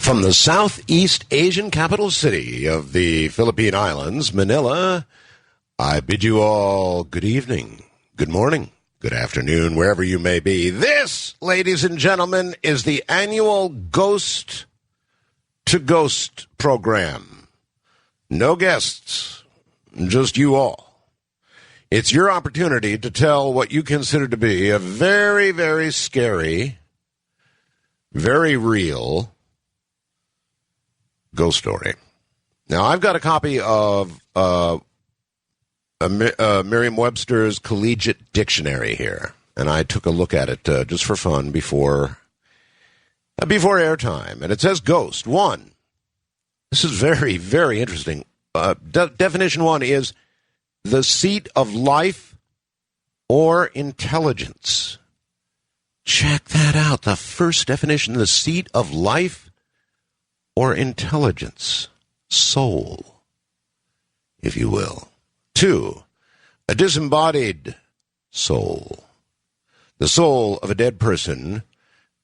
From the Southeast Asian capital city of the Philippine Islands, Manila, I bid you all good evening, good morning, good afternoon, wherever you may be. This, ladies and gentlemen, is the annual Ghost to Ghost program. No guests, just you all. It's your opportunity to tell what you consider to be a very, very scary, very real ghost story. Now, I've got a copy of Merriam-Webster's Collegiate Dictionary here, and I took a look at it just for fun before airtime. And it says ghost. One, this is very, very interesting. Definition one is the seat of life or intelligence. Check that out. The first definition, the seat of life or intelligence, soul, if you will. Two, a disembodied soul. The soul of a dead person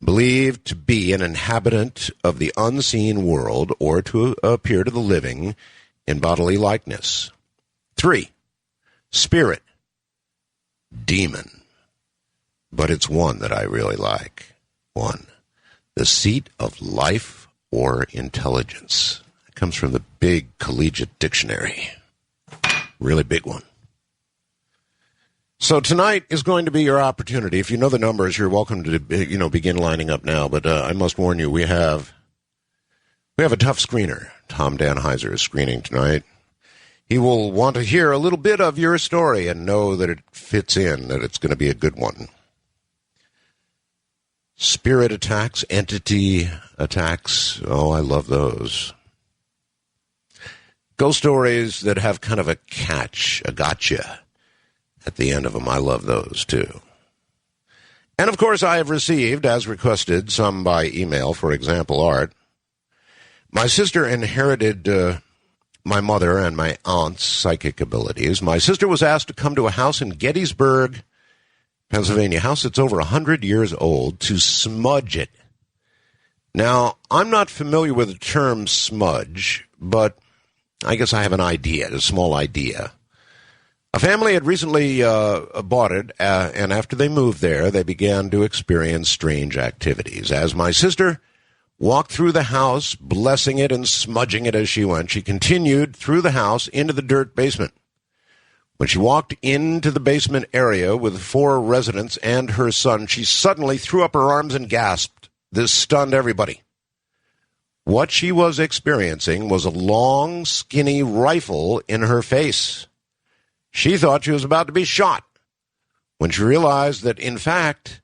believed to be an inhabitant of the unseen world or to appear to the living in bodily likeness. Three, spirit, demon. But it's one that I really like. One, the seat of life or intelligence. It comes from the big Collegiate Dictionary. Really big one. So tonight is going to be your opportunity. If you know the numbers, you're welcome to begin lining up now. But I must warn you, we have a tough screener. Tom Danheiser is screening tonight. He will want to hear a little bit of your story and know that it fits in, that it's going to be a good one. Spirit attacks, entity attacks. Oh, I love those. Ghost stories that have kind of a catch, a gotcha at the end of them. I love those, too. And, of course, I have received, as requested, some by email, for example, Art. My sister inherited my mother and my aunt's psychic abilities. My sister was asked to come to a house in Gettysburg, Pennsylvania, house that's over 100 years old, to smudge it. Now, I'm not familiar with the term smudge, but I guess I have an idea, a small idea. A family had recently bought it, and after they moved there, they began to experience strange activities. As my sister walked through the house, blessing it and smudging it as she went, she continued through the house into the dirt basement. When she walked into the basement area with 4 residents and her son, she suddenly threw up her arms and gasped. This stunned everybody. What she was experiencing was a long, skinny rifle in her face. She thought she was about to be shot. When she realized that, in fact,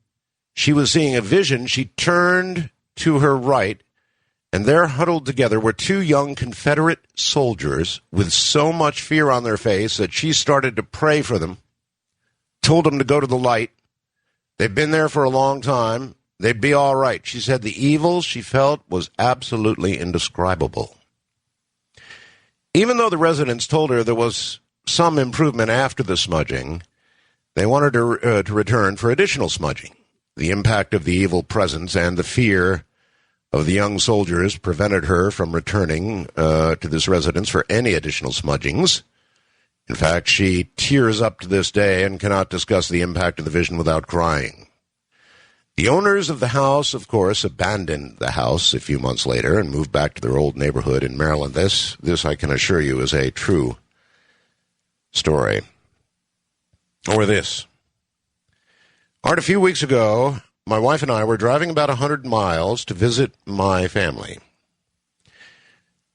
she was seeing a vision, she turned to her right, and there huddled together were 2 young Confederate soldiers with so much fear on their face that she started to pray for them, told them to go to the light. They've been there for a long time. They'd be all right. She said the evil she felt was absolutely indescribable. Even though the residents told her there was some improvement after the smudging, they wanted her to return for additional smudging. The impact of the evil presence and the fear of the young soldiers prevented her from returning to this residence for any additional smudgings. In fact, she tears up to this day and cannot discuss the impact of the vision without crying. The owners of the house, of course, abandoned the house a few months later and moved back to their old neighborhood in Maryland. This I can assure you, is a true story. Or this. Art, a few weeks ago, my wife and I were driving about 100 miles to visit my family.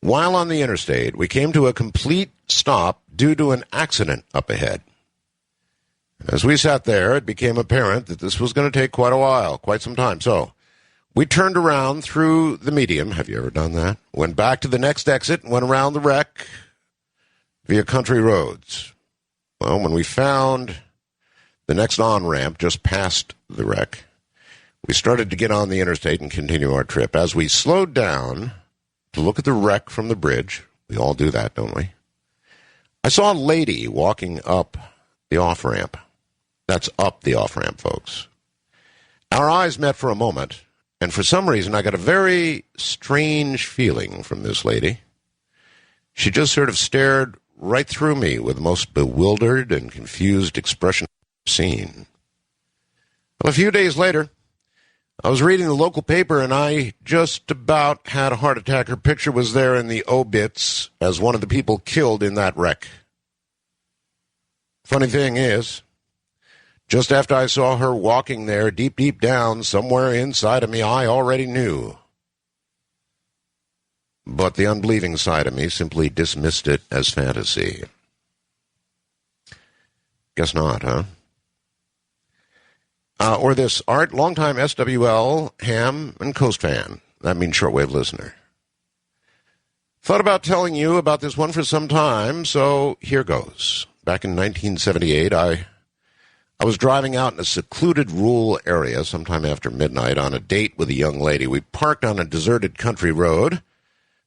While on the interstate, we came to a complete stop due to an accident up ahead. As we sat there, it became apparent that this was going to take quite a while, quite some time. So we turned around through the median. Have you ever done that? Went back to the next exit and went around the wreck via country roads. Well, when we found the next on-ramp just past the wreck, we started to get on the interstate and continue our trip. As we slowed down to look at the wreck from the bridge, we all do that, don't we? I saw a lady walking up the off-ramp. That's up the off-ramp, folks. Our eyes met for a moment, And for some reason, I got a very strange feeling from this lady. She just sort of stared right through me with the most bewildered and confused expression I've seen. Well, a few days later, I was reading the local paper, and I just about had a heart attack. Her picture was there in the obits as one of the people killed in that wreck. Funny thing is, just after I saw her walking there, deep, deep down, somewhere inside of me, I already knew. But the unbelieving side of me simply dismissed it as fantasy. Guess not, huh? Or this, Art, longtime SWL, ham, and Coast fan. That means shortwave listener. Thought about telling you about this one for some time, so here goes. Back in 1978, I was driving out in a secluded rural area sometime after midnight on a date with a young lady. We parked on a deserted country road,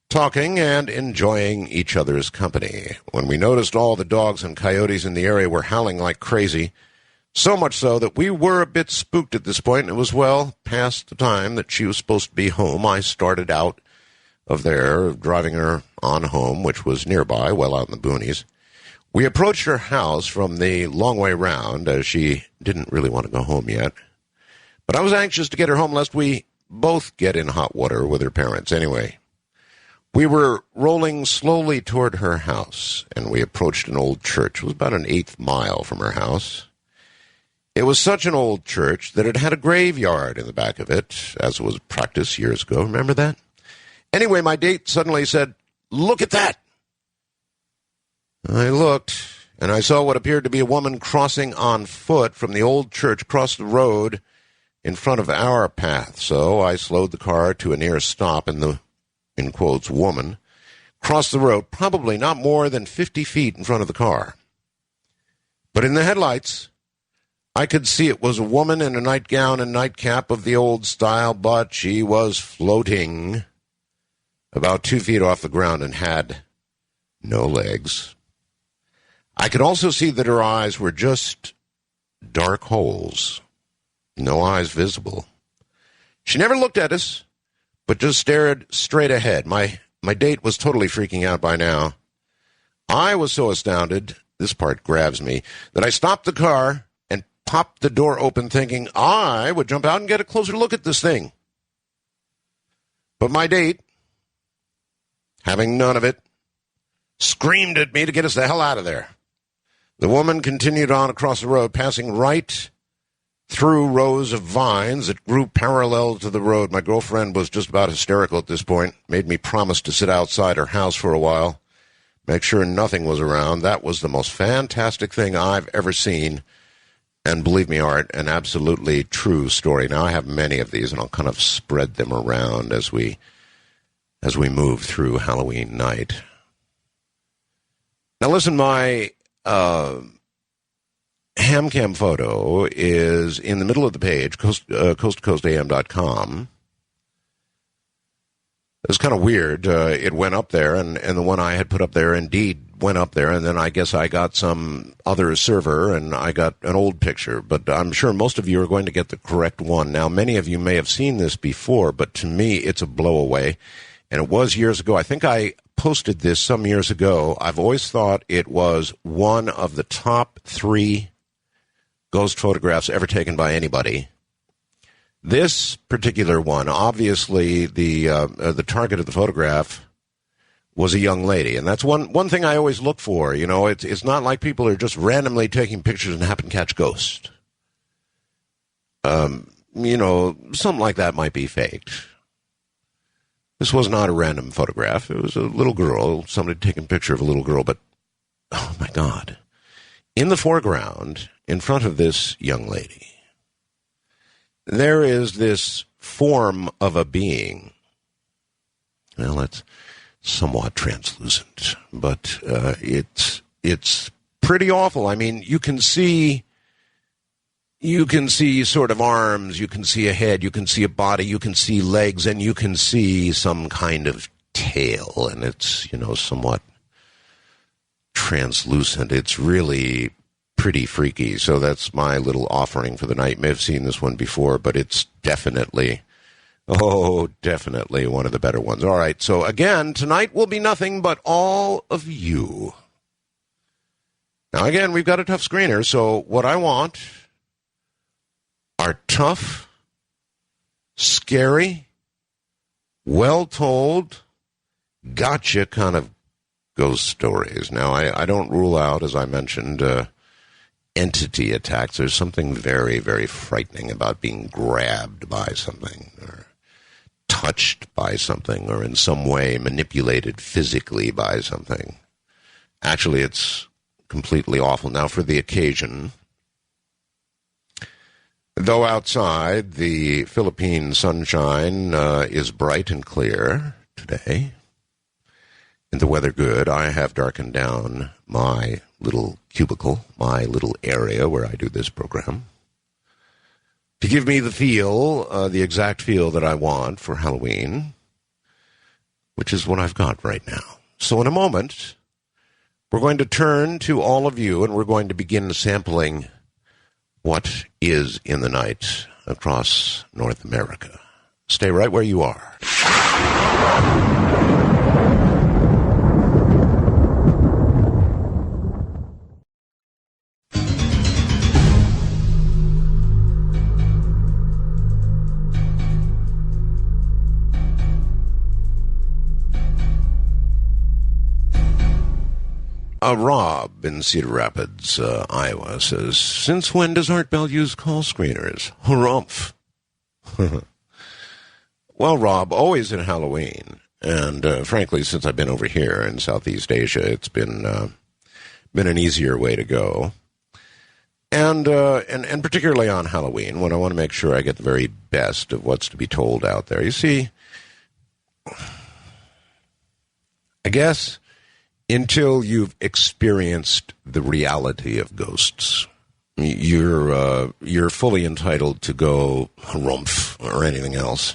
talking and enjoying each other's company, when we noticed all the dogs and coyotes in the area were howling like crazy, so much so that we were a bit spooked at this point. It was well past the time that she was supposed to be home. I started out of there, driving her on home, which was nearby, well out in the boonies. We approached her house from the long way round, as she didn't really want to go home yet. But I was anxious to get her home, lest we both get in hot water with her parents. Anyway, we were rolling slowly toward her house, and we approached an old church. It was about an eighth mile from her house. It was such an old church that it had a graveyard in the back of it, as was practice years ago. Remember that? Anyway, my date suddenly said, "Look at that!" I looked, and I saw what appeared to be a woman crossing on foot from the old church across the road in front of our path. So I slowed the car to a near stop, and the, in quotes, woman crossed the road, probably not more than 50 feet in front of the car. But in the headlights, I could see it was a woman in a nightgown and nightcap of the old style, but she was floating about 2 feet off the ground and had no legs. I could also see that her eyes were just dark holes, no eyes visible. She never looked at us, but just stared straight ahead. My date was totally freaking out by now. I was so astounded, this part grabs me, that I stopped the car and popped the door open, thinking I would jump out and get a closer look at this thing. But my date, having none of it, screamed at me to get us the hell out of there. The woman continued on across the road, passing right through rows of vines that grew parallel to the road. My girlfriend was just about hysterical at this point, made me promise to sit outside her house for a while, make sure nothing was around. That was the most fantastic thing I've ever seen. And believe me, Art, an absolutely true story. Now, I have many of these, and I'll kind of spread them around as we move through Halloween night. Now, listen, my Hamcam photo is in the middle of the page, coast-to-coastam.com. It's kind of weird. It went up there, and the one I had put up there indeed went up there, and then I guess I got some other server, and I got an old picture. But I'm sure most of you are going to get the correct one. Now, many of you may have seen this before, but to me, it's a blowaway. And it was years ago. I think I posted this some years ago. I've always thought it was one of the top 3 ghost photographs ever taken by anybody. This particular one, obviously, the target of the photograph was a young lady, and that's one thing I always look for. You know, it's not like people are just randomly taking pictures and happen to catch ghosts. You know, something like that might be faked. This was not a random photograph. It was a little girl, somebody taking a picture of a little girl, but, oh my God. In the foreground, in front of this young lady, there is this form of a being. Well, it's somewhat translucent, but it's pretty awful. I mean, you can see sort of arms, you can see a head, you can see a body, you can see legs, and you can see some kind of tail, and it's, you know, somewhat translucent. It's really pretty freaky. So that's my little offering for the night. You may have seen this one before, but it's definitely Oh, definitely one of the better ones. All right, so again, tonight will be nothing but all of you. Now, again, we've got a tough screener, so what I want are tough, scary, well-told, gotcha kind of ghost stories. Now, I don't rule out, as I mentioned, entity attacks. There's something very, very frightening about being grabbed by something or touched by something or in some way manipulated physically by something. Actually, it's completely awful. Now, for the occasion, though outside the Philippine sunshine is bright and clear today, and the weather good, I have darkened down my little cubicle, my little area where I do this program, to give me the feel, the exact feel that I want for Halloween, which is what I've got right now. So in a moment, we're going to turn to all of you, and we're going to begin sampling what is in the night across North America. Stay right where you are. Rob in Cedar Rapids, Iowa, says, "Since when does Art Bell use call screeners? Harumph." Well, Rob, always at Halloween. And frankly, since I've been over here in Southeast Asia, it's been an easier way to go. And particularly on Halloween, when I want to make sure I get the very best of what's to be told out there. You see, I guess until you've experienced the reality of ghosts, you're fully entitled to go harumph or anything else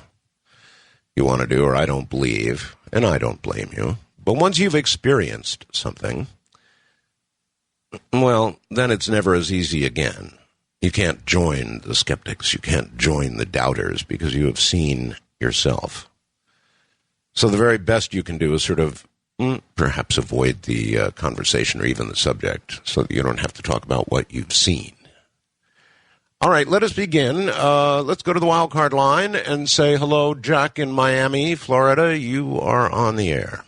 you want to do, or I don't believe, and I don't blame you. But once you've experienced something, well, then it's never as easy again. You can't join the skeptics. You can't join the doubters because you have seen yourself. So the very best you can do is sort of perhaps avoid the conversation or even the subject so that you don't have to talk about what you've seen. All right, let us begin. Let's go to the wild card line and say hello, Jack in Miami, Florida. You are on the air.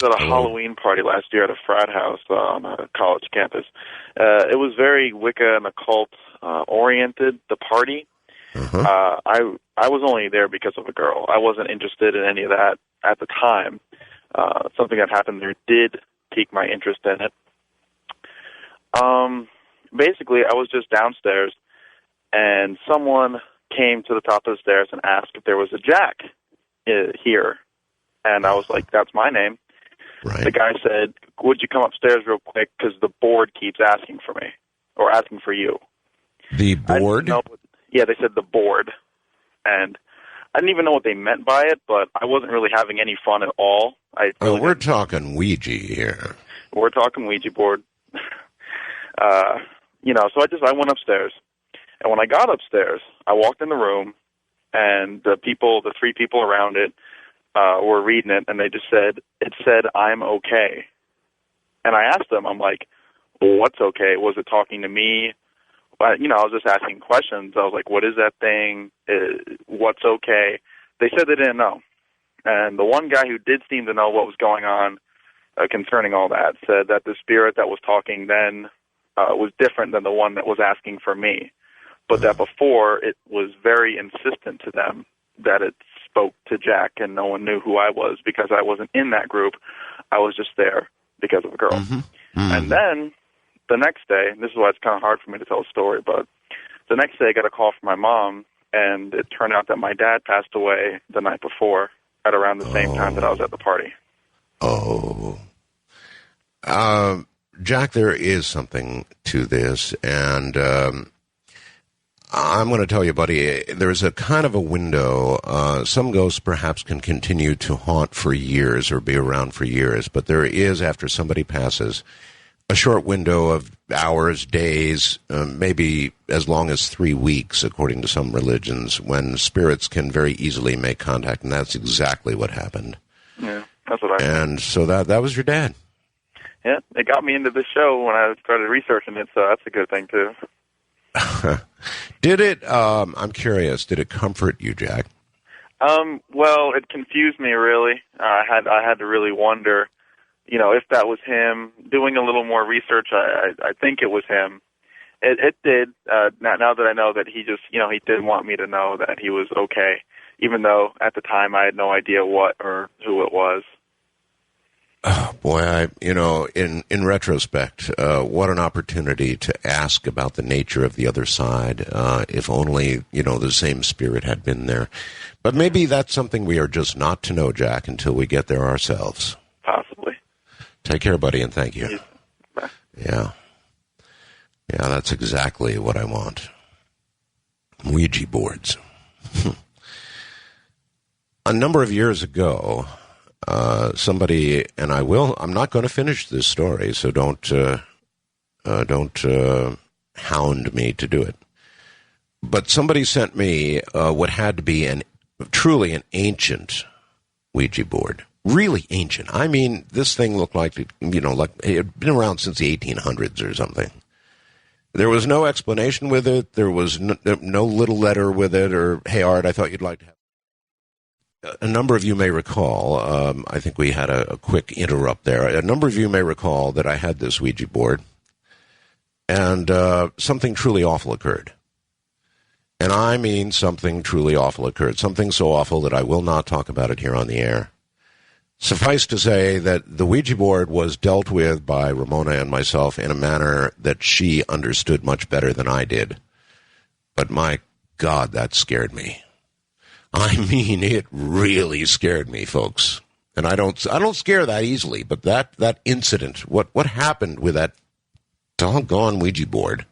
I was at a Halloween party last year at a frat house on a college campus. It was very Wicca and occult oriented, the party. I was only there because of a girl. I wasn't interested in any of that at the time. Something that happened there did pique my interest in it. Basically, I was just downstairs, and someone came to the top of the stairs and asked if there was a Jack here. And I was like, that's my name. Right. The guy said, would you come upstairs real quick because the board keeps asking for me, or asking for you. The board? Yeah, they said the board. And I didn't even know what they meant by it, but I wasn't really having any fun at all. We're talking Ouija here. We're talking Ouija board. So I went upstairs. And when I got upstairs, I walked in the room, and the three people around it were reading it, and it said, "I'm okay." And I asked them, I'm like, well, what's okay? Was it talking to me? I was just asking questions. I was like, what is that thing? What's okay? They said they didn't know. And the one guy who did seem to know what was going on concerning all that said that the spirit that was talking then was different than the one that was asking for me. But that before, it was very insistent to them that it spoke to Jack, and no one knew who I was because I wasn't in that group. I was just there because of a girl. Mm-hmm. And then the next day, and this is why it's kind of hard for me to tell a story, but the next day I got a call from my mom, and it turned out that my dad passed away the night before at around the same time that I was at the party. Jack, there is something to this, and I'm going to tell you, buddy, there's a kind of a window. Some ghosts perhaps can continue to haunt for years or be around for years, but there is, after somebody passes, a short window of hours, days, maybe as long as 3 weeks, according to some religions, when spirits can very easily make contact, and that's exactly what happened. Yeah, that's what I heard. And so that was your dad. Yeah, it got me into this show when I started researching it, so that's a good thing, too. Did it, I'm curious, did it comfort you, Jack? Well, it confused me, really. I had to really wonder, if that was him. Doing a little more research, I think it was him. It did. Now that I know that he just, he did want me to know that he was okay, even though at the time I had no idea what or who it was. Oh, boy, in retrospect, what an opportunity to ask about the nature of the other side, if only, the same spirit had been there. But maybe that's something we are just not to know, Jack, until we get there ourselves. Possibly. Take care, buddy, and thank you. Bye. Yeah. Yeah, that's exactly what I want. Ouija boards. A number of years ago, somebody, and I'm not going to finish this story, so don't hound me to do it. But somebody sent me what had to be truly an ancient Ouija board. Really ancient. I mean, this thing looked like it had been around since the 1800s or something. There was no explanation with it. There was no little letter with it, or, hey, Art, I thought you'd like to have. A number of you may recall, I think we had a quick interrupt there. A number of you may recall that I had this Ouija board, and something truly awful occurred. And I mean something truly awful occurred. Something so awful that I will not talk about it here on the air. Suffice to say that the Ouija board was dealt with by Ramona and myself in a manner that she understood much better than I did. But my God, that scared me. I mean, it really scared me, folks. And I don't scare that easily, but that incident, what happened with that doggone Ouija board,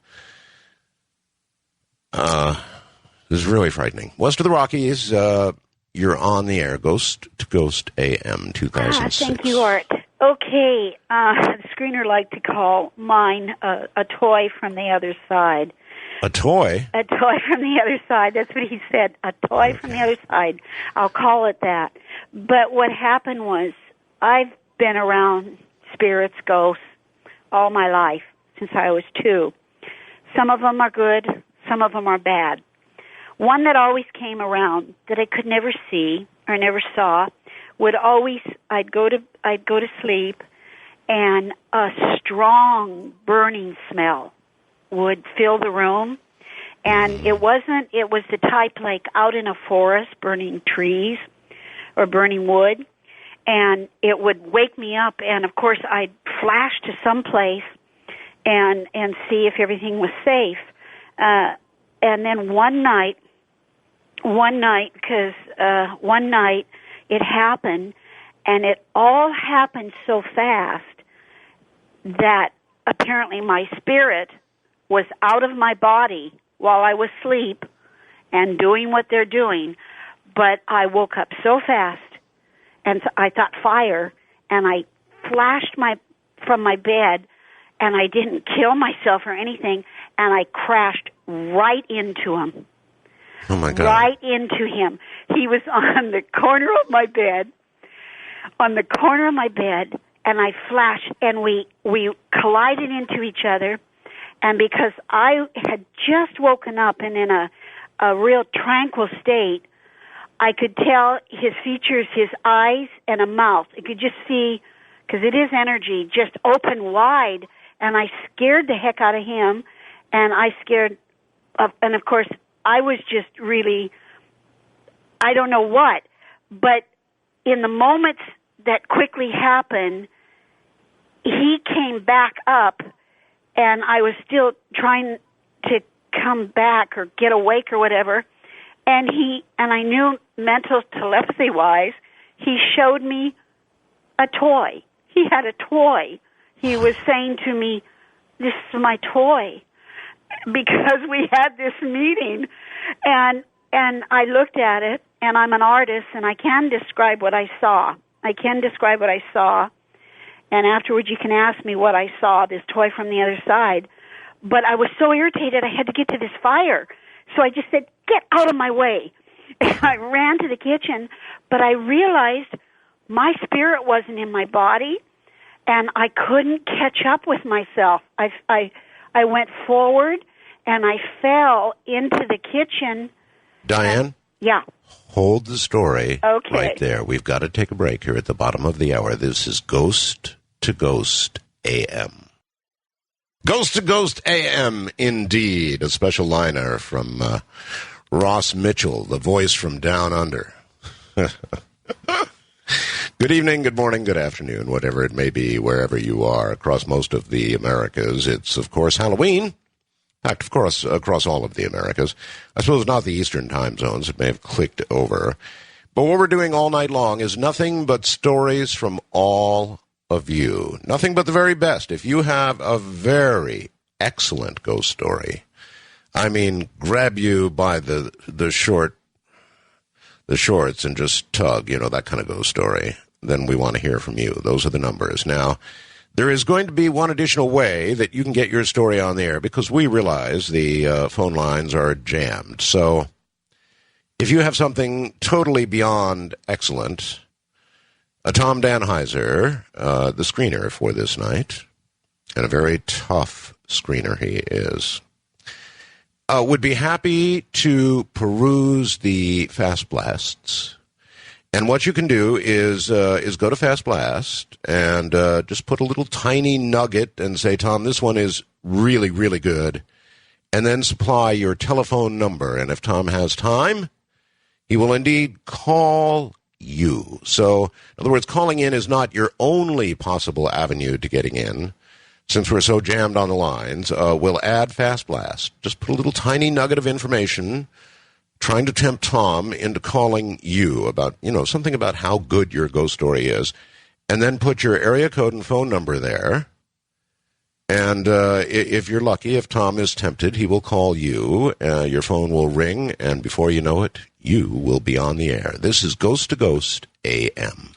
is really frightening. West of the Rockies, you're on the air, Ghost to Ghost AM 2006. Thank you, Art. Okay, the screener liked to call mine a toy from the other side. A toy? A toy from the other side. That's what he said. A toy from the other side. I'll call it that. But what happened was, I've been around spirits, ghosts, all my life, since I was 2. Some of them are good, some of them are bad. One that always came around that I could never see or never saw I'd go to sleep, and a strong burning smell would fill the room, and it was the type like out in a forest, burning trees or burning wood, and it would wake me up, and of course I'd flash to some place and see if everything was safe. And then one night it happened, and it all happened so fast that apparently my spirit was out of my body while I was asleep and doing what they're doing, but I woke up so fast, and I thought fire, and I flashed from my bed, and I didn't kill myself or anything, and I crashed right into him. Oh, my God. Right into him. He was on the corner of my bed, and I flashed, and we collided into each other, and because I had just woken up and in a real tranquil state, I could tell his features, his eyes, and a mouth. I could just see, because it is energy, just open wide, and I scared the heck out of him, and and of course, I was just really, I don't know what, but in the moments that quickly happened, he came back up, and I was still trying to come back or get awake or whatever, and I knew mental telepathy-wise, he showed me a toy. He had a toy. He was saying to me, "This is my toy," because we had this meeting, and I looked at it, and I'm an artist, and I can describe what I saw. And afterwards you can ask me what I saw, this toy from the other side. But I was so irritated I had to get to this fire. So I just said, get out of my way. And I ran to the kitchen, but I realized my spirit wasn't in my body, and I couldn't catch up with myself. I went forward, and I fell into the kitchen. Diane? Yeah. Hold the story Okay. right there. We've got to take a break here at the bottom of the hour. This is Ghost to Ghost AM. Ghost to Ghost AM, indeed. A special liner from Ross Mitchell, the voice from down under. Good evening, good morning, good afternoon, whatever it may be, wherever you are across most of the Americas. It's, of course, Halloween. In fact, of course, across all of the Americas. I suppose not the Eastern time zones. It may have clicked over. But what we're doing all night long is nothing but stories from all of you. Nothing but the very best. If you have a very excellent ghost story, I mean, grab you by the shorts and just tug, that kind of ghost story, then we want to hear from you. Those are the numbers. Now, there is going to be one additional way that you can get your story on the air, because we realize the phone lines are jammed. So if you have something totally beyond excellent, Tom Danheiser, the screener for this night, and a very tough screener he is, would be happy to peruse the Fast Blasts. And what you can do is go to Fast Blast and just put a little tiny nugget and say, Tom, this one is really, really good. And then supply your telephone number. And if Tom has time, he will indeed call you. So, in other words, calling in is not your only possible avenue to getting in. Since we're so jammed on the lines, we'll add Fast Blast. Just put a little tiny nugget of information trying to tempt Tom into calling you about, something about how good your ghost story is. And then put your area code and phone number there. And if you're lucky, if Tom is tempted, he will call you. Your phone will ring, and before you know it, you will be on the air. This is Ghost to Ghost AM.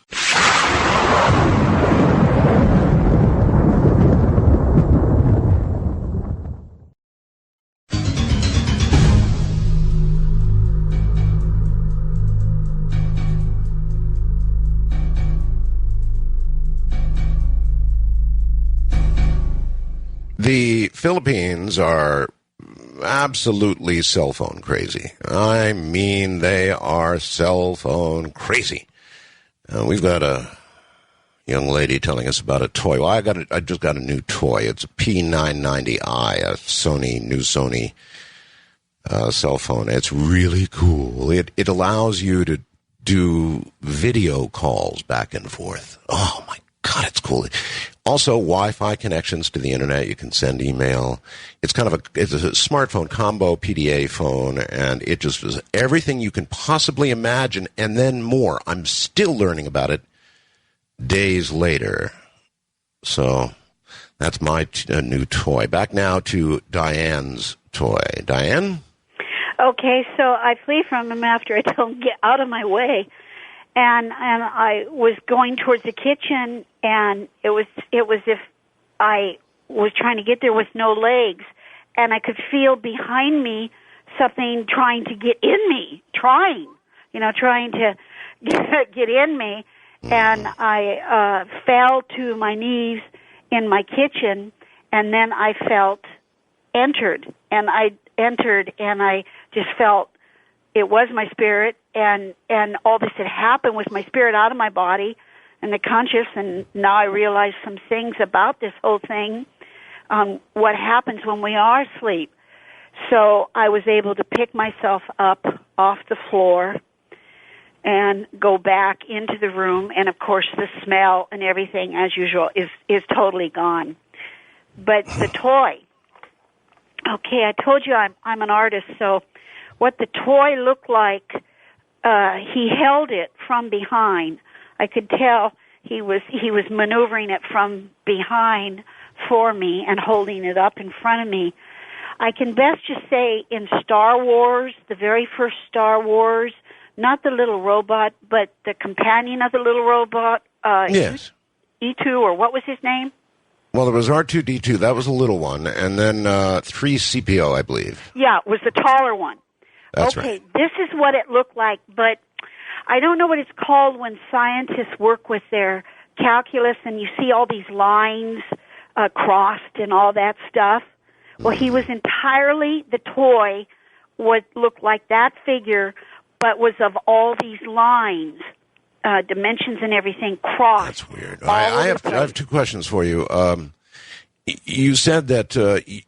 The Philippines are absolutely cell phone crazy. I mean, they are cell phone crazy. We've got a young lady telling us about a toy. Well, I just got a new toy. It's a P990i, a new Sony cell phone. It's really cool. It allows you to do video calls back and forth. Oh my God, it's cool. Also, Wi-Fi connections to the internet. You can send email. It's a smartphone combo PDA phone, and it just does everything you can possibly imagine, and then more. I'm still learning about it days later. So that's my new toy. Back now to Diane's toy. Diane? Okay, so I flee from him after I tell him, get out of my way. And I was going towards the kitchen, and it was if I was trying to get there with no legs, and I could feel behind me something trying to get in me, trying to get in me, and I fell to my knees in my kitchen, and then I felt entered, and I just felt it was my spirit, and all this had happened with my spirit out of my body and the conscious, and now I realize some things about this whole thing, what happens when we are asleep. So I was able to pick myself up off the floor and go back into the room, and of course the smell and everything, as usual, is totally gone. But the toy, okay, I told you I'm an artist, so what the toy looked like, he held it from behind. I could tell he was maneuvering it from behind for me and holding it up in front of me. I can best just say in Star Wars, the very first Star Wars, not the little robot, but the companion of the little robot. Yes. E2, or what was his name? Well, there was R2D2. That was a little one. And then 3CPO, I believe. Yeah, it was the taller one. That's okay, right. This is what it looked like, but I don't know what it's called when scientists work with their calculus and you see all these lines crossed and all that stuff. Well, he was entirely, the toy would look like that figure, but was of all these lines, dimensions and everything crossed. That's weird. I have two questions for you. You said that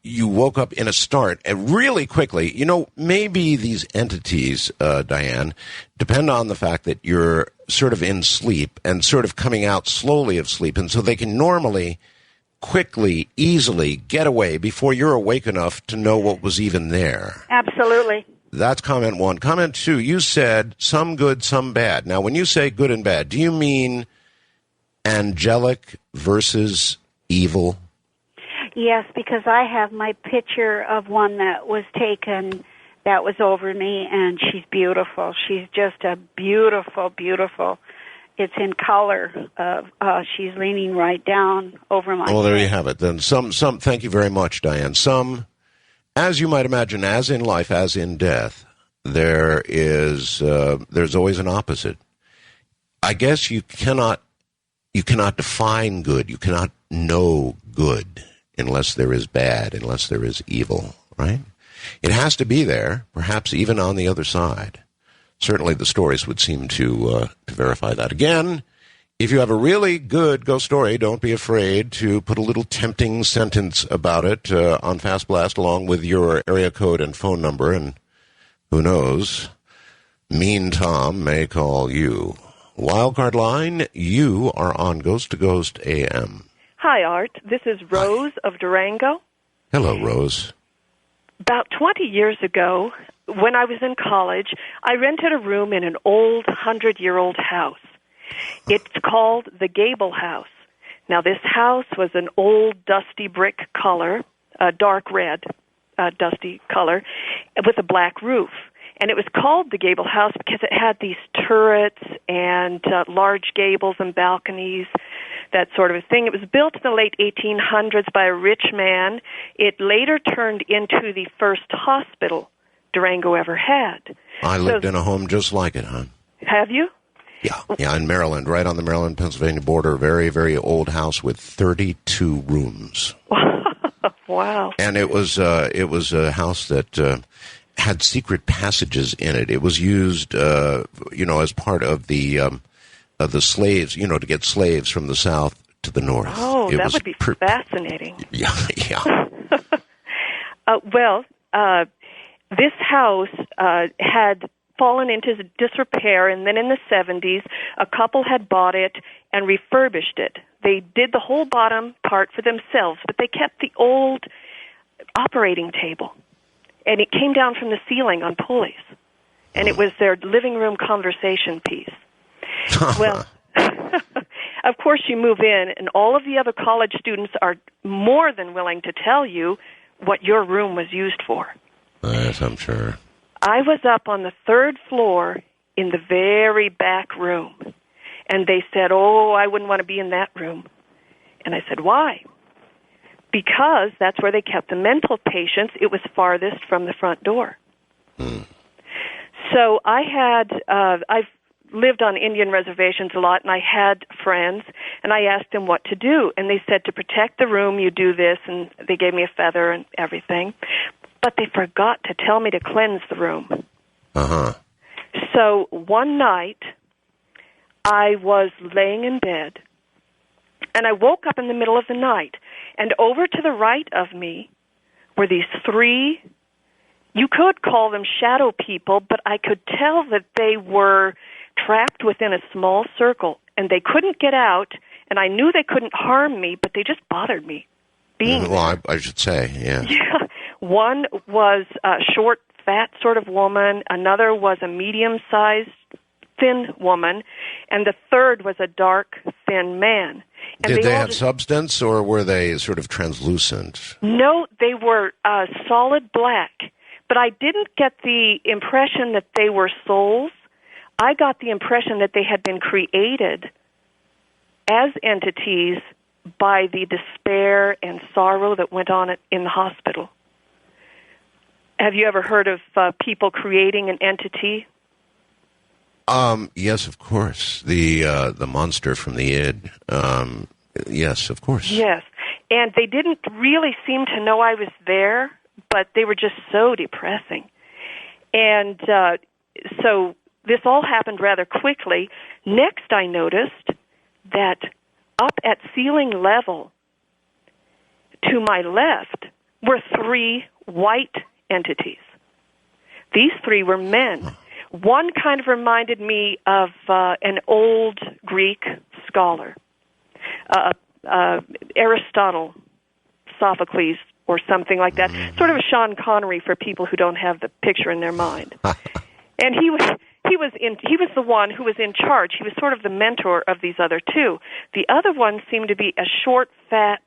you woke up in a start and really quickly. You know, maybe these entities, Diane, depend on the fact that you're sort of in sleep and sort of coming out slowly of sleep, and so they can normally, quickly, easily get away before you're awake enough to know what was even there. Absolutely. That's comment one. Comment two, you said some good, some bad. Now, when you say good and bad, do you mean angelic versus evil? Yes, because I have my picture of one that was taken that was over me, and she's beautiful. She's just a beautiful, beautiful. It's in color. She's leaning right down over my Well, there head. you have it. Then some. Thank you very much, Diane. Some, as you might imagine, as in life, as in death, there's always an opposite. I guess you cannot define good. You cannot know good unless there is bad, unless there is evil, right? It has to be there, perhaps even on the other side. Certainly the stories would seem to verify that. Again, if you have a really good ghost story, don't be afraid to put a little tempting sentence about it on Fast Blast along with your area code and phone number, and who knows, Mean Tom may call you. Wildcard line, you are on Ghost to Ghost AM. Hi, Art. This is Rose of Durango. Hello, Rose. About 20 years ago, when I was in college, I rented a room in an old 100-year-old house. It's called the Gable House. Now, this house was an old, dusty brick color, a dark red, dusty color, with a black roof. And it was called the Gable House because it had these turrets and large gables and balconies, that sort of a thing. It was built in the late 1800s by a rich man. It later turned into the first hospital Durango ever had. I lived in a home just like it, huh? Have you? Yeah, in Maryland, right on the Maryland-Pennsylvania border. Very, very old house with 32 rooms. Wow! And it was a house that had secret passages in it. It was used, as part of the slaves, to get slaves from the south to the north. Oh, that would be fascinating. Yeah. This house had fallen into disrepair, and then in the 70s, a couple had bought it and refurbished it. They did the whole bottom part for themselves, but they kept the old operating table, and it came down from the ceiling on pulleys, and it was their living room conversation piece. Well, of course you move in, and all of the other college students are more than willing to tell you what your room was used for. Yes, I'm sure. I was up on the third floor in the very back room, and they said, "Oh, I wouldn't want to be in that room." And I said, "Why?" Because that's where they kept the mental patients. It was farthest from the front door. So I've lived on Indian reservations a lot, and I had friends, and I asked them what to do. And they said, to protect the room, you do this, and they gave me a feather and everything. But they forgot to tell me to cleanse the room. Uh-huh. So one night, I was laying in bed, and I woke up in the middle of the night, and over to the right of me were these three, you could call them shadow people, but I could tell that they were trapped within a small circle, and they couldn't get out, and I knew they couldn't harm me, but they just bothered me being Well, I should say, yeah. Yeah. One was a short, fat sort of woman, another was a medium-sized, thin woman, and the third was a dark, thin man. And Did they have substance, or were they sort of translucent? No, they were solid black, but I didn't get the impression that they were souls. I got the impression that they had been created as entities by the despair and sorrow that went on in the hospital. Have you ever heard of people creating an entity? Yes, of course. The monster from the id. Yes, of course. Yes. And they didn't really seem to know I was there, but they were just so depressing. And so this all happened rather quickly. Next, I noticed that up at ceiling level to my left were 3 white entities. These 3 were men. One kind of reminded me of an old Greek scholar, Aristotle, Sophocles, or something like that. Sort of a Sean Connery for people who don't have the picture in their mind. And he was the one who was in charge. He was sort of the mentor of these other 2. The other one seemed to be a short, fat,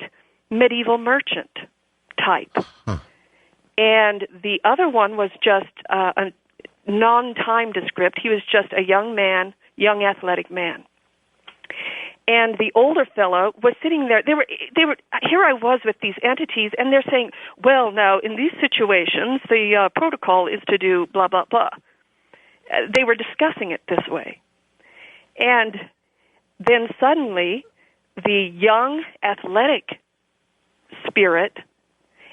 medieval merchant type. And the other one was just a non-time-descript. He was just a young man, young athletic man. And the older fellow was sitting there. They were. Here I was with these entities, and they're saying, "Well, now in these situations, the protocol is to do blah blah blah." They were discussing it this way, and then suddenly, the young athletic spirit,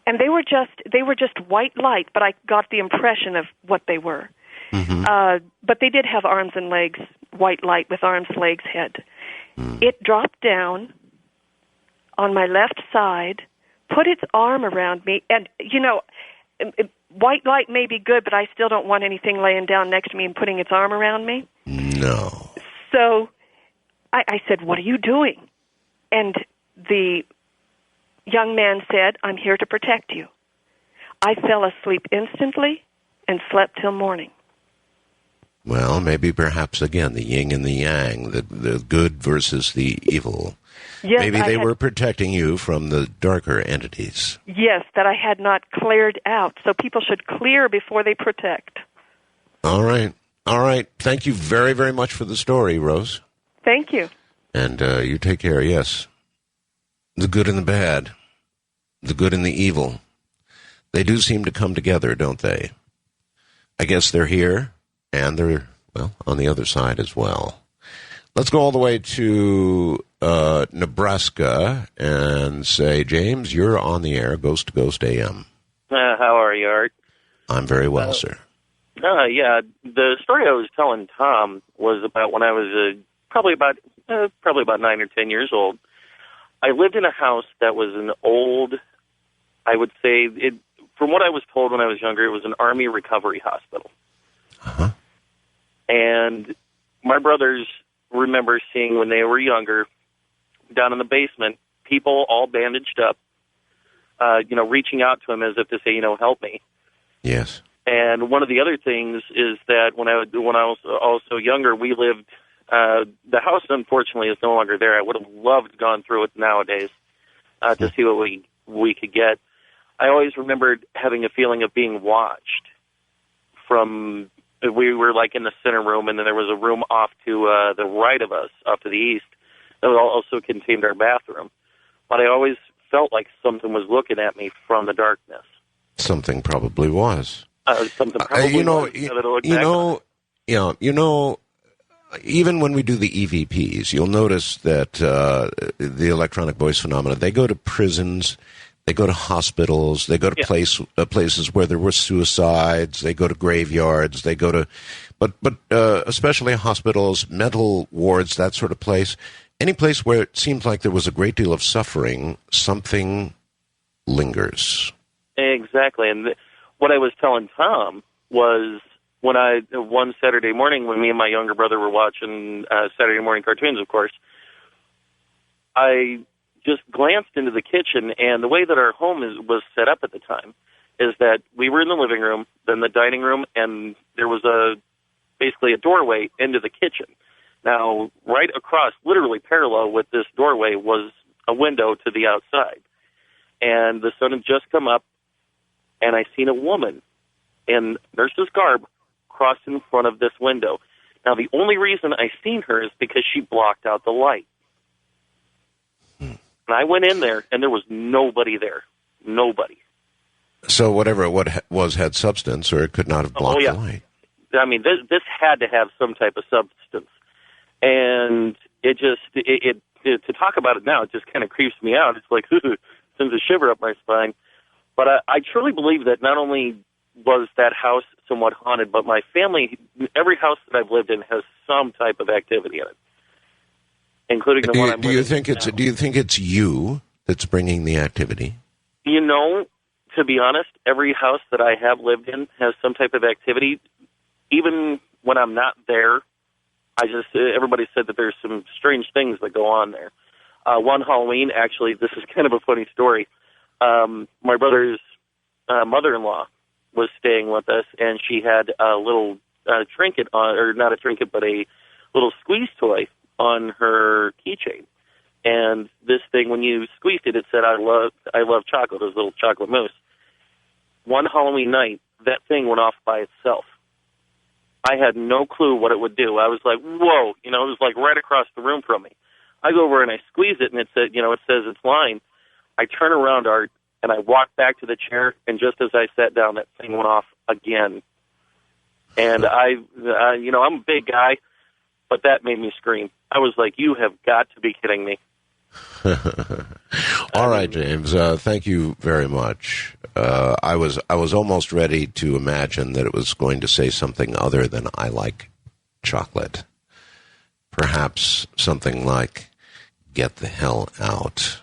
and they were just white light, but I got the impression of what they were. But they did have arms and legs, white light with arms, legs, head. It dropped down on my left side, put its arm around me, and, white light may be good, but I still don't want anything laying down next to me and putting its arm around me. No. So I said, "What are you doing?" And the young man said, "I'm here to protect you." I fell asleep instantly and slept till morning. Well, maybe perhaps again the yin and the yang, the good versus the evil. Yes, maybe they were protecting you from the darker entities. Yes, that I had not cleared out. So people should clear before they protect. All right. Thank you very, very much for the story, Rose. Thank you. And you take care, yes. The good and the bad, the good and the evil, they do seem to come together, don't they? I guess they're here. And they're, well, on the other side as well. Let's go all the way to Nebraska and say, James, you're on the air, Ghost to Ghost AM. How are you, Art? I'm very well, sir. Yeah, the story I was telling Tom was about when I was probably about 9 or 10 years old. I lived in a house that was an old, I would say, from what I was told when I was younger, it was an Army recovery hospital. Uh-huh. And my brothers remember seeing when they were younger, down in the basement, people all bandaged up, reaching out to him as if to say, help me. Yes. And one of the other things is that when I was also younger, we lived. The house, unfortunately, is no longer there. I would have loved gone through it nowadays to see what we could get. I always remembered having a feeling of being watched from. We were like in the center room, and then there was a room off to the right of us, off to the east, that also contained our bathroom. But I always felt like something was looking at me from the darkness. Something probably was. Something probably was. Even when we do the EVPs, you'll notice that the electronic voice phenomena, they go to prisons. They go to hospitals. They go to places where there were suicides. They go to graveyards. They go to, but especially hospitals, mental wards, that sort of place. Any place where it seems like there was a great deal of suffering, something lingers. Exactly. And what I was telling Tom was one Saturday morning when me and my younger brother were watching Saturday morning cartoons, of course, I just glanced into the kitchen, and the way that our home was set up at the time is that we were in the living room, then the dining room, and there was basically a doorway into the kitchen. Now, right across, literally parallel with this doorway, was a window to the outside. And the sun had just come up, and I seen a woman in nurse's garb cross in front of this window. Now, the only reason I seen her is because she blocked out the light. And I went in there, and there was nobody there. Nobody. So whatever it was had substance, or it could not have blocked the light. I mean, this had to have some type of substance. And it just, to talk about it now, it just kind of creeps me out. It's like, sends a shiver up my spine. But I truly believe that not only was that house somewhat haunted, but my family, every house that I've lived in has some type of activity in it, including the one I'm living in now. Do you think it's you that's bringing the activity? You know, to be honest, every house that I have lived in has some type of activity. Even when I'm not there, everybody said that there's some strange things that go on there. One Halloween, actually, this is kind of a funny story. My brother's mother-in-law was staying with us, and she had a little trinket on, or not a trinket, but a little squeeze toy on her keychain. And this thing, when you squeezed it, it said, I love chocolate, this little chocolate mousse. One Halloween night, that thing went off by itself. I had no clue what it would do. I was like, whoa, it was like right across the room from me. I go over and I squeeze it, and it said, it says it's lying. I turn around, Art, and I walk back to the chair, and just as I sat down, that thing went off again. And I'm a big guy, but that made me scream. I was like, you have got to be kidding me. All right, James. Thank you very much. I was almost ready to imagine that it was going to say something other than "I like chocolate." Perhaps something like "Get the hell out."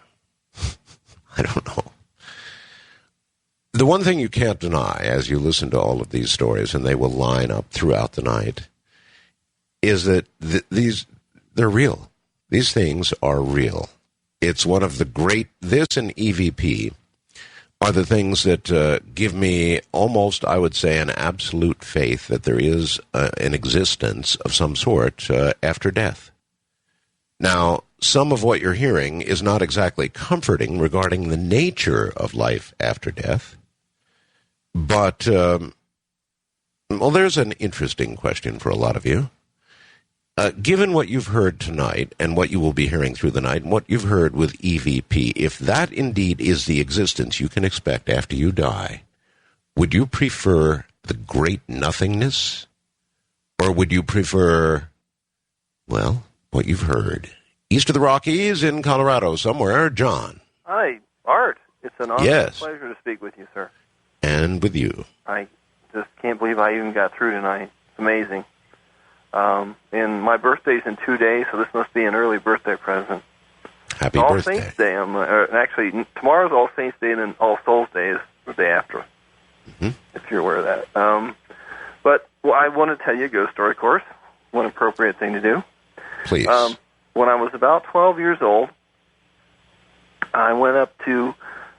I don't know. The one thing you can't deny, as you listen to all of these stories, and they will line up throughout the night, is that they're real. These things are real. It's one of the great, this and EVP are the things that give me almost, I would say, an absolute faith that there is an existence of some sort after death. Now, some of what you're hearing is not exactly comforting regarding the nature of life after death, but, there's an interesting question for a lot of you. Given what you've heard tonight and what you will be hearing through the night and what you've heard with EVP, if that indeed is the existence you can expect after you die, would you prefer the great nothingness? Or would you prefer, well, what you've heard? East of the Rockies in Colorado somewhere, John. Hi, Art. It's an honor and pleasure to speak with you, sir. And with you. I just can't believe I even got through tonight. It's amazing. And my birthday's in 2 days, so this must be an early birthday present. Happy All birthday. Saints Day. Actually, tomorrow's All Saints Day, and then All Souls Day is the day after, if you're aware of that. But I want to tell you a ghost story, of course. One appropriate thing to do. Please. When I was about 12 years old, I went up to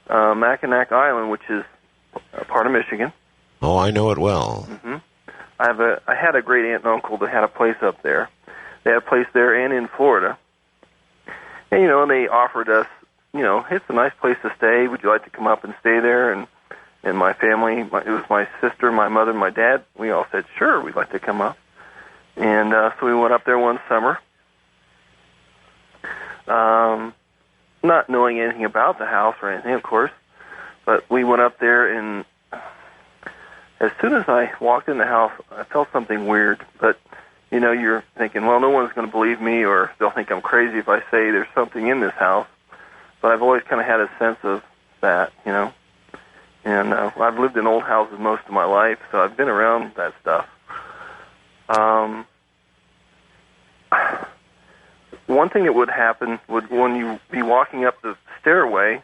Mackinac Island, which is a part of Michigan. Oh, I know it well. Mm-hmm. I had a great aunt and uncle that had a place up there. They had a place there and in Florida. And, and they offered us, it's a nice place to stay. Would you like to come up and stay there? And my family, it was my sister, my mother, and my dad. We all said, sure, we'd like to come up. And so we went up there one summer, not knowing anything about the house or anything, of course. But we went up there, and as soon as I walked in the house, I felt something weird. But, you're thinking, well, no one's going to believe me, or they'll think I'm crazy if I say there's something in this house. But I've always kind of had a sense of that, And I've lived in old houses most of my life, so I've been around that stuff. One thing that would happen would, when you be walking up the stairway,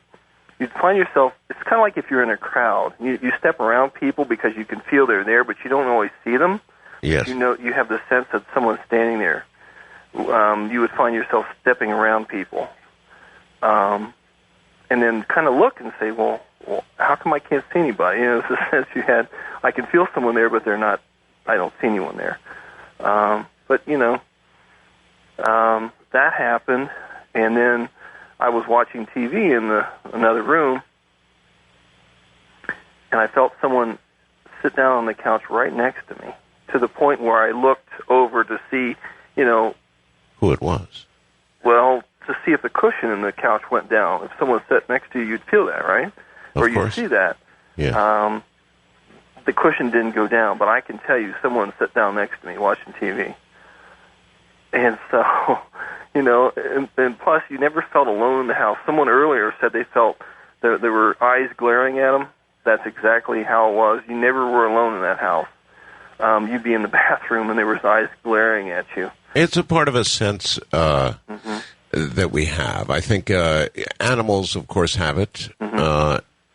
you'd find yourself, it's kind of like if you're in a crowd. You step around people because you can feel they're there, but you don't always see them. Yes. You have the sense that someone's standing there. You would find yourself stepping around people. And then kind of look and say, well, how come I can't see anybody? It's a sense you had, I can feel someone there, but they're not, I don't see anyone there. But, that happened, and then I was watching TV in another room, and I felt someone sit down on the couch right next to me, to the point where I looked over to see, who it was. Well, to see if the cushion in the couch went down. If someone sat next to you, you'd feel that, right? Or you'd see that. Yeah. The cushion didn't go down, but I can tell you someone sat down next to me watching TV. And so, you know, and plus you never felt alone in the house. Someone earlier said they felt there were eyes glaring at them. That's exactly how it was. You never were alone in that house. You'd be in the bathroom and there was eyes glaring at you. It's a part of a sense that we have. I think animals, of course, have it.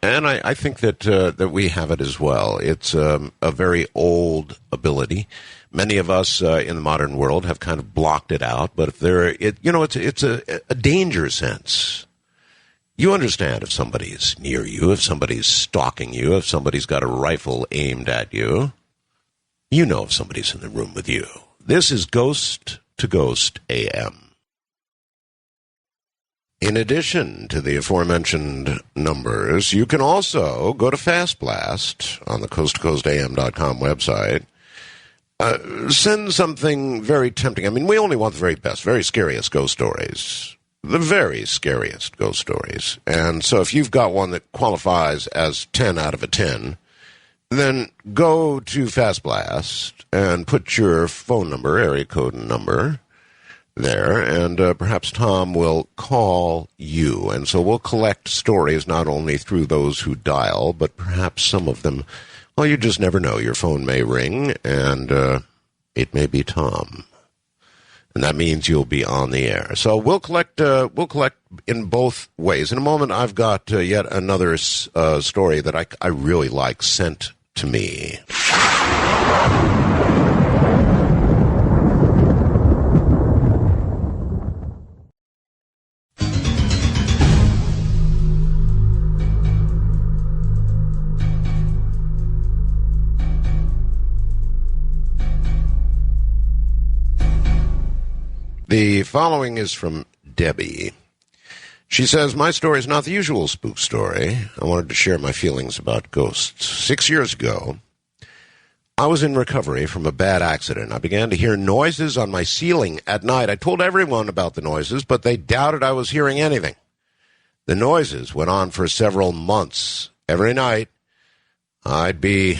And I think that we have it as well. It's a very old ability. Many of us in the modern world have kind of blocked it out. But if it's a danger sense. You understand if somebody's near you, if somebody's stalking you, if somebody's got a rifle aimed at you. You know if somebody's in the room with you. This is Ghost to Ghost AM. In addition to the aforementioned numbers, you can also go to Fast Blast on the coasttocoastam.com website. Send something very tempting. I mean, we only want the very best, very scariest ghost stories. The very scariest ghost stories. And so if you've got one that qualifies as 10 out of a 10, then go to Fast Blast and put your phone number, area code number, there, and perhaps Tom will call you. And so we'll collect stories not only through those who dial, but perhaps some of them, well, you just never know. Your phone may ring, and it may be Tom. And that means you'll be on the air. So we'll collect in both ways. In a moment, I've got yet another story that I really like sent to me. The following is from Debbie. She says, my story is not the usual spook story. I wanted to share my feelings about ghosts. 6 years ago, I was in recovery from a bad accident. I began to hear noises on my ceiling at night. I told everyone about the noises, but they doubted I was hearing anything. The noises went on for several months. Every night, I'd be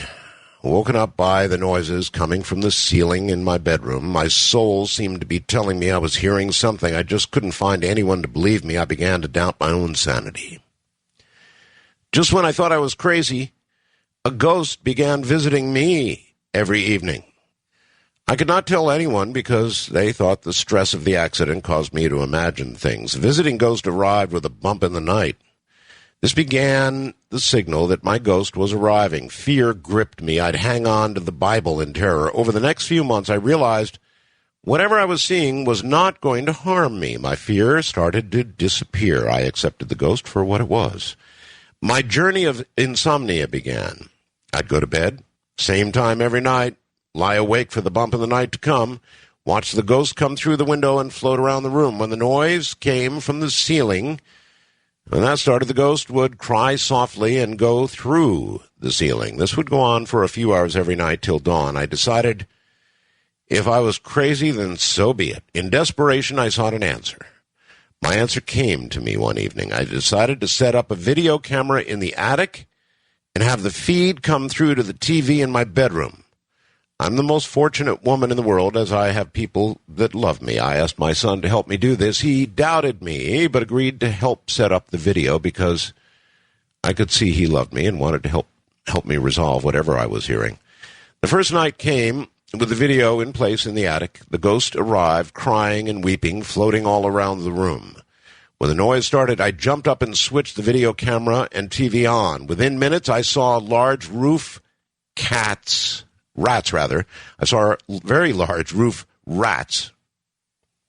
woken up by the noises coming from the ceiling in my bedroom. My soul seemed to be telling me I was hearing something. I just couldn't find anyone to believe me. I began to doubt my own sanity. Just when I thought I was crazy, a ghost began visiting me every evening. I could not tell anyone because they thought the stress of the accident caused me to imagine things. The visiting ghost arrived with a bump in the night. This began the signal that my ghost was arriving. Fear gripped me. I'd hang on to the Bible in terror. Over the next few months, I realized whatever I was seeing was not going to harm me. My fear started to disappear. I accepted the ghost for what it was. My journey of insomnia began. I'd go to bed, same time every night, lie awake for the bump in the night to come, watch the ghost come through the window and float around the room. When the noise came from the ceiling, when that started, the ghost would cry softly and go through the ceiling. This would go on for a few hours every night till dawn. I decided if I was crazy, then so be it. In desperation, I sought an answer. My answer came to me one evening. I decided to set up a video camera in the attic and have the feed come through to the TV in my bedroom. I'm the most fortunate woman in the world, as I have people that love me. I asked my son to help me do this. He doubted me, but agreed to help set up the video because I could see he loved me and wanted to help me resolve whatever I was hearing. The first night came with the video in place in the attic. The ghost arrived, crying and weeping, floating all around the room. When the noise started, I jumped up and switched the video camera and TV on. Within minutes, I saw large rats. I saw very large roof rats.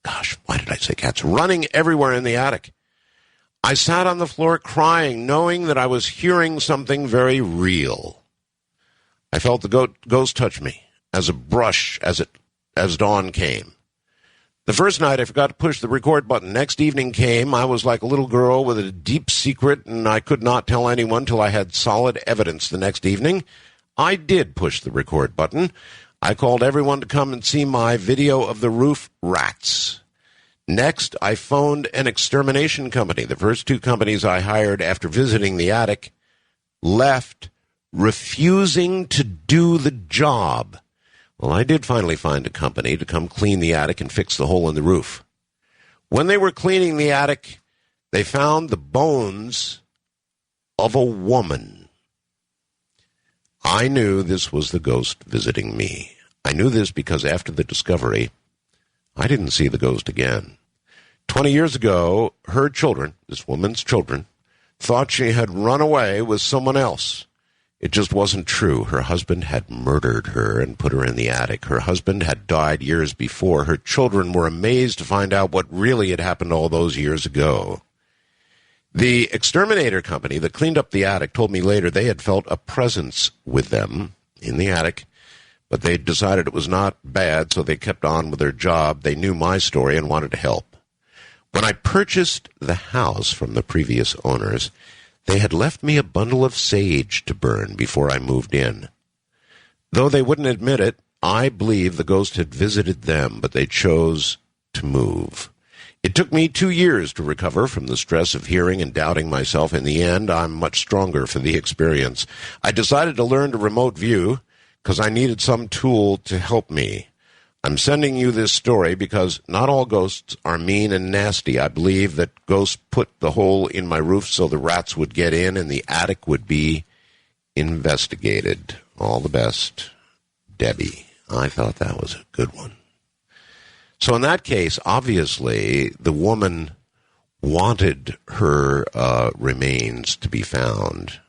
Gosh, why did I say cats? Running everywhere in the attic. I sat on the floor crying, knowing that I was hearing something very real. I felt the ghost touch me as a brush as dawn came. The first night, I forgot to push the record button. Next evening came. I was like a little girl with a deep secret, and I could not tell anyone till I had solid evidence. The next evening, I did push the record button. I called everyone to come and see my video of the roof rats. Next, I phoned an extermination company. The first two companies I hired after visiting the attic left, refusing to do the job. Well, I did finally find a company to come clean the attic and fix the hole in the roof. When they were cleaning the attic, they found the bones of a woman. I knew this was the ghost visiting me. I knew this because after the discovery, I didn't see the ghost again. 20 years ago, her children, this woman's children, thought she had run away with someone else. It just wasn't true. Her husband had murdered her and put her in the attic. Her husband had died years before. Her children were amazed to find out what really had happened all those years ago. The exterminator company that cleaned up the attic told me later they had felt a presence with them in the attic, but they decided it was not bad, so they kept on with their job. They knew my story and wanted to help. When I purchased the house from the previous owners, they had left me a bundle of sage to burn before I moved in. Though they wouldn't admit it, I believe the ghost had visited them, but they chose to move. It took me 2 years to recover from the stress of hearing and doubting myself. In the end, I'm much stronger for the experience. I decided to learn to remote view because I needed some tool to help me. I'm sending you this story because not all ghosts are mean and nasty. I believe that ghosts put the hole in my roof so the rats would get in and the attic would be investigated. All the best, Debbie. I thought that was a good one. So in that case, obviously, the woman wanted her remains to be found.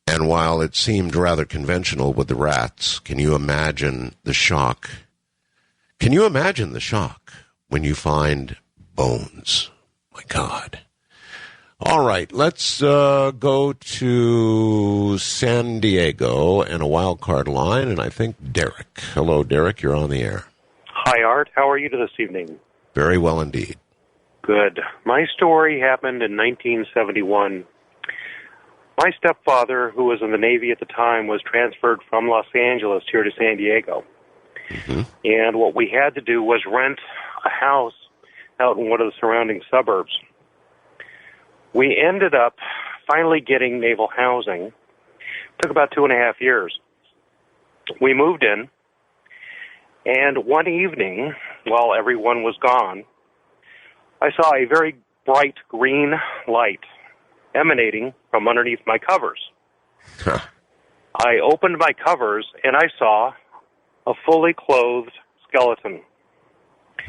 And while it seemed rather conventional with the rats, can you imagine the shock? Can you imagine the shock when you find bones? My God. All right, let's go to San Diego and a wild card line, and I think Derek. Hello, Derek, you're on the air. Hi, Art. How are you this evening? Very well indeed. Good. My story happened in 1971. My stepfather, who was in the Navy at the time, was transferred from Los Angeles here to San Diego. Mm-hmm. And what we had to do was rent a house out in one of the surrounding suburbs. We ended up finally getting naval housing. It took about 2.5 years. We moved in, and one evening, while everyone was gone, I saw a very bright green light emanating from underneath my covers. Huh. I opened my covers, and I saw a fully clothed skeleton.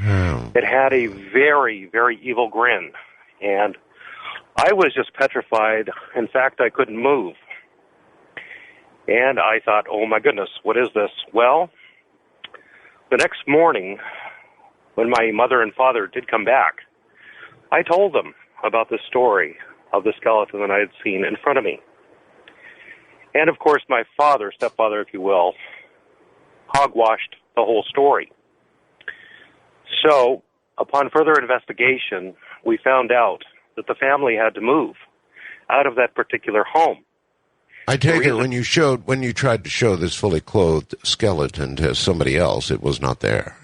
Oh. It had a very, very evil grin, and I was just petrified. In fact, I couldn't move. And I thought, oh my goodness, what is this? Well, the next morning, when my mother and father did come back, I told them about this story of the skeleton that I had seen in front of me. And of course, my father, stepfather, if you will, hogwashed the whole story. So, upon further investigation, we found out that the family had to move out of that particular home. I take it when you tried to show this fully clothed skeleton to somebody else, it was not there.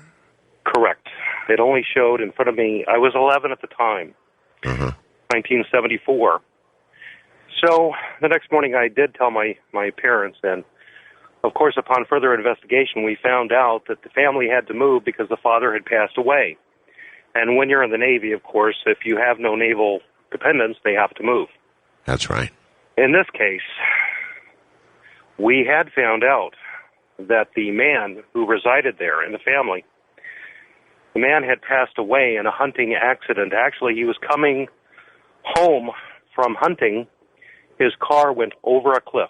Correct. It only showed in front of me. I was 11 at the time, 1974. So the next morning I did tell my parents, and of course upon further investigation we found out that the family had to move because the father had passed away. And when you're in the Navy, of course, if you have no naval dependents, they have to move. That's right. In this case, we had found out that the man who resided there in the family, the man had passed away in a hunting accident. Actually, he was coming home from hunting. His car went over a cliff.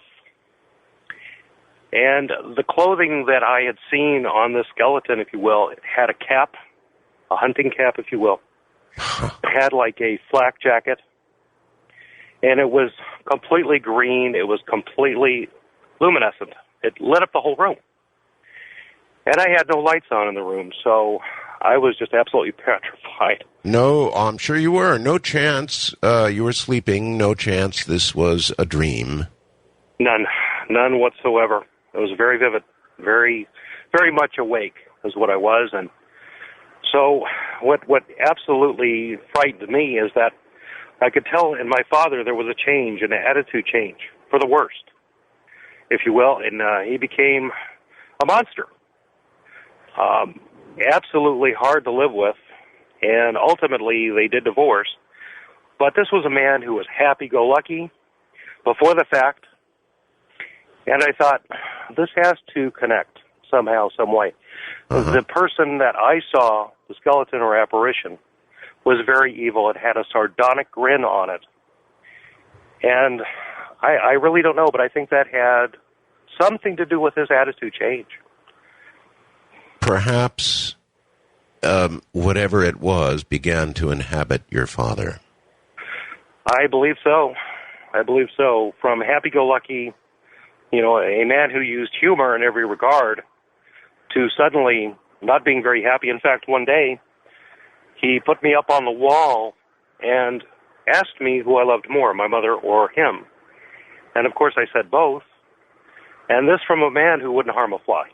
And the clothing that I had seen on the skeleton, if you will, it had a cap, a hunting cap, if you will. It had like a flak jacket. And it was completely green. It was completely luminescent. It lit up the whole room. And I had no lights on in the room, so I was just absolutely petrified. No, I'm sure you were. No chance you were sleeping. No chance this was a dream. None whatsoever. It was very vivid, very, very much awake is what I was. And so what absolutely frightened me is that I could tell in my father there was a change, an attitude change, for the worst, if you will, and he became a monster. Absolutely hard to live with, and ultimately they did divorce. But this was a man who was happy-go-lucky before the fact, and I thought, this has to connect somehow, some way. The person that I saw, the skeleton or apparition, was very evil. It had a sardonic grin on it. And I really don't know, but I think that had something to do with his attitude change. Perhaps whatever it was began to inhabit your father. I believe so. I believe so. From happy-go-lucky, a man who used humor in every regard, to suddenly not being very happy. In fact, one day, he put me up on the wall and asked me who I loved more, my mother or him. And, of course, I said both. And this from a man who wouldn't harm a fly.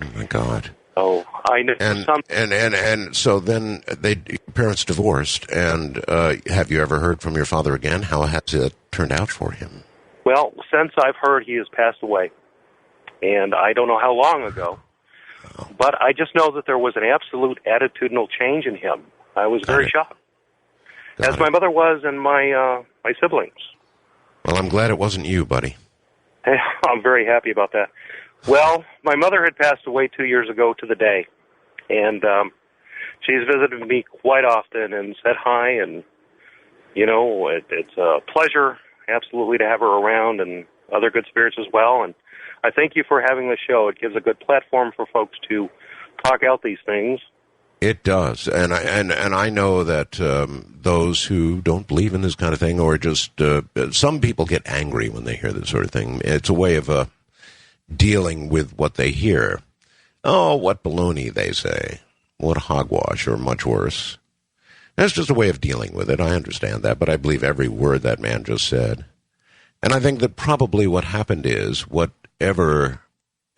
Oh, my God. So I knew something. And so then your parents divorced, and have you ever heard from your father again? How has it turned out for him? Well, since I've heard, he has passed away. And I don't know how long ago. But I just know that there was an absolute attitudinal change in him. I was very shocked. As my mother was and my siblings. Well, I'm glad it wasn't you, buddy. I'm very happy about that. Well, my mother had passed away 2 years ago to the day. And she's visited me quite often and said hi. And, it's a pleasure, absolutely, to have her around and other good spirits as well. And I thank you for having the show. It gives a good platform for folks to talk out these things. It does, and I know that those who don't believe in this kind of thing, or just some people get angry when they hear this sort of thing. It's a way of dealing with what they hear. Oh, what baloney, they say. What hogwash, or much worse. That's just a way of dealing with it. I understand that, but I believe every word that man just said. And I think that probably what happened is whatever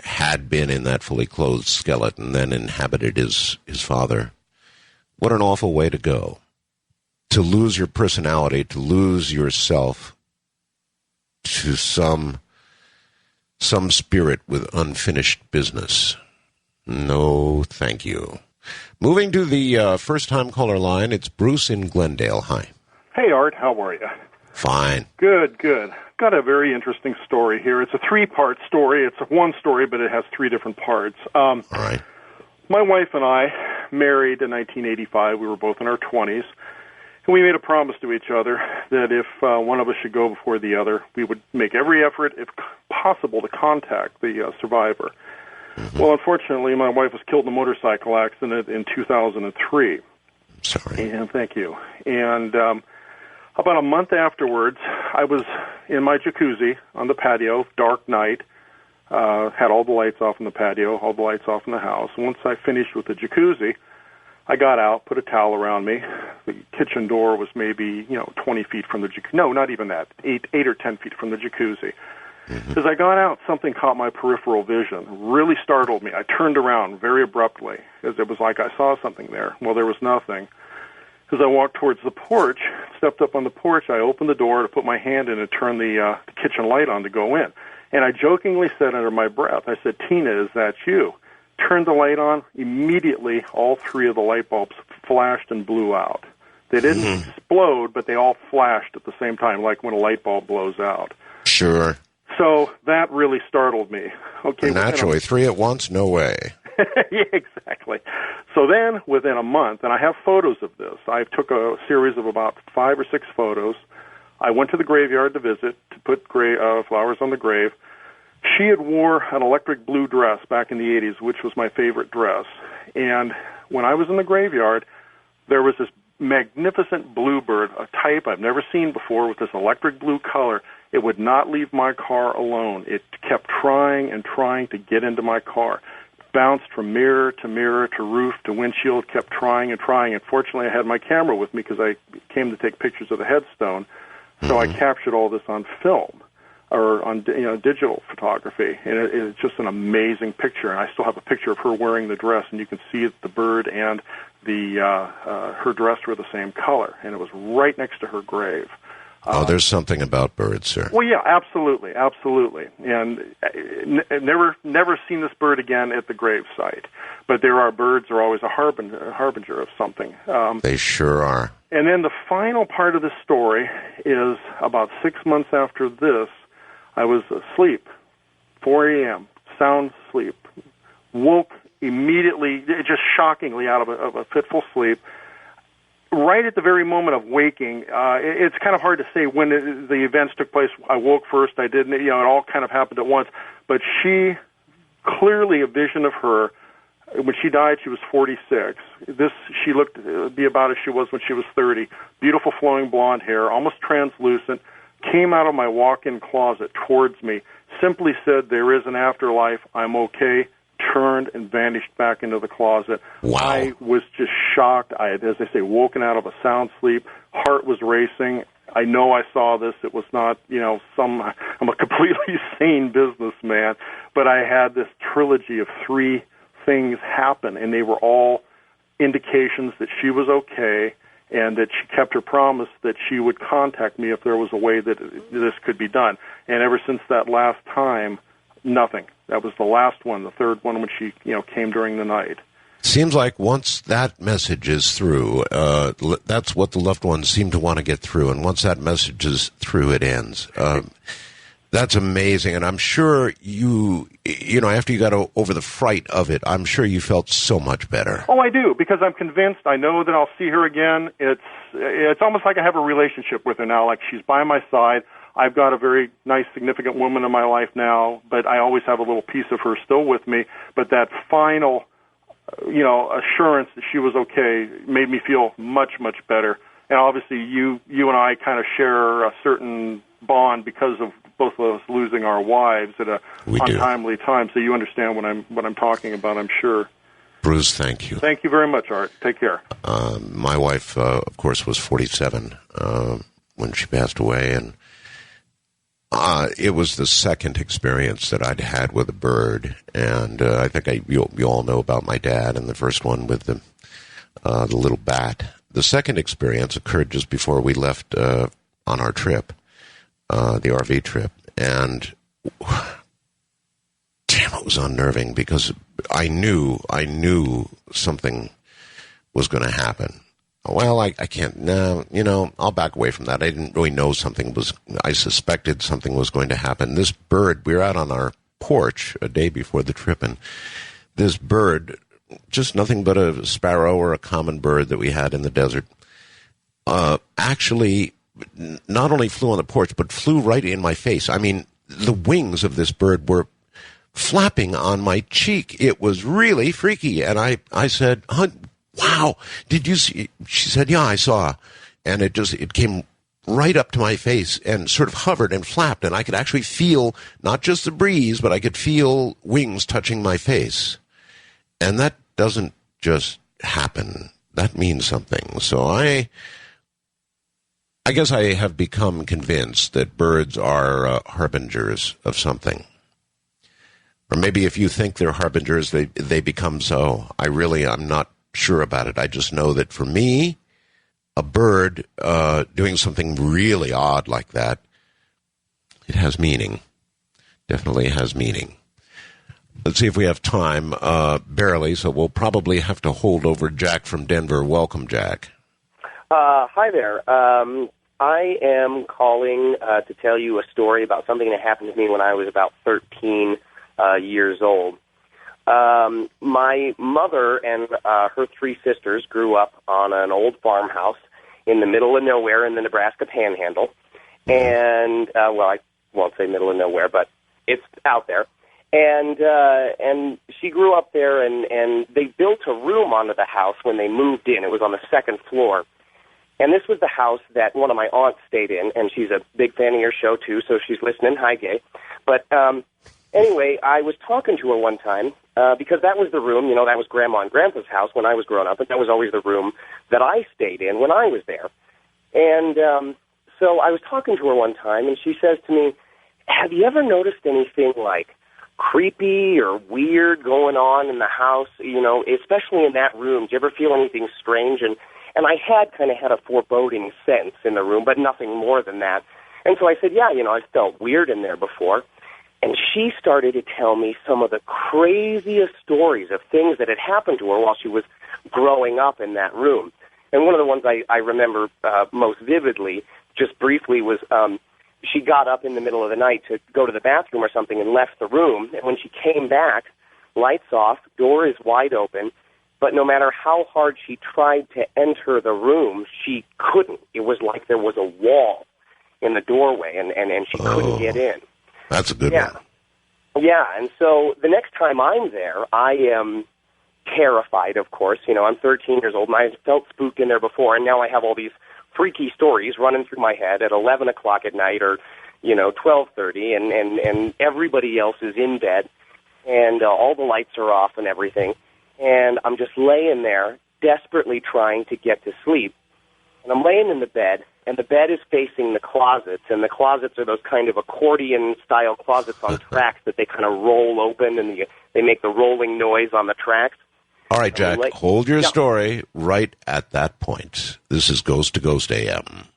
had been in that fully clothed skeleton then inhabited his father. What an awful way to go. To lose your personality, to lose yourself to some spirit with unfinished business. No, thank you. Moving to the first-time caller line, it's Bruce in Glendale. Hi. Hey, Art. How are you? Fine. Good. Got a very interesting story here. It's a three-part story. It's one story, but it has three different parts. All right. My wife and I married in 1985. We were both in our 20s. And we made a promise to each other that if one of us should go before the other, we would make every effort, if possible, to contact the survivor. Mm-hmm. Well, unfortunately, my wife was killed in a motorcycle accident in 2003. Sorry. And thank you. And about a month afterwards, I was in my jacuzzi on the patio, dark night, had all the lights off in the patio, all the lights off in the house. Once I finished with the jacuzzi, I got out, put a towel around me. The kitchen door was maybe, 20 feet from the jacuzzi. No, not even that, 8 or 10 feet from the jacuzzi. Mm-hmm. As I got out, something caught my peripheral vision, really startled me. I turned around very abruptly, as it was like I saw something there. Well, there was nothing. As I walked towards the porch, stepped up on the porch, I opened the door to put my hand in and turn the kitchen light on to go in. And I jokingly said under my breath, I said, "Tina, is that you?" Turned the light on. Immediately, all three of the light bulbs flashed and blew out. They didn't explode, but they all flashed at the same time, like when a light bulb blows out. Sure. So that really startled me. Okay. Naturally, three at once? No way. Yeah, exactly. So then, within a month, and I have photos of this, I took a series of about 5 or 6 photos. I went to the graveyard to visit, to put flowers on the grave. She had wore an electric blue dress back in the 80s, which was my favorite dress. And when I was in the graveyard, there was this magnificent bluebird, a type I've never seen before, with this electric blue color. It would not leave my car alone. It kept trying and trying to get into my car. Bounced from mirror to roof to windshield, kept trying and trying. And fortunately, I had my camera with me because I came to take pictures of the headstone. So I captured all this on film. or on digital photography, and it's just an amazing picture. And I still have a picture of her wearing the dress, and you can see the bird and the her dress were the same color, and it was right next to her grave. There's something about birds, sir. Well, yeah, absolutely, and never seen this bird again at the grave site. But birds are always a harbinger of something. They sure are. And then the final part of the story is about 6 months after this. I was asleep, 4 a.m., sound sleep, woke immediately, just shockingly out of a fitful sleep. Right at the very moment of waking, it's kind of hard to say when the events took place. I woke first, I didn't, it all kind of happened at once. But she, clearly a vision of her, when she died, she was 46. She looked be about as she was when she was 30. Beautiful flowing blonde hair, almost translucent, came out of my walk-in closet towards me, simply said, "There is an afterlife, I'm okay," turned and vanished back into the closet. Wow. I was just shocked. I had, as I say, woken out of a sound sleep. Heart was racing. I know I saw this. It was not, I'm a completely sane businessman, but I had this trilogy of 3 things happen, and they were all indications that she was okay and that she kept her promise that she would contact me if there was a way that this could be done. And ever since that last time, nothing. That was the last one, the third one when she, came during the night. Seems like once that message is through, that's what the loved ones seem to want to get through. And once that message is through, it ends. That's amazing. And I'm sure you after you got over the fright of it, I'm sure you felt so much better. Oh, I do, because I'm convinced. I know that I'll see her again. It's almost like I have a relationship with her now, like she's by my side. I've got a very nice, significant woman in my life now, but I always have a little piece of her still with me. But that final, assurance that she was okay made me feel much, much better. And obviously, you and I kind of share a certain bond because of both of us losing our wives at a untimely time. So you understand what I'm talking about, I'm sure. Bruce, thank you. Thank you very much, Art. Take care. My wife, of course, was 47 when she passed away, and it was the second experience that I'd had with a bird, and I think you all know about my dad, and the first one with the little bat. The second experience occurred just before we left on our trip, the RV trip, and damn, it was unnerving because I knew something was going to happen. Well, I can't. No, I'll back away from that. I didn't really know I suspected something was going to happen. This bird, we were out on our porch a day before the trip, and this bird, just nothing but a sparrow or a common bird that we had in the desert, actually not only flew on the porch, but flew right in my face. I mean, the wings of this bird were flapping on my cheek. It was really freaky. And I said, "Wow, did you see?" She said, "Yeah, I saw." And it came right up to my face and sort of hovered and flapped. And I could actually feel not just the breeze, but I could feel wings touching my face. And that doesn't just happen. That means something. So I guess I have become convinced that birds are harbingers of something. Or maybe if you think they're harbingers, they become so. I'm not sure about it. I just know that for me, a bird doing something really odd like that, it has meaning. Definitely has meaning. Let's see if we have time. Barely, so we'll probably have to hold over Jack from Denver. Welcome, Jack. Hi there. I am calling to tell you a story about something that happened to me when I was about 13 years old. My mother and her 3 sisters grew up on an old farmhouse in the middle of nowhere in the Nebraska Panhandle. And, I won't say middle of nowhere, but it's out there. And she grew up there, and they built a room onto the house when they moved in. It was on the 2nd floor. And this was the house that one of my aunts stayed in, and she's a big fan of your show, too, so she's listening. Hi, Gay. But anyway, I was talking to her one time because that was the room, that was Grandma and Grandpa's house when I was growing up, and that was always the room that I stayed in when I was there. And so I was talking to her one time, and she says to me, have you ever noticed anything like creepy or weird going on in the house, especially in that room? Do you ever feel anything strange? And I had kind of had a foreboding sense in the room, but nothing more than that. And so I said, yeah, I felt weird in there before. And she started to tell me some of the craziest stories of things that had happened to her while she was growing up in that room. And one of the ones I remember most vividly, just briefly, was she got up in the middle of the night to go to the bathroom or something and left the room. And when she came back, lights off, door is wide open, but no matter how hard she tried to enter the room, she couldn't. It was like there was a wall in the doorway, and she couldn't get in. That's a good one. Yeah, and so the next time I'm there, I am terrified, of course. I'm 13 years old, and I felt spooked in there before, and now I have all these freaky stories running through my head at 11 o'clock at night or, 12:30, and everybody else is in bed, and all the lights are off and everything, and I'm just laying there desperately trying to get to sleep. And I'm laying in the bed, and the bed is facing the closets, and the closets are those kind of accordion-style closets on tracks that they kind of roll open, and they make the rolling noise on the tracks. All right, Jack, hold your story right at that point. This is Ghost to Ghost AM.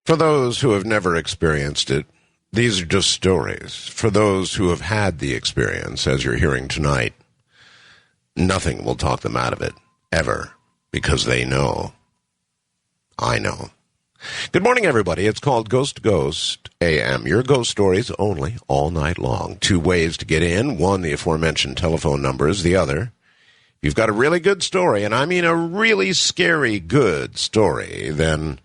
For those who have never experienced it, these are just stories. For those who have had the experience, as you're hearing tonight, nothing will talk them out of it, ever, because they know. I know. Good morning, everybody. It's called Ghost to Ghost AM. Your ghost stories only, all night long. 2 ways to get in. One, the aforementioned telephone numbers. The other, you've got a really good story, and I mean a really scary good story, then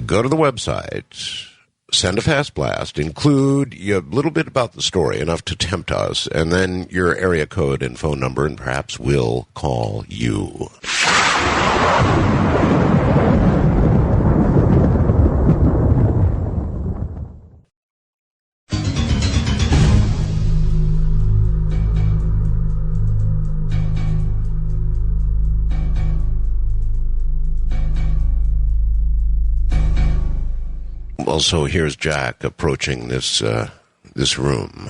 go to the website, send a fast blast, include a little bit about the story, enough to tempt us, and then your area code and phone number, and perhaps we'll call you. Well, so here's Jack approaching this room.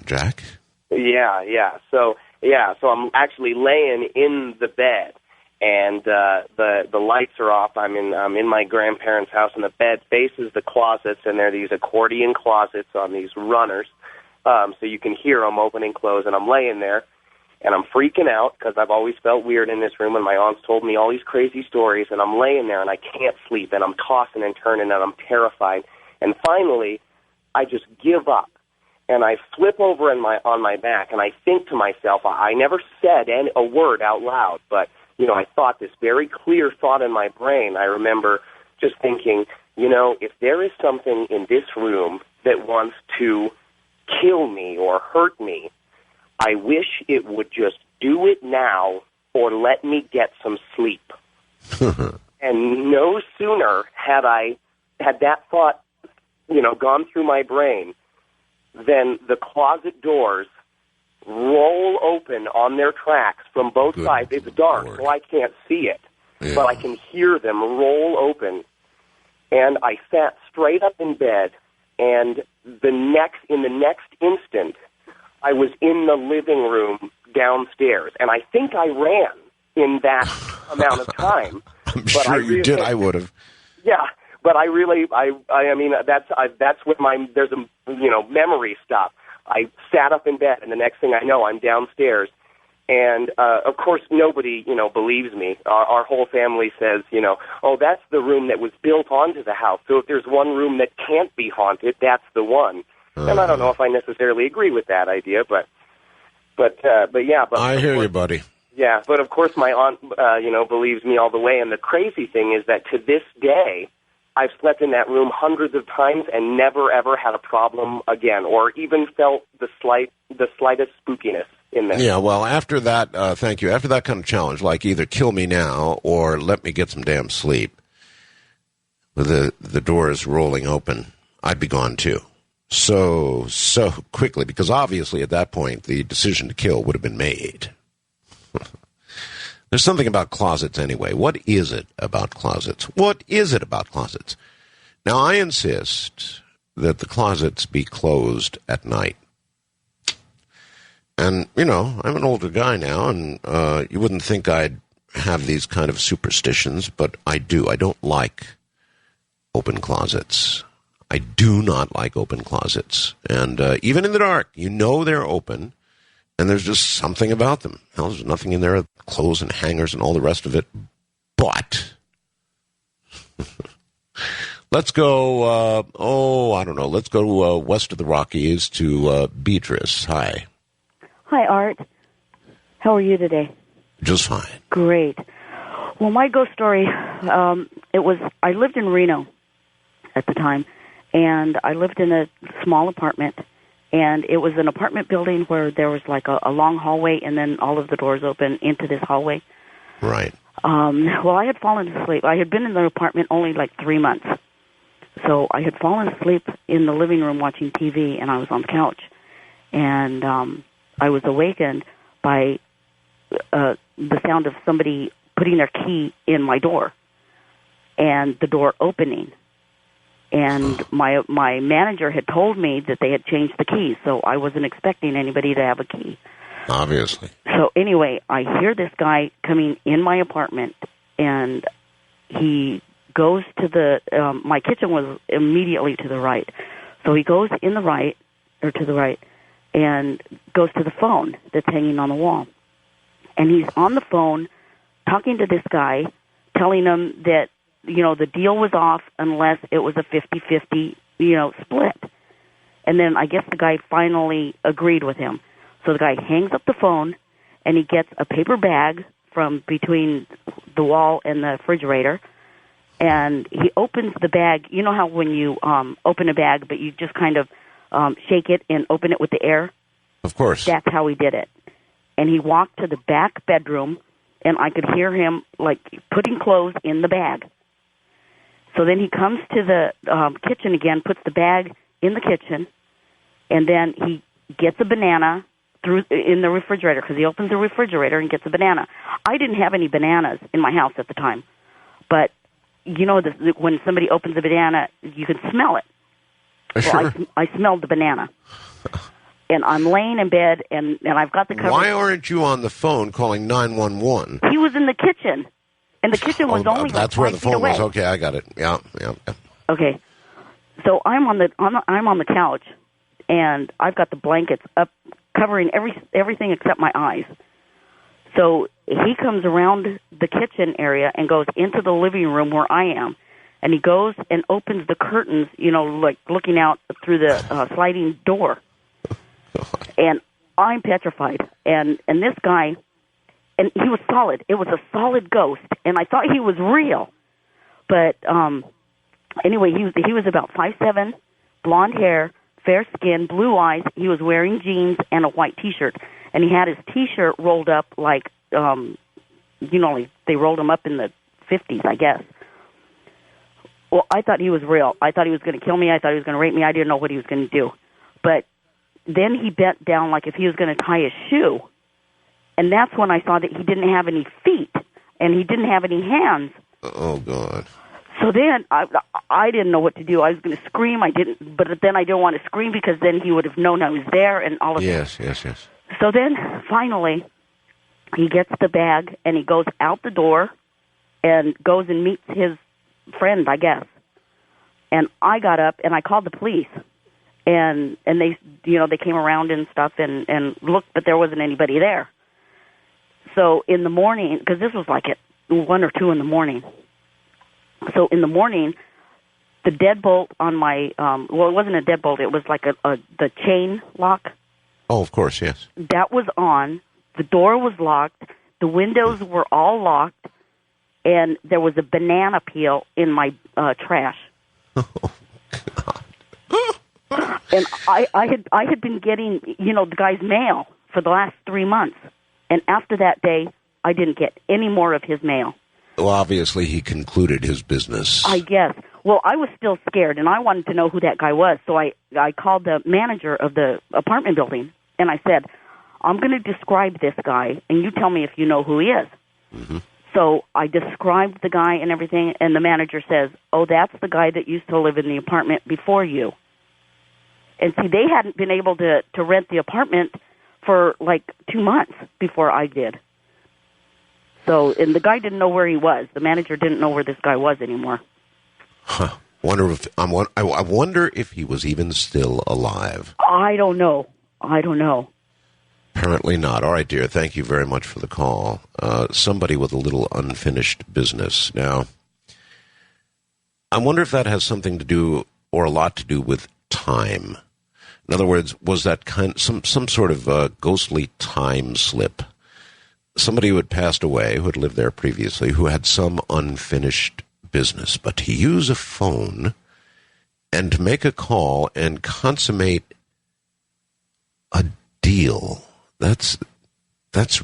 Jack? Yeah. So I'm actually laying in the bed, and the lights are off. I'm in my grandparents' house, and the bed faces the closets, and there are these accordion closets on these runners, so you can hear them open and close. And I'm laying there, and I'm freaking out because I've always felt weird in this room, and my aunt's told me all these crazy stories, and I'm laying there, and I can't sleep, and I'm tossing and turning, and I'm terrified. And finally, I just give up, and I flip over on my back, and I think to myself, I never said a word out loud, but, I thought this very clear thought in my brain. I remember just thinking, if there is something in this room that wants to kill me or hurt me, I wish it would just do it now or let me get some sleep. And no sooner had that thought, gone through my brain than the closet doors roll open on their tracks from both sides. It's dark, so I can't see it, but I can hear them roll open. And I sat straight up in bed, and in the next instant, I was in the living room downstairs, and I think I ran in that amount of time. I'm sure you did. I would have. Yeah, but I mean, that's what there's a memory stuff. I sat up in bed, and the next thing I know, I'm downstairs, and of course nobody believes me. Our whole family says, oh, that's the room that was built onto the house. So if there's one room that can't be haunted, that's the one. And I don't know if I necessarily agree with that idea, but yeah. But I hear you, buddy. Yeah, but of course my aunt, believes me all the way. And the crazy thing is that to this day, I've slept in that room hundreds of times and never ever had a problem again, or even felt the slightest spookiness in there. Yeah, well, after that, thank you. After that kind of challenge, like either kill me now or let me get some damn sleep, with the doors rolling open, I'd be gone too. So quickly, because obviously at that point the decision to kill would have been made. There's something about closets anyway. What is it about closets? What is it about closets? Now, I insist that the closets be closed at night. And, you know, I'm an older guy now, and you wouldn't think I'd have these kind of superstitions, but I do. I don't like open closets. I do not like open closets. And even in the dark, you know they're open, and there's just something about them. Hell, there's nothing in there, clothes and hangers and all the rest of it. But let's go, I don't know. Let's go west of the Rockies to Beatrice. Hi. Hi, Art. How are you today? Just fine. Great. Well, my ghost story, I lived in Reno at the time, and I lived in a small apartment, and it was an apartment building where there was like a long hallway, and then all of the doors open into this hallway. Right. Well, I had fallen asleep. I had been in the apartment only like 3 months. So I had fallen asleep in the living room watching TV, and I was on the couch. And I was awakened by the sound of somebody putting their key in my door and the door opening. And my manager had told me that they had changed the keys, so I wasn't expecting anybody to have a key. Obviously. So anyway, I hear this guy coming in my apartment, and he goes to my kitchen was immediately to the right. So he goes to the right, and goes to the phone that's hanging on the wall. And he's on the phone talking to this guy, telling him that, you know, the deal was off unless it was a 50-50, you know, split. And then I guess the guy finally agreed with him. So the guy hangs up the phone, and he gets a paper bag from between the wall and the refrigerator, and he opens the bag. You know how when you open a bag, but you just kind of shake it and open it with the air? Of course. That's how he did it. And he walked to the back bedroom, and I could hear him, like, putting clothes in the bag. So then he comes to the kitchen again, puts the bag in the kitchen, and then he gets a banana in the refrigerator, because he opens the refrigerator and gets a banana. I didn't have any bananas in my house at the time, but you know, when somebody opens a banana, you can smell it. Sure. Well, I smelled the banana. And I'm laying in bed, and I've got the cover. Why aren't you on the phone calling 911? He was in the kitchen, and the kitchen was only that's like where the 5 feet phone away. was. Okay, I got it. Yeah. Okay, so I'm on the couch, and I've got the blankets up covering everything except my eyes. So he comes around the kitchen area and goes into the living room where I am, and he goes and opens the curtains, you know, like looking out through the sliding door. And I'm petrified. And this guy, and he was solid. It was a solid ghost, and I thought he was real. But anyway, he was about 5'7", blonde hair, fair skin, blue eyes. He was wearing jeans and a white T-shirt, and he had his T-shirt rolled up like, you know, like they rolled him up in the 50s, I guess. Well, I thought he was real. I thought he was going to kill me. I thought he was going to rape me. I didn't know what he was going to do. But then he bent down like if he was going to tie his shoe, and that's when I saw that he didn't have any feet, and he didn't have any hands. Oh, God. So then I didn't know what to do. I was going to scream. I didn't, but then I didn't want to scream because then he would have known I was there and all of that. Yes. So then finally he gets the bag and he goes out the door and goes and meets his friend, I guess. And I got up and I called the police. And they, you know, they came around and stuff and looked, but there wasn't anybody there. So in the morning, because this was like at 1 or 2 in the morning. So in the morning, the deadbolt on my, well, it wasn't a deadbolt. It was like the chain lock. Oh, of course, yes. That was on. The door was locked. The windows were all locked. And there was a banana peel in my trash. Oh, God. And I had been getting, you know, the guy's mail for the last 3 months. And after that day, I didn't get any more of his mail. Well, obviously, he concluded his business. I guess. Well, I was still scared, and I wanted to know who that guy was. So I called the manager of the apartment building, and I said, I'm going to describe this guy, and you tell me if you know who he is. Mm-hmm. So I described the guy and everything, and the manager says, oh, that's the guy that used to live in the apartment before you. And see, they hadn't been able to rent the apartment for like 2 months before I did. So, and the guy didn't know where he was. The manager didn't know where this guy was anymore. Huh. I wonder if he was even still alive. I don't know. Apparently not. All right, dear. Thank you very much for the call. Somebody with a little unfinished business. Now, I wonder if that has something to do, or a lot to do, with time. In other words, was that some sort of ghostly time slip? Somebody who had passed away, who had lived there previously, who had some unfinished business, but to use a phone and to make a call and consummate a deal, that's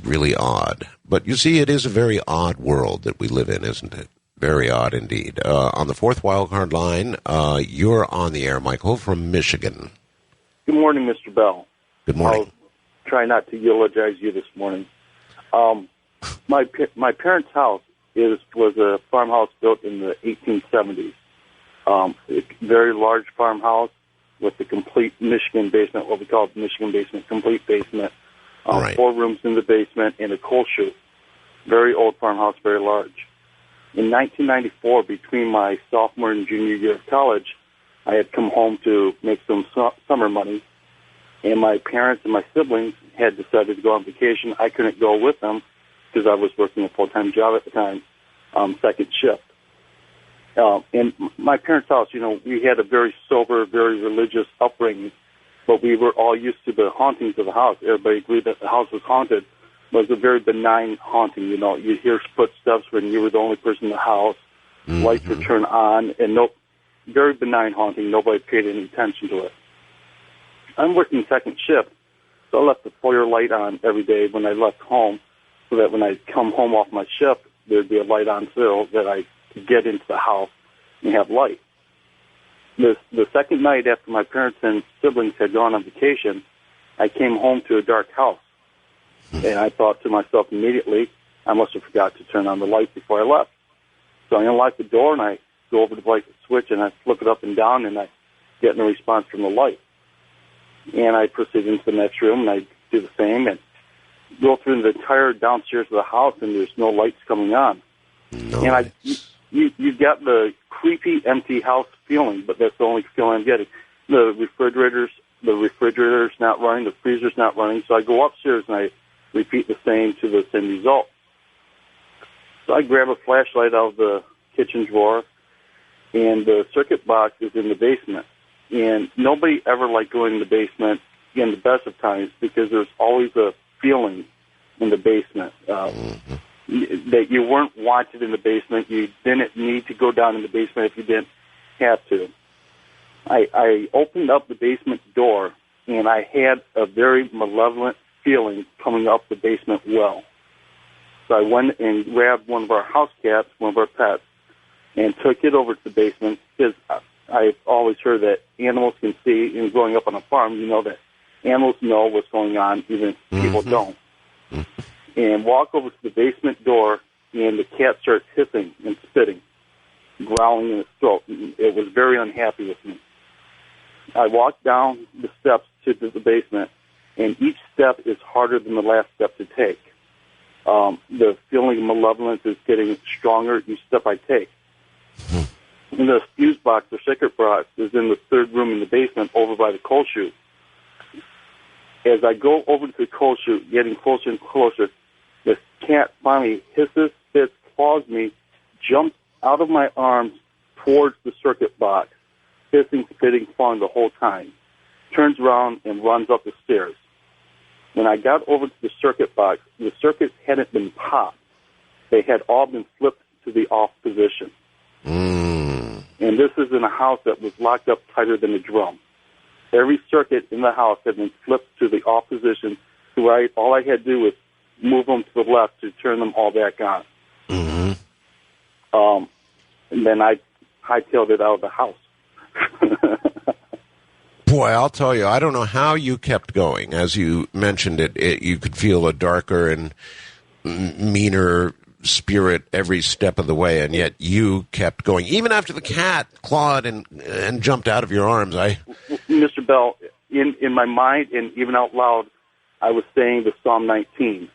really odd. But you see, it is a very odd world that we live in, isn't it? Very odd indeed. On the fourth wildcard line, you're on the air, Michael, from Michigan. Good morning, Mr. Bell. Good morning. I'll try not to eulogize you this morning. My parents' house was a farmhouse built in the 1870s. A very large farmhouse with the complete Michigan basement, what we call the Michigan basement, complete basement. Right. 4 rooms in the basement and a coal chute. Very old farmhouse, very large. In 1994, between my sophomore and junior year of college, I had come home to make some summer money, and my parents and my siblings had decided to go on vacation. I couldn't go with them because I was working a full-time job at the time, second shift. And my parents' house, we had a very sober, very religious upbringing, but we were all used to the hauntings of the house. Everybody agreed that the house was haunted. It was a very benign haunting. You'd hear footsteps when you were the only person in the house. Mm-hmm. Lights would turn on, and very benign haunting. Nobody paid any attention to it. I'm working second shift, so I left the foyer light on every day when I left home, so that when I come home off my shift, there'd be a light on so that I could get into the house and have light. The second night after my parents and siblings had gone on vacation, I came home to a dark house. And I thought to myself immediately, I must have forgot to turn on the light before I left. So I unlock the door, and I go over to the light switch, and I flip it up and down, and I get no response from the light. And I proceed into the next room, and I do the same, and go through the entire downstairs of the house, and there's no lights coming on. Nice. And you get the creepy, empty house feeling, but that's the only feeling I'm getting. The refrigerator's not running, the freezer's not running, so I go upstairs, and I repeat the same to the same result. So I grab a flashlight out of the kitchen drawer, and the circuit box is in the basement. And nobody ever liked going in the basement in the best of times because there's always a feeling in the basement that you weren't wanted in the basement. You didn't need to go down in the basement if you didn't have to. I opened up the basement door, and I had a very malevolent feeling coming up the basement well. So I went and grabbed one of our house cats, one of our pets, and took it over to the basement because I've always heard that animals can see, and growing up on a farm, you know that animals know what's going on, even if people don't. And walk over to the basement door, and the cat starts hissing and spitting, growling in its throat. It was very unhappy with me. I walked down the steps to the basement, and each step is harder than the last step to take. The feeling of malevolence is getting stronger each step I take. And the fuse box, the circuit box, is in the third room in the basement over by the coal chute. As I go over to the coal chute, getting closer and closer, the cat finally hisses, spits, claws me, jumps out of my arms towards the circuit box, hissing, spitting, clawing the whole time. Turns around and runs up the stairs. When I got over to the circuit box, the circuits hadn't been popped. They had all been flipped to the off position. And this is in a house that was locked up tighter than a drum. Every circuit in the house had been flipped to the off position, so all I had to do was move them to the left to turn them all back on. And then I hightailed it out of the house. Boy, I'll tell you, I don't know how you kept going. As you mentioned it, you could feel a darker and meaner spirit every step of the way, and yet you kept going, even after the cat clawed and jumped out of your arms. Mr. Bell, in my mind and even out loud, I was saying the Psalm 19.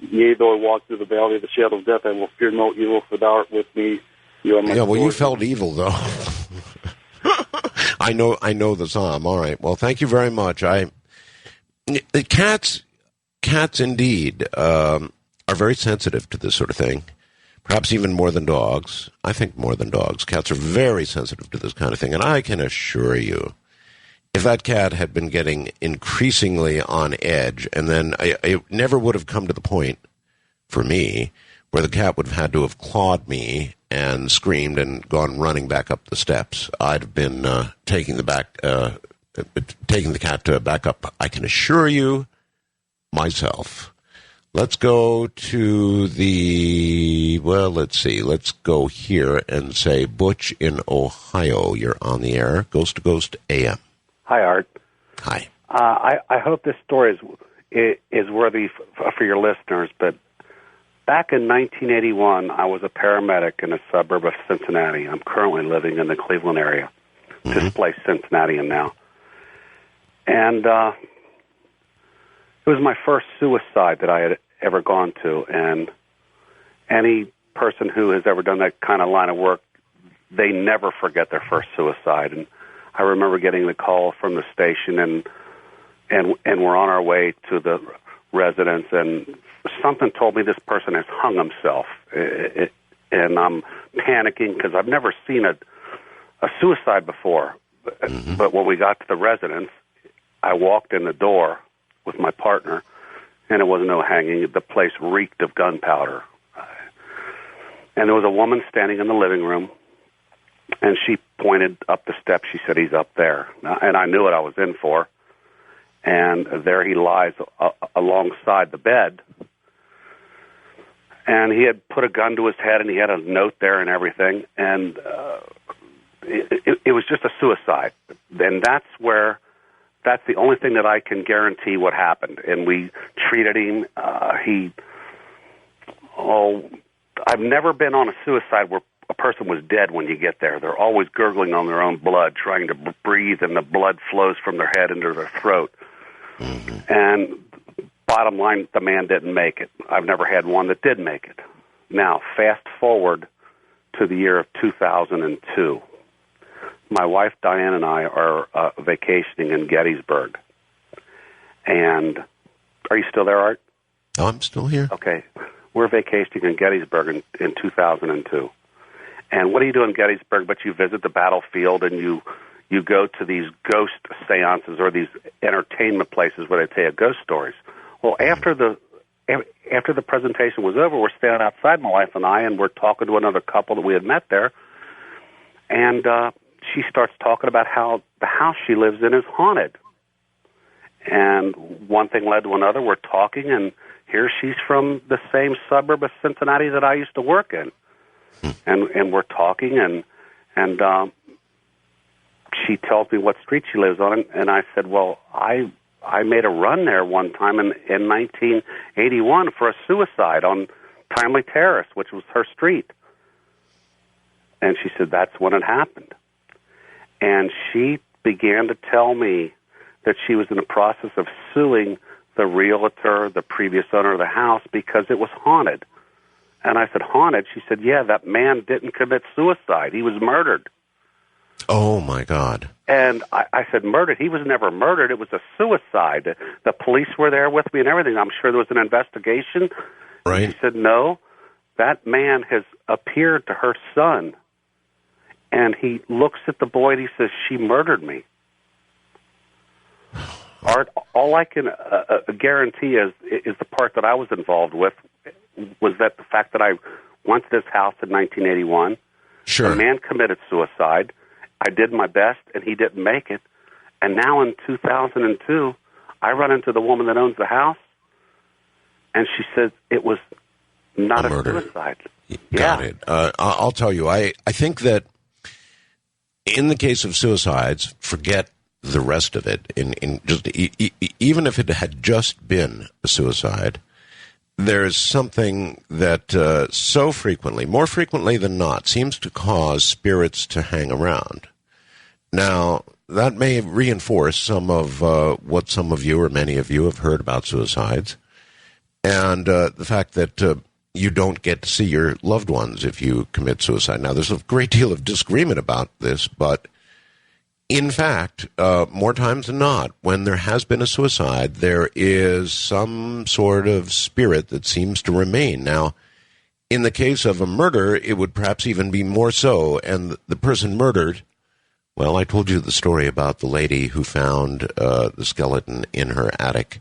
Yea, though I walk through the valley of the shadow of death, I will fear no evil, for thou art with me. You are my well, you sword. felt evil, though. I know the Psalm. All right. Well, thank you very much. Cats indeed are very sensitive to this sort of thing. Perhaps even more than dogs. I think more than dogs. Cats are very sensitive to this kind of thing. And I can assure you, if that cat had been getting increasingly on edge, and then it never would have come to the point, for me, where the cat would have had to have clawed me and screamed and gone running back up the steps. I'd have been taking the cat back up, I can assure you, myself. Let's go to let's see. Let's go here and say, Butch in Ohio, you're on the air. Ghost to Ghost AM. Hi, Art. Hi. I hope this story is worthy for your listeners, but back in 1981, I was a paramedic in a suburb of Cincinnati. I'm currently living in the Cleveland area, displaced Cincinnatian now. And it was my first suicide that I had ever gone to, and any person who has ever done that kind of line of work, they never forget their first suicide. And I remember getting the call from the station, and we're on our way to the residence, and something told me this person has hung himself, and I'm panicking because I've never seen a suicide before. But when we got to the residence, I walked in the door with my partner, and it wasn't no hanging. The place reeked of gunpowder. And there was a woman standing in the living room, and she pointed up the steps. She said, he's up there. And I knew what I was in for. And there he lies alongside the bed. And he had put a gun to his head, and he had a note there and everything. And it was just a suicide. And that's the only thing that I can guarantee what happened. And we treated him. I've never been on a suicide where a person was dead when you get there. They're always gurgling on their own blood, trying to breathe, and the blood flows from their head into their throat. And bottom line, the man didn't make it. I've never had one that did make it. Now, fast forward to the year of 2002. My wife, Diane, and I are vacationing in Gettysburg. And are you still there, Art? Oh, I'm still here. Okay. We're vacationing in Gettysburg in 2002. And what do you do in Gettysburg but you visit the battlefield, and you go to these ghost seances or these entertainment places where they tell you ghost stories. Well, after the presentation was over, we're standing outside, my wife and I, and we're talking to another couple that we had met there. And she starts talking about how the house she lives in is haunted. And one thing led to another. We're talking, and here she's from the same suburb of Cincinnati that I used to work in. And we're talking, and she tells me what street she lives on, and I said, well, I made a run there one time in 1981 for a suicide on Timely Terrace, which was her street. And she said, that's when it happened. And she began to tell me that she was in the process of suing the realtor, the previous owner of the house, because it was haunted. And I said, haunted? She said, yeah, that man didn't commit suicide. He was murdered. Oh, my God. And I said, murdered? He was never murdered. It was a suicide. The police were there with me and everything. I'm sure there was an investigation. Right. She said, no, that man has appeared to her son. And he looks at the boy and he says, she murdered me. Art, all I can guarantee is the part that I was involved with was that the fact that I went to this house in 1981. Sure. The man committed suicide. I did my best, and he didn't make it. And now in 2002, I run into the woman that owns the house, and she says it was not a suicide. Got it. I'll tell you, I think that in the case of suicides, forget the rest of it. Even if it had just been a suicide, there is something that so frequently, more frequently than not, seems to cause spirits to hang around. Now, that may reinforce some of what some of you or many of you have heard about suicides, and the fact that you don't get to see your loved ones if you commit suicide. Now, there's a great deal of disagreement about this, but in fact, more times than not, when there has been a suicide, there is some sort of spirit that seems to remain. Now, in the case of a murder, it would perhaps even be more so, and the person murdered, well, I told you the story about the lady who found the skeleton in her attic.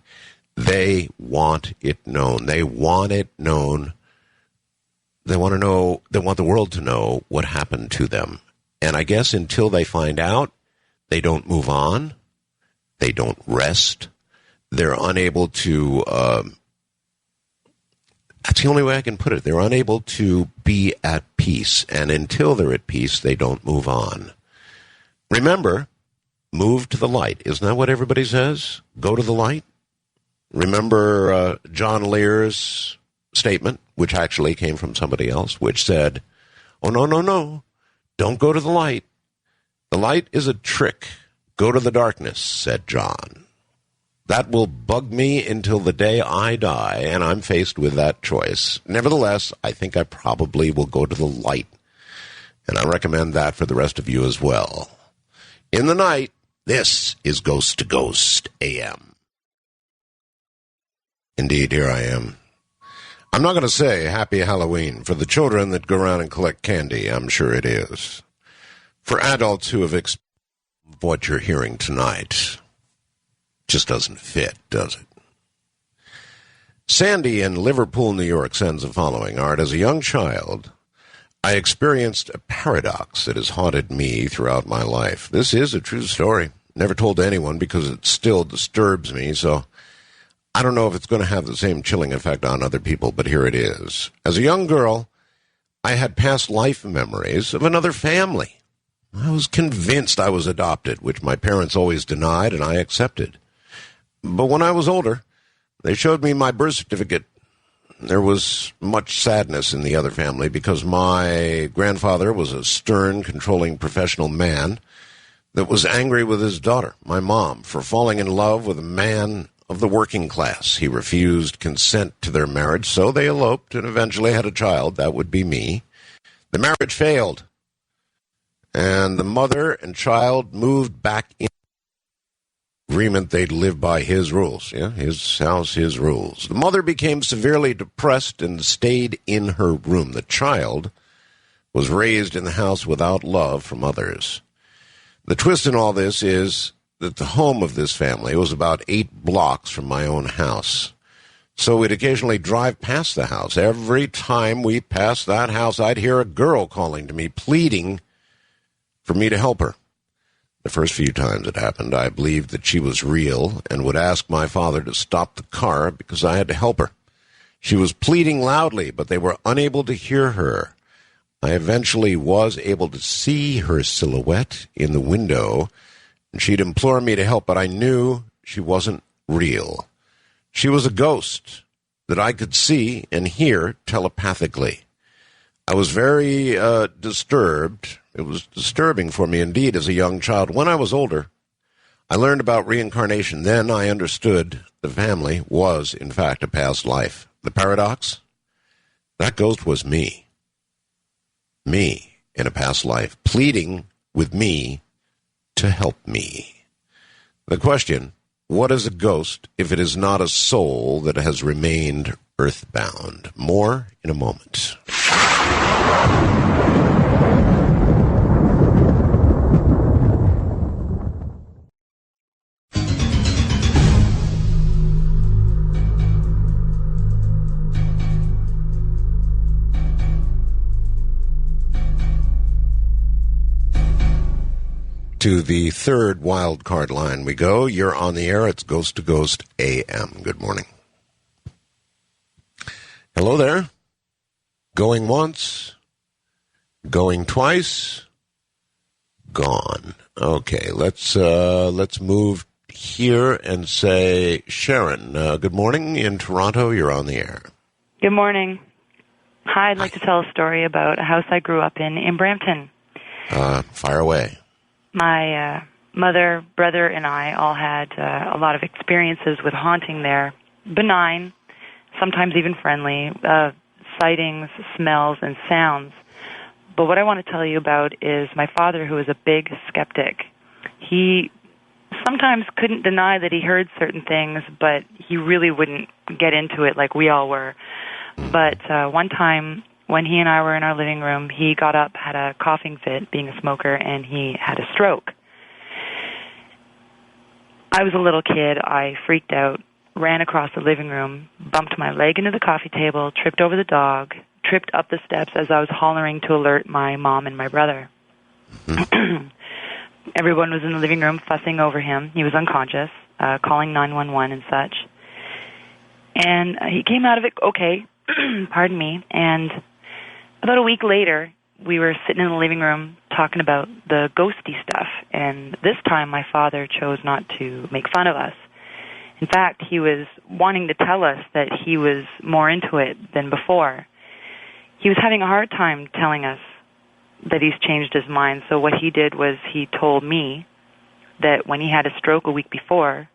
They want it known. They want it known. They want to know, they want the world to know what happened to them. And I guess until they find out, they don't move on. They don't rest. They're unable to, that's the only way I can put it. They're unable to be at peace. And until they're at peace, they don't move on. Remember, move to the light. Isn't that what everybody says? Go to the light. Remember John Lear's statement, which actually came from somebody else, which said, oh, no, don't go to the light. The light is a trick. Go to the darkness, said John. That will bug me until the day I die, and I'm faced with that choice. Nevertheless, I think I probably will go to the light, and I recommend that for the rest of you as well. In the night, this is Ghost to Ghost AM. Indeed, here I am. I'm not going to say Happy Halloween for the children that go around and collect candy. I'm sure it is. For adults who have experienced what you're hearing tonight, just doesn't fit, does it? Sandy in Liverpool, New York sends the following. Art, as a young child, I experienced a paradox that has haunted me throughout my life. This is a true story. Never told to anyone because it still disturbs me, so I don't know if it's going to have the same chilling effect on other people, but here it is. As a young girl, I had past life memories of another family. I was convinced I was adopted, which my parents always denied, and I accepted. But when I was older, they showed me my birth certificate. There was much sadness in the other family because my grandfather was a stern, controlling professional man that was angry with his daughter, my mom, for falling in love with a man of the working class. He refused consent to their marriage, so they eloped and eventually had a child. That would be me. The marriage failed, and the mother and child moved back in agreement they'd live by his rules. Yeah, his house, his rules. The mother became severely depressed and stayed in her room. The child was raised in the house without love from others. The twist in all this is that the home of this family was about 8 blocks from my own house. So we'd occasionally drive past the house. Every time we passed that house, I'd hear a girl calling to me, pleading for me to help her. The first few times it happened, I believed that she was real and would ask my father to stop the car because I had to help her. She was pleading loudly, but they were unable to hear her. I eventually was able to see her silhouette in the window, and she'd implore me to help, but I knew she wasn't real. She was a ghost that I could see and hear telepathically. I was very disturbed. It was disturbing for me indeed as a young child. When I was older, I learned about reincarnation. Then I understood the family was, in fact, a past life. The paradox? That ghost was me. Me in a past life, pleading with me to help me. The question, what is a ghost if it is not a soul that has remained earthbound? More in a moment. To the third wild card line we go. You're on the air. It's Ghost to Ghost AM. Good morning. Hello there. Going once. Going twice. Gone. Okay, let's move here and say Sharon. Good morning in Toronto. You're on the air. Good morning. Hi, I'd like to tell a story about a house I grew up in Brampton. Fire away. My mother, brother, and I all had a lot of experiences with haunting there. Benign, sometimes even friendly, sightings, smells, and sounds. But what I want to tell you about is my father, who is a big skeptic. He sometimes couldn't deny that he heard certain things, but he really wouldn't get into it like we all were. But one time, when he and I were in our living room, he got up, had a coughing fit, being a smoker, and he had a stroke. I was a little kid. I freaked out, ran across the living room, bumped my leg into the coffee table, tripped over the dog, tripped up the steps as I was hollering to alert my mom and my brother. Everyone was in the living room fussing over him. He was unconscious, calling 911 and such. And he came out of it okay, pardon me, and about a week later, we were sitting in the living room talking about the ghosty stuff, and this time my father chose not to make fun of us. In fact, he was wanting to tell us that he was more into it than before. He was having a hard time telling us that he's changed his mind, so what he did was he told me that when he had a stroke a week before,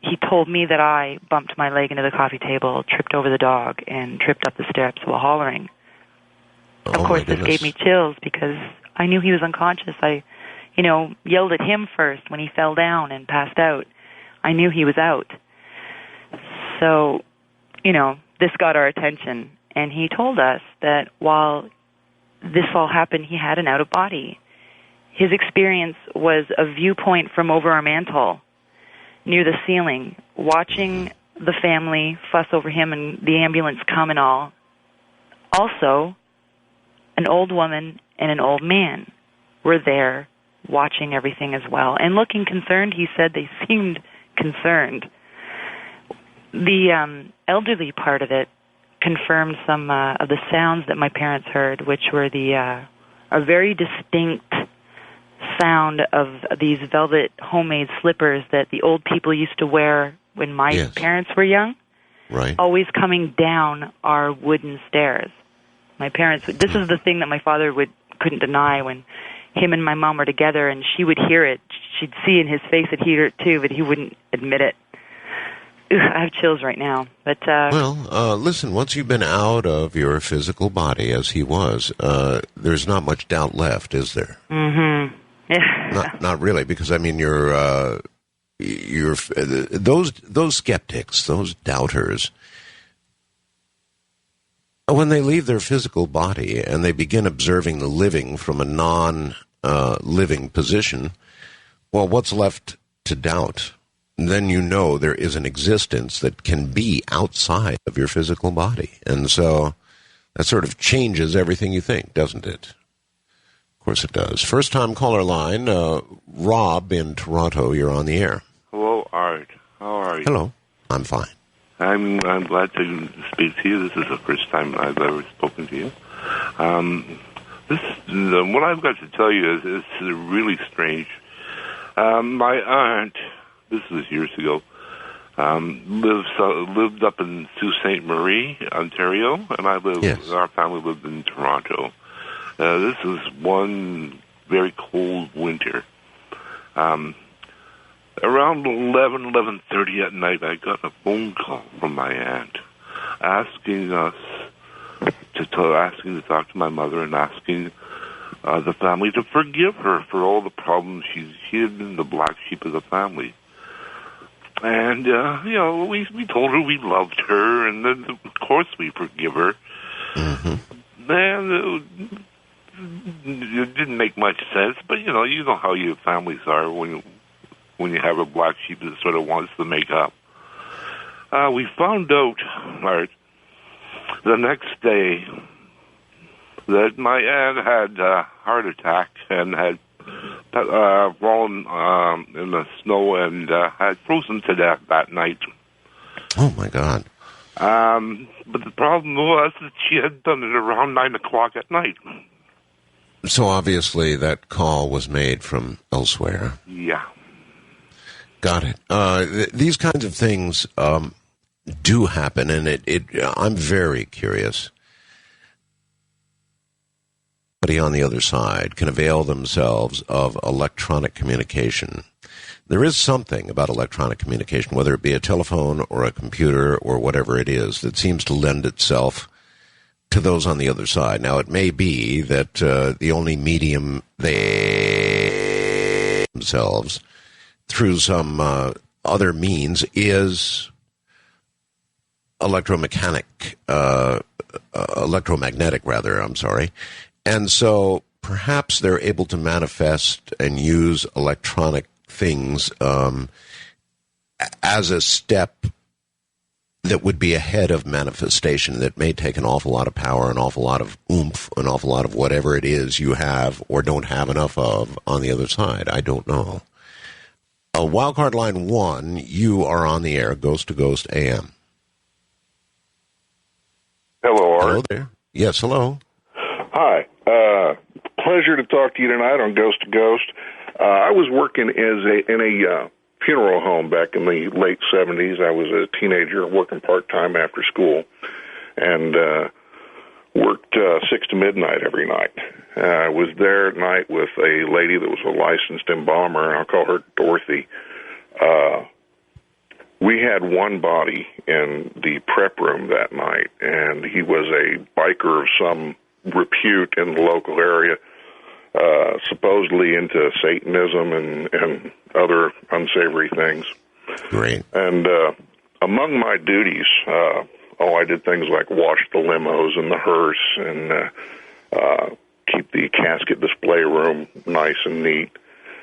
he told me that I bumped my leg into the coffee table, tripped over the dog, and tripped up the steps while hollering. Of course, this gave me chills because I knew he was unconscious. I, yelled at him first when he fell down and passed out. I knew he was out. So, this got our attention. And he told us that while this all happened, he had an out-of-body. His experience was a viewpoint from over our mantle near the ceiling, watching the family fuss over him and the ambulance come and all. Also, an old woman and an old man were there watching everything as well. And looking concerned, he said they seemed concerned. The elderly part of it confirmed some of the sounds that my parents heard, which were a very distinct sound of these velvet homemade slippers that the old people used to wear when my parents were young. Right. Always coming down our wooden stairs. My parents, this is the thing that my father couldn't deny when him and my mom were together, and she would hear it. She'd see in his face that he'd hear it too, but he wouldn't admit it. I have chills right now. But listen, once you've been out of your physical body, as he was, there's not much doubt left, is there? Mm-hmm. Yeah. Not really, because I mean, those skeptics, those doubters, when they leave their physical body and they begin observing the living from a non-living position, well, what's left to doubt? Then there is an existence that can be outside of your physical body. And so that sort of changes everything you think, doesn't it? Of course it does. First-time caller line, Rob in Toronto, you're on the air. Hello, Art. How are you? Hello. I'm fine. I'm glad to speak to you. This is the first time I've ever spoken to you. What I've got to tell you is really strange. My aunt, this was years ago, lived up in Sault Ste. Marie, Ontario, and our family lived in Toronto. This was one very cold winter. Around 11:30 at night, I got a phone call from my aunt asking us to talk to my mother and asking the family to forgive her for all the problems she had been the black sheep of the family. And we told her we loved her, and then of course we forgive her. Mm-hmm. And it didn't make much sense, but you know how your families are when you have a black sheep that sort of wants to make up. We found out, Art, the next day that my aunt had a heart attack and had fallen in the snow and had frozen to death that night. Oh, my God. But the problem was that she had done it around 9 o'clock at night. So obviously that call was made from elsewhere. Yeah. Got it. These kinds of things do happen, and I'm very curious. Anybody on the other side can avail themselves of electronic communication. There is something about electronic communication, whether it be a telephone or a computer or whatever it is, that seems to lend itself to those on the other side. Now, it may be that the only medium they themselves through some other means is electromagnetic, and so perhaps they're able to manifest and use electronic things as a step that would be ahead of manifestation, that may take an awful lot of power, an awful lot of oomph, an awful lot of whatever it is you have or don't have enough of on the other side. I don't know. Wildcard line 1, you are on the air, Ghost to Ghost AM. Hello, Art. Hello there. Yes, hello. Hi. Pleasure to talk to you tonight on Ghost to Ghost. I was working in a funeral home back in the late 70s. I was a teenager working part-time after school and worked 6 to midnight every night. I was there at night with a lady that was a licensed embalmer, and I'll call her Dorothy. We had one body in the prep room that night, and he was a biker of some repute in the local area, supposedly into Satanism and other unsavory things. Great. And among my duties, I did things like wash the limos and the hearse and keep the casket display room nice and neat.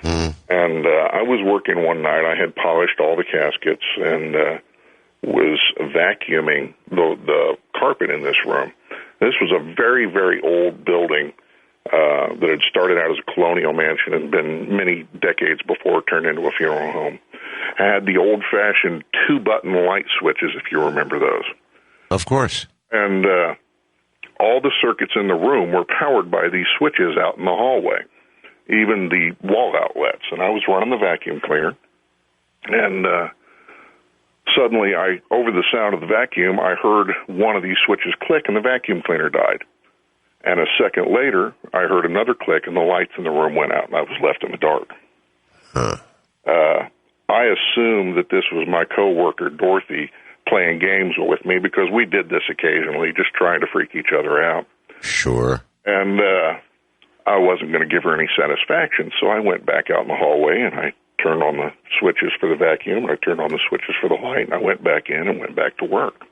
And I was working one night. I had polished all the caskets and was vacuuming the carpet in this room. This was a very, very old building that had started out as a colonial mansion and been many decades before it turned into a funeral home. It had the old-fashioned 2-button light switches, if you remember those. Of course. And all the circuits in the room were powered by these switches out in the hallway, even the wall outlets. And I was running the vacuum cleaner, and suddenly, over the sound of the vacuum, I heard one of these switches click, and the vacuum cleaner died. And a second later, I heard another click, and the lights in the room went out, and I was left in the dark. I assumed that this was my coworker, Dorothy, playing games with me, because we did this occasionally, just trying to freak each other out. Sure. And I wasn't going to give her any satisfaction, so I went back out in the hallway, and I turned on the switches for the vacuum, and I turned on the switches for the light, and I went back in and went back to work.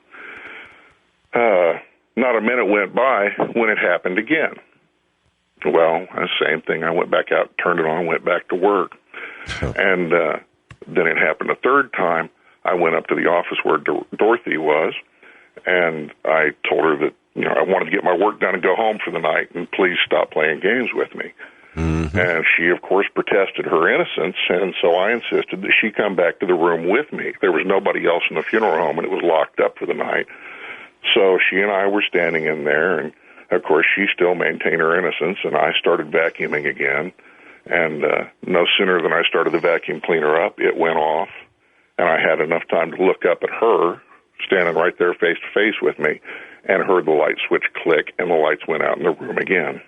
Not a minute went by when it happened again. Well, the same thing. I went back out, turned it on, went back to work. And then it happened a third time. I went up to the office where Dorothy was, and I told her that, I wanted to get my work done and go home for the night, and please stop playing games with me. Mm-hmm. And she, of course, protested her innocence, and so I insisted that she come back to the room with me. There was nobody else in the funeral home, and it was locked up for the night. So she and I were standing in there, and, of course, she still maintained her innocence, and I started vacuuming again. And no sooner than I started the vacuum cleaner up, it went off, and I had enough time to look up at her, standing right there face-to-face with me, and heard the light switch click, and the lights went out in the room again.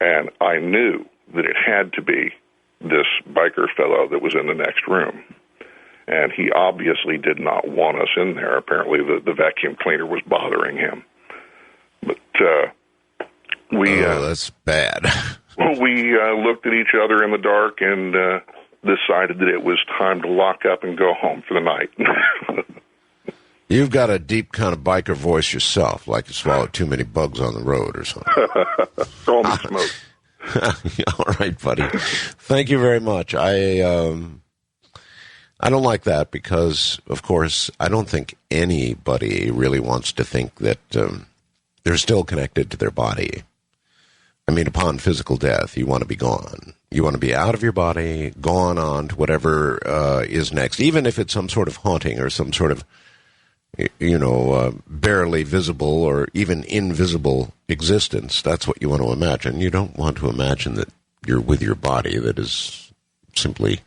And I knew that it had to be this biker fellow that was in the next room. And he obviously did not want us in there. Apparently the vacuum cleaner was bothering him. But that's bad. We looked at each other in the dark and decided that it was time to lock up and go home for the night. You've got a deep kind of biker voice yourself, like you swallowed too many bugs on the road or something. Throw me smoke. All right, buddy. Thank you very much. I don't like that because, of course, I don't think anybody really wants to think that they're still connected to their body. I mean, upon physical death, you want to be gone. You want to be out of your body, gone on to whatever is next, even if it's some sort of haunting or some sort of, barely visible or even invisible existence. That's what you want to imagine. You don't want to imagine that you're with your body that is simply,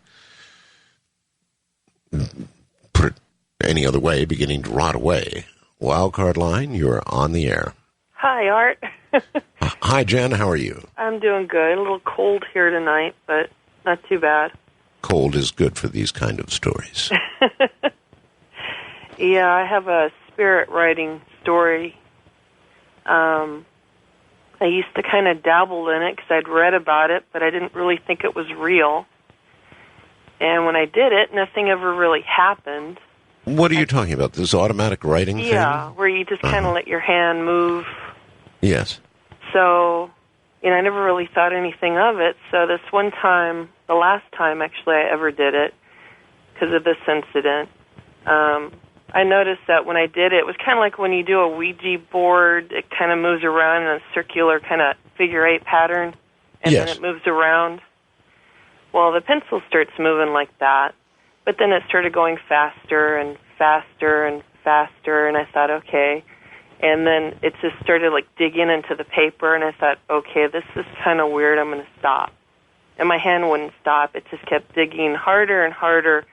put it any other way, beginning to rot away. Wildcard line, you're on the air. Hi, Art. Hi, Jen. How are you? I'm doing good. A little cold here tonight, but not too bad. Cold is good for these kind of stories. Yeah, I have a spirit writing story. I used to kind of dabble in it because I'd read about it, but I didn't really think it was real. And when I did it, nothing ever really happened. What are you talking about? This automatic writing thing? Yeah, where you just kind of let your hand move. Yes. So, I never really thought anything of it. So this one time, the last time actually I ever did it, because of this incident, I noticed that when I did it, it was kind of like when you do a Ouija board, it kind of moves around in a circular kind of figure-8 pattern, and then it moves around. Well, the pencil starts moving like that, but then it started going faster and faster and faster, and I thought, okay. And then it just started, like, digging into the paper, and I thought, okay, this is kind of weird, I'm going to stop. And my hand wouldn't stop. It just kept digging harder and harder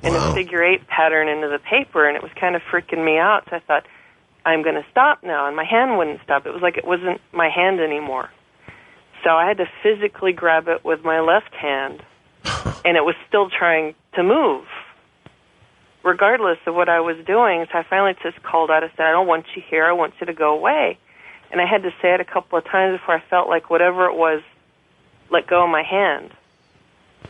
in a figure-8 pattern into the paper, and it was kind of freaking me out. So I thought, I'm going to stop now, and my hand wouldn't stop. It was like it wasn't my hand anymore. So I had to physically grab it with my left hand, and it was still trying to move, regardless of what I was doing. So I finally just called out and said, I don't want you here. I want you to go away. And I had to say it a couple of times before I felt like whatever it was let go of my hand.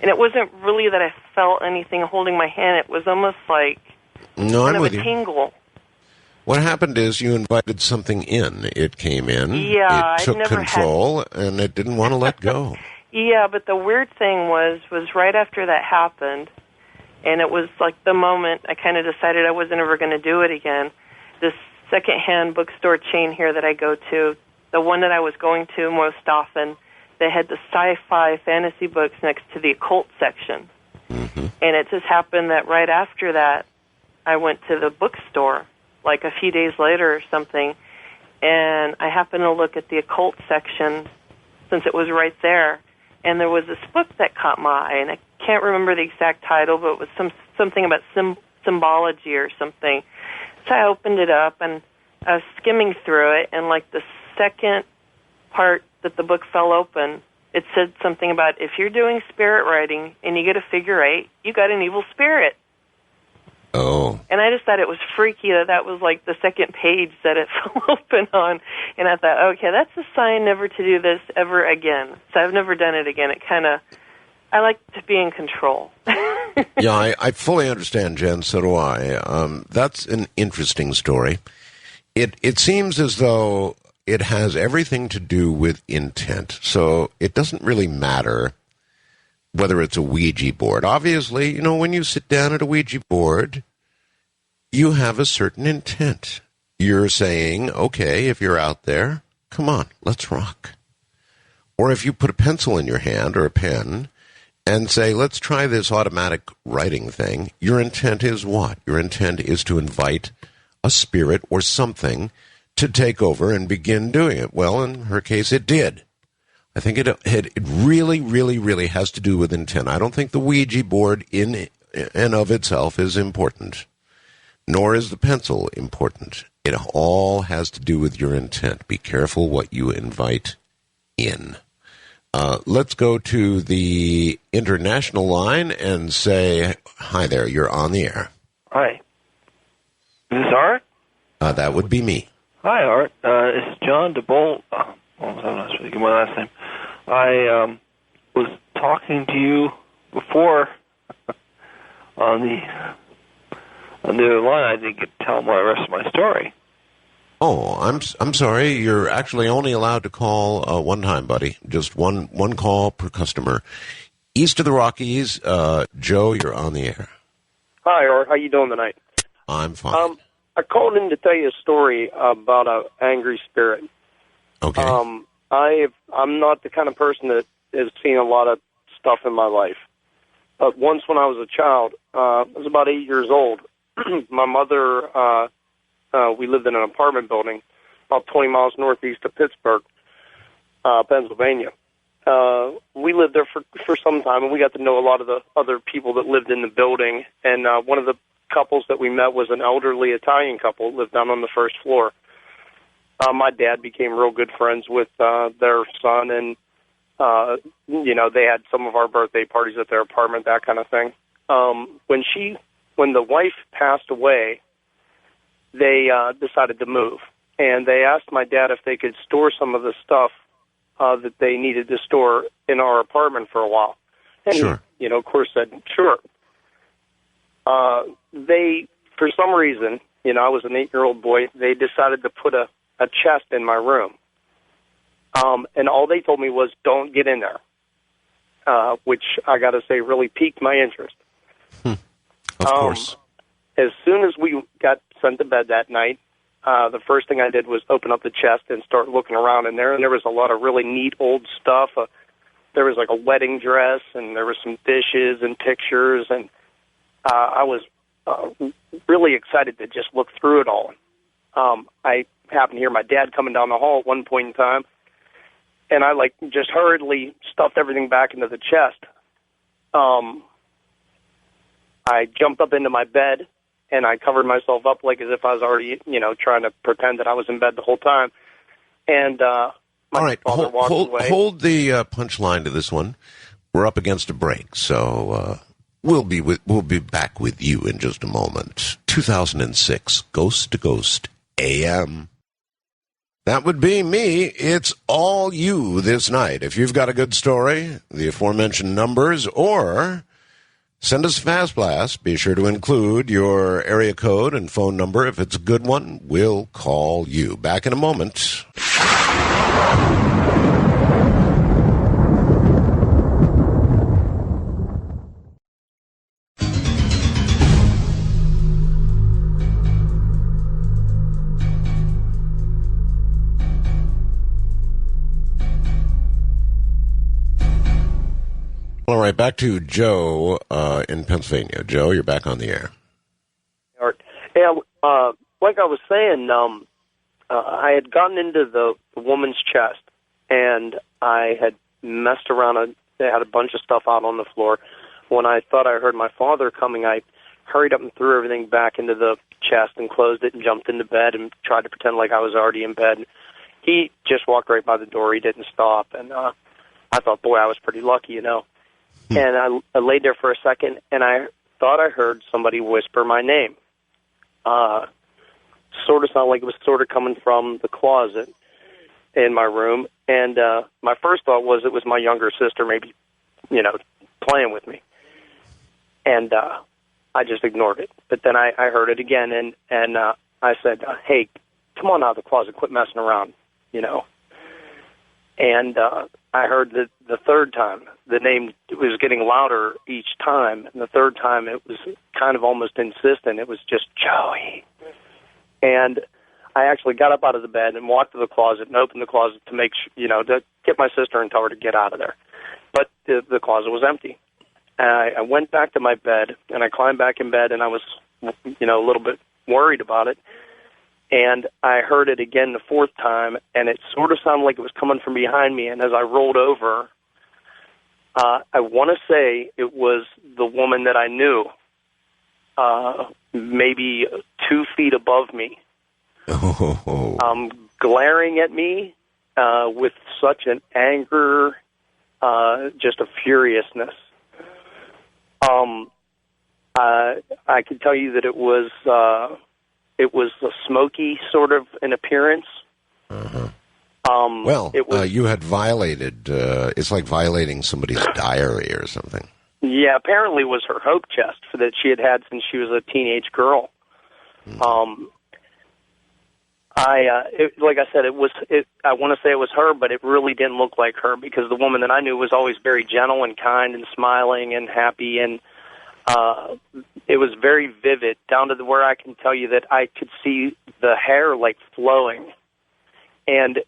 And it wasn't really that I felt anything holding my hand. It was almost like kind of a tingle. What happened is you invited something in. It came in. Yeah, it took control, and it didn't want to let go. Yeah, but the weird thing was right after that happened, and it was like the moment I kind of decided I wasn't ever going to do it again. This secondhand bookstore chain here that I go to, the one that I was going to most often, they had the sci-fi fantasy books next to the occult section. Mm-hmm. And it just happened that right after that, I went to the bookstore, like a few days later or something, and I happened to look at the occult section since it was right there, and there was this book that caught my eye, and I can't remember the exact title, but it was something about symbology or something. So I opened it up, and I was skimming through it, and like the second part that the book fell open, it said something about if you're doing spirit writing and you get a figure 8, you got an evil spirit. Oh. And I just thought it was freaky that was like the second page that it fell open on. And I thought, okay, that's a sign never to do this ever again. So I've never done it again. I like to be in control. Yeah, I fully understand, Jen. So do I. That's an interesting story. It seems as though it has everything to do with intent. So it doesn't really matter whether it's a Ouija board. Obviously, when you sit down at a Ouija board, you have a certain intent. You're saying, okay, if you're out there, come on, let's rock. Or if you put a pencil in your hand or a pen and say, let's try this automatic writing thing, your intent is what? Your intent is to invite a spirit or something to take over and begin doing it. Well, in her case, it did. I think it really, really, really has to do with intent. I don't think the Ouija board in and of itself is important, nor is the pencil important. It all has to do with your intent. Be careful what you invite in. Let's go to the international line and say, hi there, you're on the air. Hi. Is this Art? That would be me. Hi, Art. It's John DeBolt. I'm not supposed to give my last name. I was talking to you before on the other line. I didn't get to tell the rest of my story. Oh, I'm sorry. You're actually only allowed to call one time, buddy. Just one call per customer. East of the Rockies, Joe, you're on the air. Hi, Art. How you doing tonight? I'm fine. I called in to tell you a story about an angry spirit. Okay. I'm not the kind of person that has seen a lot of stuff in my life. But once when I was a child, I was about 8 years old. My mother, we lived in an apartment building about 20 miles northeast of Pittsburgh, Pennsylvania. We lived there for some time, and we got to know a lot of the other people that lived in the building. And one of the couples that we met was an elderly Italian couple, lived down on the first floor. my dad became real good friends with their son, and they had some of our birthday parties at their apartment, that kind of thing. When the wife passed away, they decided to move, and they asked my dad if they could store some of the stuff that they needed to store in our apartment for a while. And sure. He, of course, said sure. They, for some reason, I was an 8-year-old boy, they decided to put a chest in my room. And all they told me was, don't get in there, which I got to say really piqued my interest. Of course. As soon as we got sent to bed that night, the first thing I did was open up the chest and start looking around in there, and there was a lot of really neat old stuff. There was like a wedding dress, and there were some dishes and pictures, and I was really excited to just look through it all. I happened to hear my dad coming down the hall at one point in time, and I just hurriedly stuffed everything back into the chest. I jumped up into my bed, and I covered myself up as if I was already, trying to pretend that I was in bed the whole time. And all right, walked away. Hold the punchline to this one. We're up against a break, so we'll be back with you in just a moment. 2006, Ghost to Ghost AM. That would be me. It's all you this night. If you've got a good story, the aforementioned numbers, or send us a fast blast. Be sure to include your area code and phone number. If it's a good one, we'll call you. Back in a moment. All right, back to Joe in Pennsylvania. Joe, you're back on the air. Yeah, like I was saying, I had gotten into the woman's chest, and I had messed around. They had a bunch of stuff out on the floor. When I thought I heard my father coming, I hurried up and threw everything back into the chest and closed it and jumped into bed and tried to pretend like I was already in bed. He just walked right by the door. He didn't stop, and I thought, boy, I was pretty lucky, And I laid there for a second, and I thought I heard somebody whisper my name. Sort of sounded like it was sort of coming from the closet in my room. And my first thought was it was my younger sister maybe, playing with me. And I just ignored it. But then I heard it again, and I said, hey, come on out of the closet, quit messing around, And I heard the third time, the name was getting louder each time. And the third time, it was kind of almost insistent. It was just Joey. And I actually got up out of the bed and walked to the closet and opened the closet to make to get my sister and tell her to get out of there. But the closet was empty. And I went back to my bed, and I climbed back in bed, and I was, a little bit worried about it. And I heard it again the fourth time, and it sort of sounded like it was coming from behind me. And as I rolled over, I want to say it was the woman that I knew, maybe 2 feet above me, glaring at me with such an anger, just a furiousness. I can tell you that it was a smoky sort of an appearance. You had violated, it's like violating somebody's diary or something. Yeah, apparently it was her hope chest that she had since she was a teenage girl. Like I said, I want to say it was her, but it really didn't look like her because the woman that I knew was always very gentle and kind and smiling and happy, and it was very vivid, down to where I can tell you that I could see the hair flowing. And,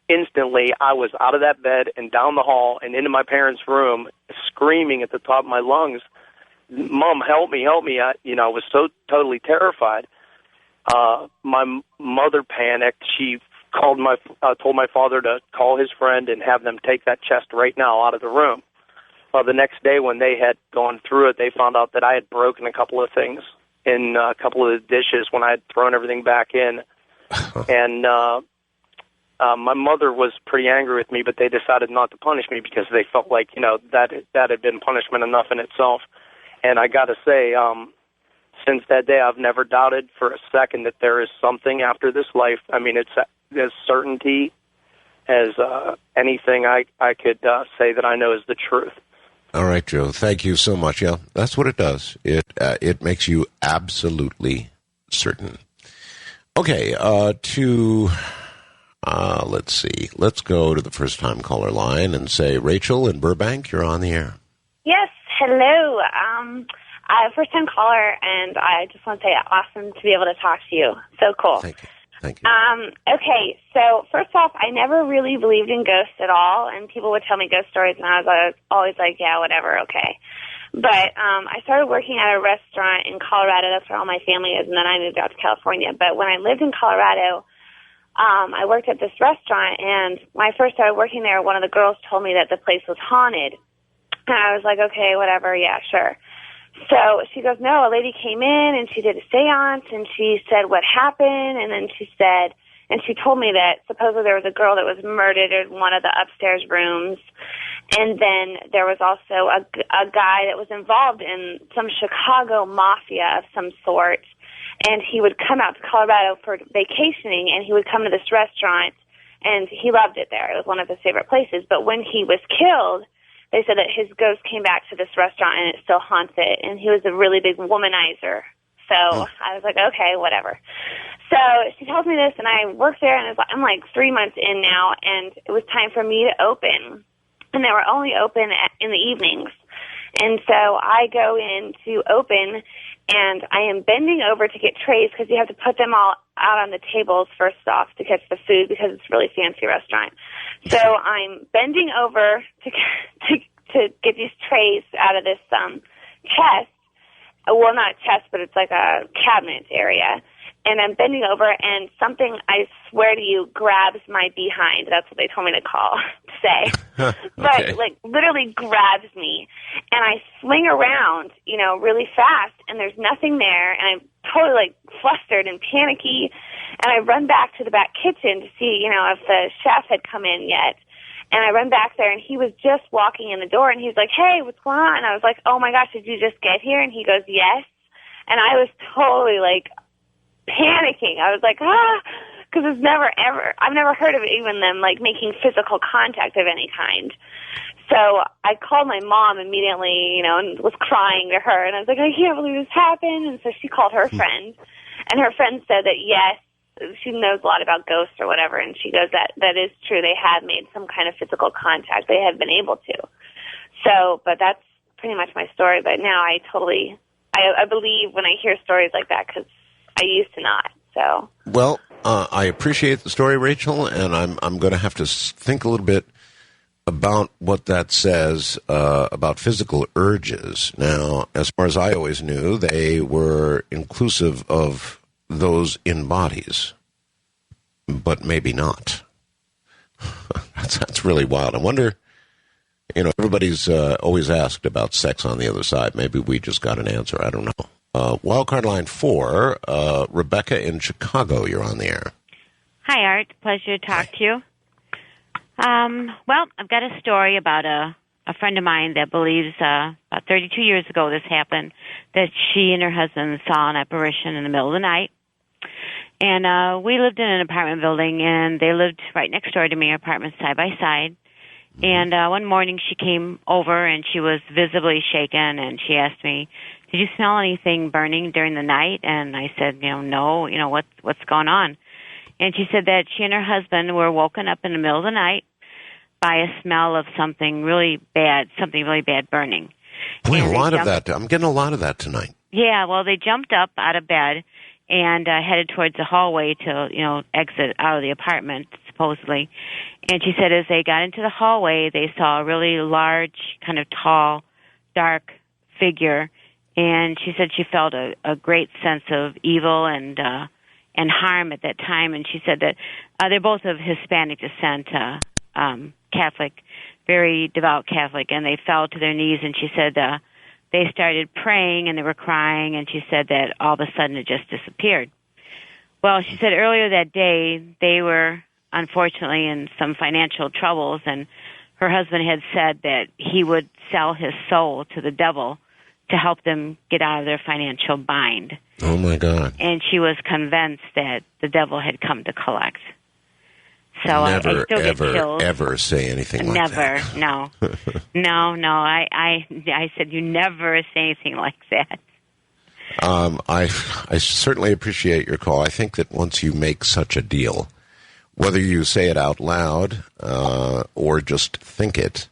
instantly I was out of that bed and down the hall and into my parents' room screaming at the top of my lungs, Mom, help me, help me. I was so totally terrified. My mother panicked. She told my father to call his friend and have them take that chest right now out of the room. Well, the next day when they had gone through it, they found out that I had broken a couple of things in a couple of the dishes when I had thrown everything back in. And my mother was pretty angry with me, but they decided not to punish me because they felt like, that had been punishment enough in itself. And I got to say, since that day, I've never doubted for a second that there is something after this life. I mean, it's as certainty as anything I could say that I know is the truth. All right, Joe. Thank you so much. Yeah, that's what it does. It makes you absolutely certain. Okay, let's see. Let's go to the first-time caller line and say, Rachel in Burbank, you're on the air. Yes, hello. I'm a first-time caller, and I just want to say awesome to be able to talk to you. So cool. Thank you. Okay, so first off, I never really believed in ghosts at all, and people would tell me ghost stories, and I was always like, yeah, whatever, okay. But I started working at a restaurant in Colorado. That's where all my family is, and then I moved out to California. But when I lived in Colorado, I worked at this restaurant, and when I first started working there, one of the girls told me that the place was haunted. And I was like, okay, whatever, yeah, sure. So she goes, no, a lady came in, and she did a seance, and she said what happened, and then she said, and she told me that supposedly there was a girl that was murdered in one of the upstairs rooms, and then there was also a guy that was involved in some Chicago mafia of some sort, and he would come out to Colorado for vacationing, and he would come to this restaurant, and he loved it there. It was one of his favorite places. But when he was killed, they said that his ghost came back to this restaurant, and it still haunts it, and he was a really big womanizer. So I was like, okay, whatever. So she tells me this, and I work there, and I'm like 3 months in now, and it was time for me to open. And they were only open in the evenings. And so I go in to open, and I am bending over to get trays because you have to put them all out on the tables first off to catch the food because it's a really fancy restaurant. So I'm bending over to get these trays out of this chest. Well, not a chest, but it's like a cabinet area. And I'm bending over, and something, I swear to you, grabs my behind. That's what they told me to say. Okay. But, literally grabs me. And I swing around, really fast, and there's nothing there. And I'm totally, flustered and panicky. And I run back to the back kitchen to see, if the chef had come in yet. And I run back there, and he was just walking in the door, and he's like, hey, what's going on? And I was like, oh, my gosh, did you just get here? And he goes, yes. And I was totally, panicking. I was like, because I've never heard of even them, making physical contact of any kind. So I called my mom immediately, and was crying to her, and I was like, I can't believe this happened. And so she called her friend, and her friend said that, yes, she knows a lot about ghosts or whatever, and she goes, that is true. They have made some kind of physical contact. They have been able to. So, but that's pretty much my story. But now I believe when I hear stories like that, because I used to not. So. Well, I appreciate the story, Rachel, and I'm going to have to think a little bit about what that says about physical urges. Now, as far as I always knew, they were inclusive of those in bodies, but maybe not. That's really wild. I wonder, everybody's always asked about sex on the other side. Maybe we just got an answer. I don't know. Wildcard line 4, Rebecca in Chicago, you're on the air. Hi, Art. Pleasure to talk to you. Well, I've got a story about a friend of mine that believes about 32 years ago this happened, that she and her husband saw an apparition in the middle of the night. And we lived in an apartment building, and they lived right next door to me, apartments side by side. And one morning she came over, and she was visibly shaken, and she asked me, did you smell anything burning during the night? And I said, no, what's going on? And she said that she and her husband were woken up in the middle of the night by a smell of something really bad burning. Boy, a lot of that. I'm getting a lot of that tonight. Yeah, well, they jumped up out of bed and headed towards the hallway to, exit out of the apartment, supposedly. And she said as they got into the hallway, they saw a really large, kind of tall, dark figure. And she said she felt a great sense of evil and harm at that time. And she said that they're both of Hispanic descent, Catholic, very devout Catholic, and they fell to their knees. And she said they started praying and they were crying. And she said that all of a sudden it just disappeared. Well, she said earlier that day they were unfortunately in some financial troubles, and her husband had said that he would sell his soul to the devil to help them get out of their financial bind. Oh, my God. And she was convinced that the devil had come to collect. So never, I still ever, get chills. ever say anything like that. Never, no. No. I said, you never say anything like that. I certainly appreciate your call. I think that once you make such a deal, whether you say it out loud or just think it,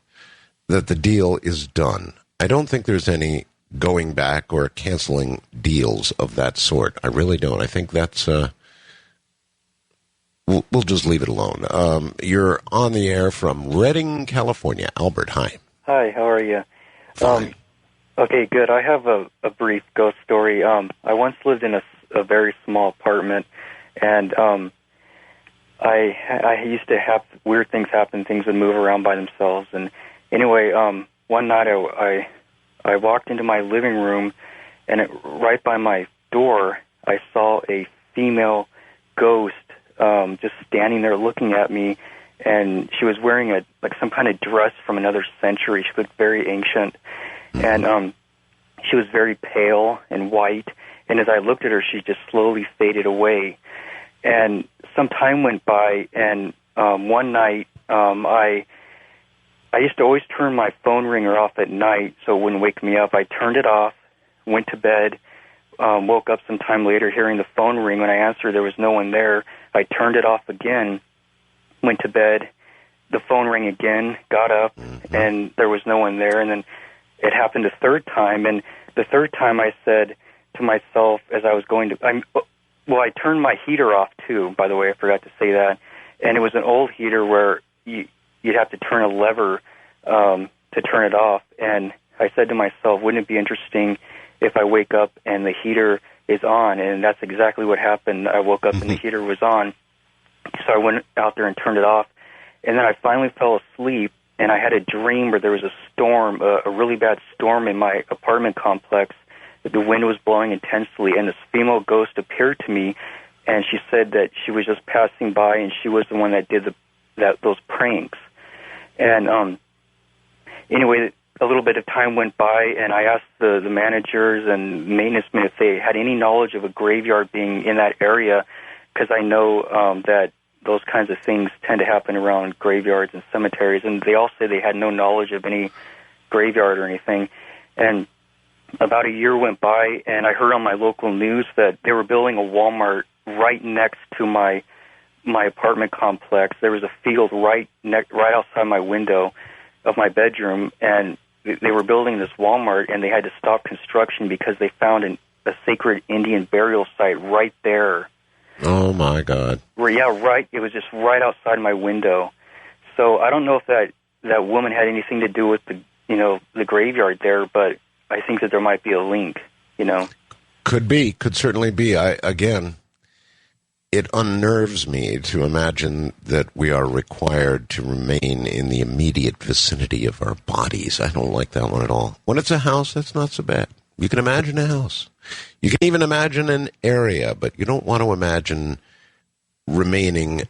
that the deal is done. I don't think there's any going back or canceling deals of that sort. I really don't. I think that's... We'll just leave it alone. You're on the air from Redding, California. Albert, hi. Hi, how are you? Fine. Okay, good. I have a brief ghost story. I once lived in a very small apartment, and I used to have weird things happen. Things would move around by themselves. And anyway, one night I walked into my living room, and right by my door, I saw a female ghost just standing there looking at me, and she was wearing some kind of dress from another century. She looked very ancient, and she was very pale and white, and as I looked at her, she just slowly faded away. And some time went by, and one night I used to always turn my phone ringer off at night so it wouldn't wake me up. I turned it off, went to bed, woke up some time later hearing the phone ring. When I answered, there was no one there. I turned it off again, went to bed, the phone rang again, got up, and there was no one there. And then it happened a third time, and the third time I said to myself as I was going to... I turned my heater off, too, by the way. I forgot to say that. And it was an old heater where you'd have to turn a lever to turn it off. And I said to myself, wouldn't it be interesting if I wake up and the heater is on? And that's exactly what happened. I woke up and the heater was on. So I went out there and turned it off. And then I finally fell asleep, and I had a dream where there was a storm, a really bad storm in my apartment complex. The wind was blowing intensely, and this female ghost appeared to me, and she said that she was just passing by, and she was the one that did those pranks. And anyway, a little bit of time went by, and I asked the managers and maintenance men if they had any knowledge of a graveyard being in that area, because I know that those kinds of things tend to happen around graveyards and cemeteries, and they all say they had no knowledge of any graveyard or anything. And about a year went by, and I heard on my local news that they were building a Walmart right next to my apartment complex. There was a field right outside my window of my bedroom, and they were building this Walmart, and they had to stop construction because they found a sacred Indian burial site right there. Oh, my God. Right. It was just right outside my window. So I don't know if that woman had anything to do with the graveyard there, but I think that there might be a link, Could certainly be. Again, it unnerves me to imagine that we are required to remain in the immediate vicinity of our bodies. I don't like that one at all. When it's a house, that's not so bad. You can imagine a house. You can even imagine an area, but you don't want to imagine remaining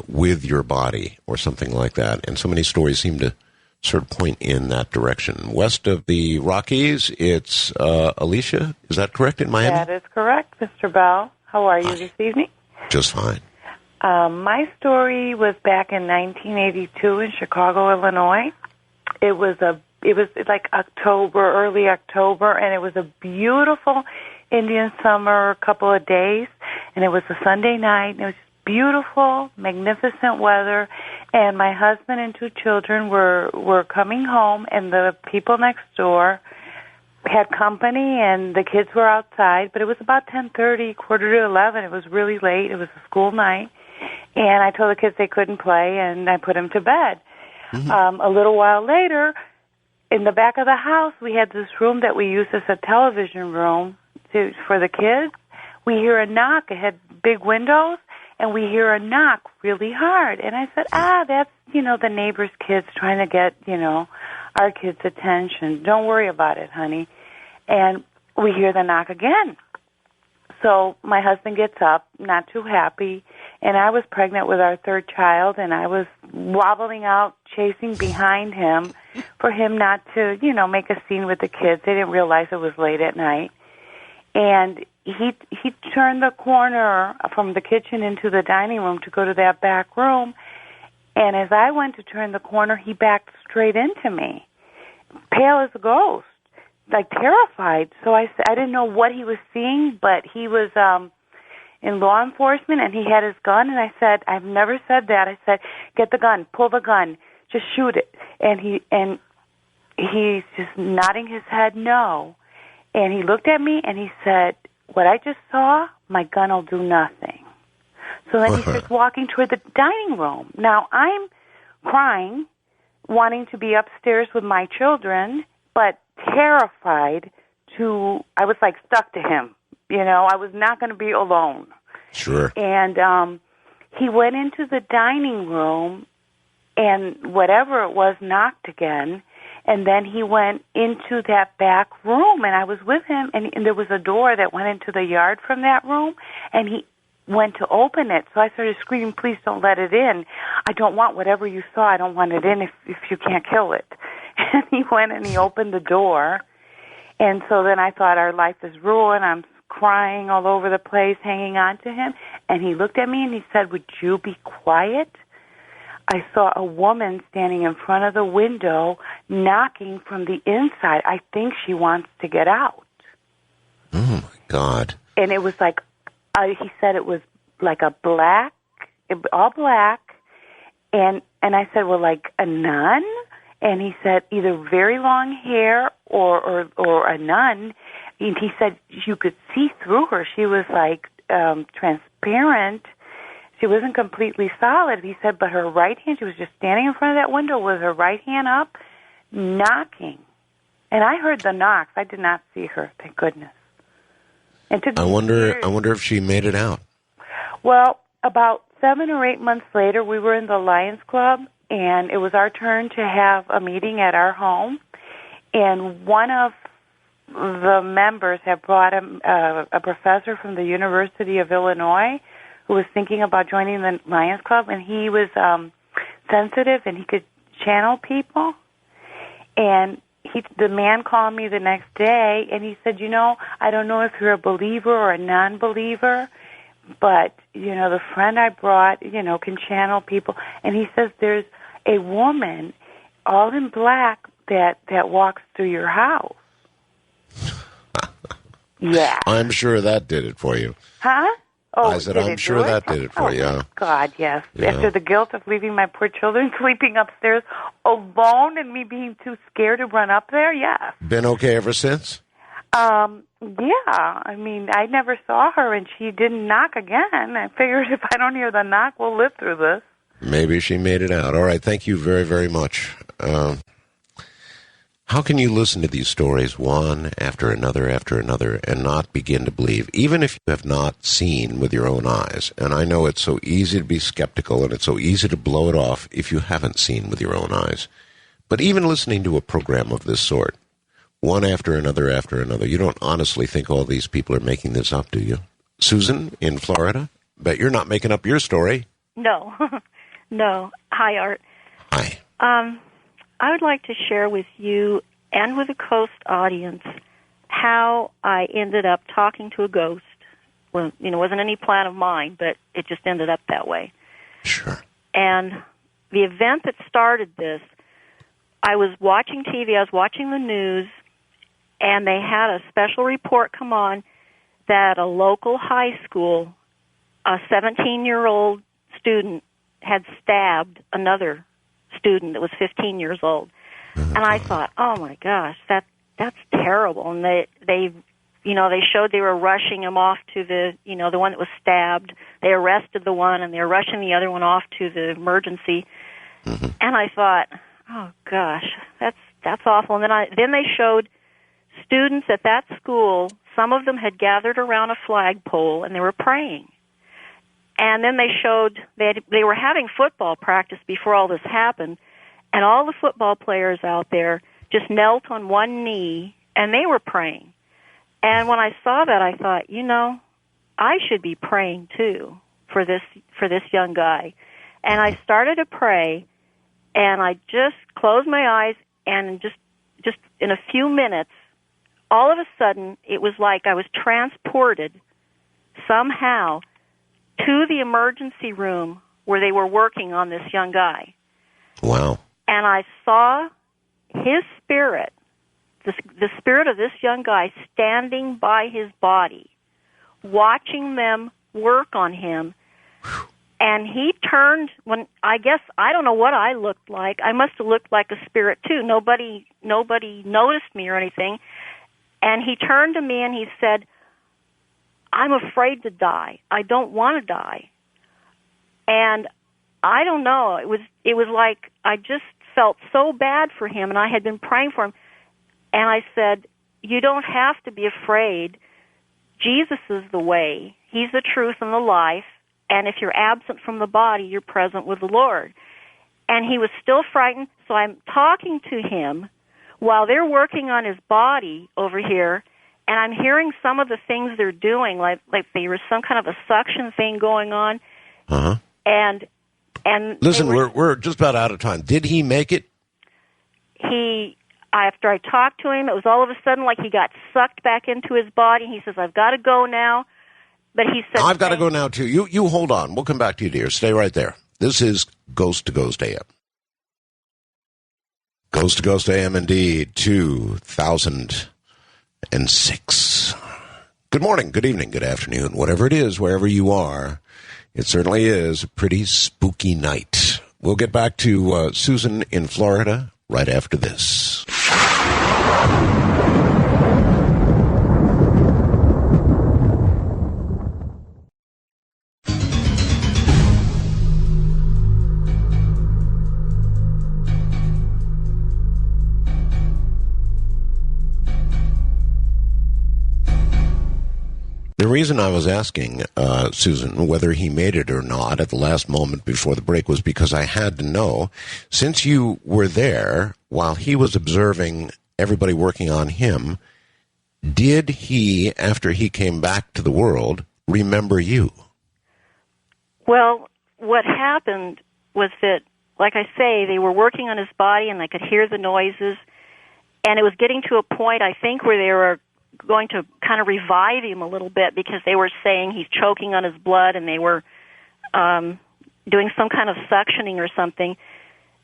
with your body or something like that. And so many stories seem to sort of point in that direction. West of the Rockies, it's Alicia. Is that correct in Miami? That is correct, Mr. Bell. How are you this evening? Just fine. My story was back in 1982 in Chicago, Illinois. It was like early October, and it was a beautiful Indian summer, couple of days, and it was a Sunday night, and it was beautiful, magnificent weather, and my husband and two children were coming home, and the people next door had company, and the kids were outside, but it was about 10:30, quarter to 11. It was really late. It was a school night, and I told the kids they couldn't play, and I put them to bed. Mm-hmm. A little while later, in the back of the house, we had this room that we used as a television room for the kids. We hear a knock. It had big windows, and we hear a knock really hard. And I said, that's, the neighbor's kids trying to get, our kids' attention. Don't worry about it, honey. And we hear the knock again. So my husband gets up, not too happy, and I was pregnant with our third child, and I was wobbling out, chasing behind him for him not to, make a scene with the kids. They didn't realize it was late at night. And he turned the corner from the kitchen into the dining room to go to that back room, and as I went to turn the corner, he backed straight into me, pale as a ghost, like terrified. So I didn't know what he was seeing, but he was in law enforcement, and he had his gun, and I said, I've never said that. I said, get the gun, pull the gun, just shoot it. And he's just nodding his head no. And he looked at me, and he said, what I just saw, my gun will do nothing. So then he starts walking toward the dining room. Now, I'm crying, wanting to be upstairs with my children, but terrified I was like stuck to him. I was not going to be alone. Sure. And he went into the dining room, and whatever it was knocked again, and then he went into that back room, and I was with him, and there was a door that went into the yard from that room, and he went to open it. So I started screaming, please don't let it in. I don't want whatever you saw. I don't want it in if you can't kill it. And he went and he opened the door. And so then I thought, our life is ruined. I'm crying all over the place, hanging on to him. And he looked at me and he said, would you be quiet? I saw a woman standing in front of the window, knocking from the inside. I think she wants to get out. Oh, my God. And it was like, he said it was like all black. And I said, well, like a nun? And he said either very long hair or a nun. And he said you could see through her. She was like transparent. She wasn't completely solid. He said, but her right hand, she was just standing in front of that window with her right hand up, knocking. And I heard the knocks. I did not see her, thank goodness. I wonder if she made it out. Well, about 7 or 8 months later, we were in the Lions Club, and it was our turn to have a meeting at our home. And one of the members had brought a professor from the University of Illinois who was thinking about joining the Lions Club, and he was sensitive and he could channel people. And the man called me the next day, and he said, I don't know if you're a believer or a non-believer, but, the friend I brought, can channel people. And he says there's a woman all in black that walks through your house. Yeah. I'm sure that did it for you. Huh? Oh, I said, I'm sure that did it for you. God, yes. Yeah. After the guilt of leaving my poor children sleeping upstairs alone and me being too scared to run up there, yeah. Been okay ever since? Yeah. I mean, I never saw her, and she didn't knock again. I figured if I don't hear the knock, we'll live through this. Maybe she made it out. All right, thank you very, very much. How can you listen to these stories one after another, and not begin to believe, even if you have not seen with your own eyes? And I know it's so easy to be skeptical, and it's so easy to blow it off if you haven't seen with your own eyes. But even listening to a program of this sort, one after another, you don't honestly think all these people are making this up, do you? Susan in Florida? Bet you're not making up your story. No. No. Hi, Art. Hi. I would like to share with you and with the Coast audience how I ended up talking to a ghost. Well, it wasn't any plan of mine, but it just ended up that way. Sure. And the event that started this, I was watching TV, I was watching the news, and they had a special report come on that a local high school, a 17-year-old student had stabbed another student that was 15 years old. And I thought, oh my gosh, that's terrible. And they showed they were rushing him off to the one that was stabbed. They arrested the one and they were rushing the other one off to the emergency. Mm-hmm. And I thought, oh gosh, that's awful. And then they showed students at that school. Some of them had gathered around a flagpole and they were praying. And then they showed they were having football practice before all this happened, and all the football players out there just knelt on one knee, and they were praying. And when I saw that, I thought, I should be praying too for this young guy. And I started to pray, and I just closed my eyes, and just in a few minutes, all of a sudden, it was like I was transported somehow to the emergency room where they were working on this young guy. Wow. And I saw his spirit, the spirit of this young guy, standing by his body, watching them work on him. And he turned, I don't know what I looked like. I must have looked like a spirit too. Nobody noticed me or anything. And he turned to me and he said, I'm afraid to die. I don't want to die. And I don't know. It was like I just felt so bad for him, and I had been praying for him. And I said, you don't have to be afraid. Jesus is the way. He's the truth and the life. And if you're absent from the body, you're present with the Lord. And he was still frightened, so I'm talking to him while they're working on his body over here, and I'm hearing some of the things they're doing, like there was some kind of a suction thing going on. Uh-huh. And listen, we're just about out of time. Did he make it? After I talked to him, it was all of a sudden like he got sucked back into his body. He says, I've got to go now. But he said, I've got to go now, too. You hold on. We'll come back to you, dear. Stay right there. This is Ghost to Ghost AM. Ghost to Ghost AM, indeed, 2006. Good morning, good evening, good afternoon, whatever it is, wherever you are. It certainly is a pretty spooky night. We'll get back to Susan in Florida right after this. The reason I was asking Susan whether he made it or not at the last moment before the break was because I had to know, since you were there while he was observing everybody working on him, did he, after he came back to the world, remember you? Well, what happened was that, like I say, they were working on his body and I could hear the noises, and it was getting to a point, I think, where they were going to kind of revive him a little bit because they were saying he's choking on his blood, and they were doing some kind of suctioning or something.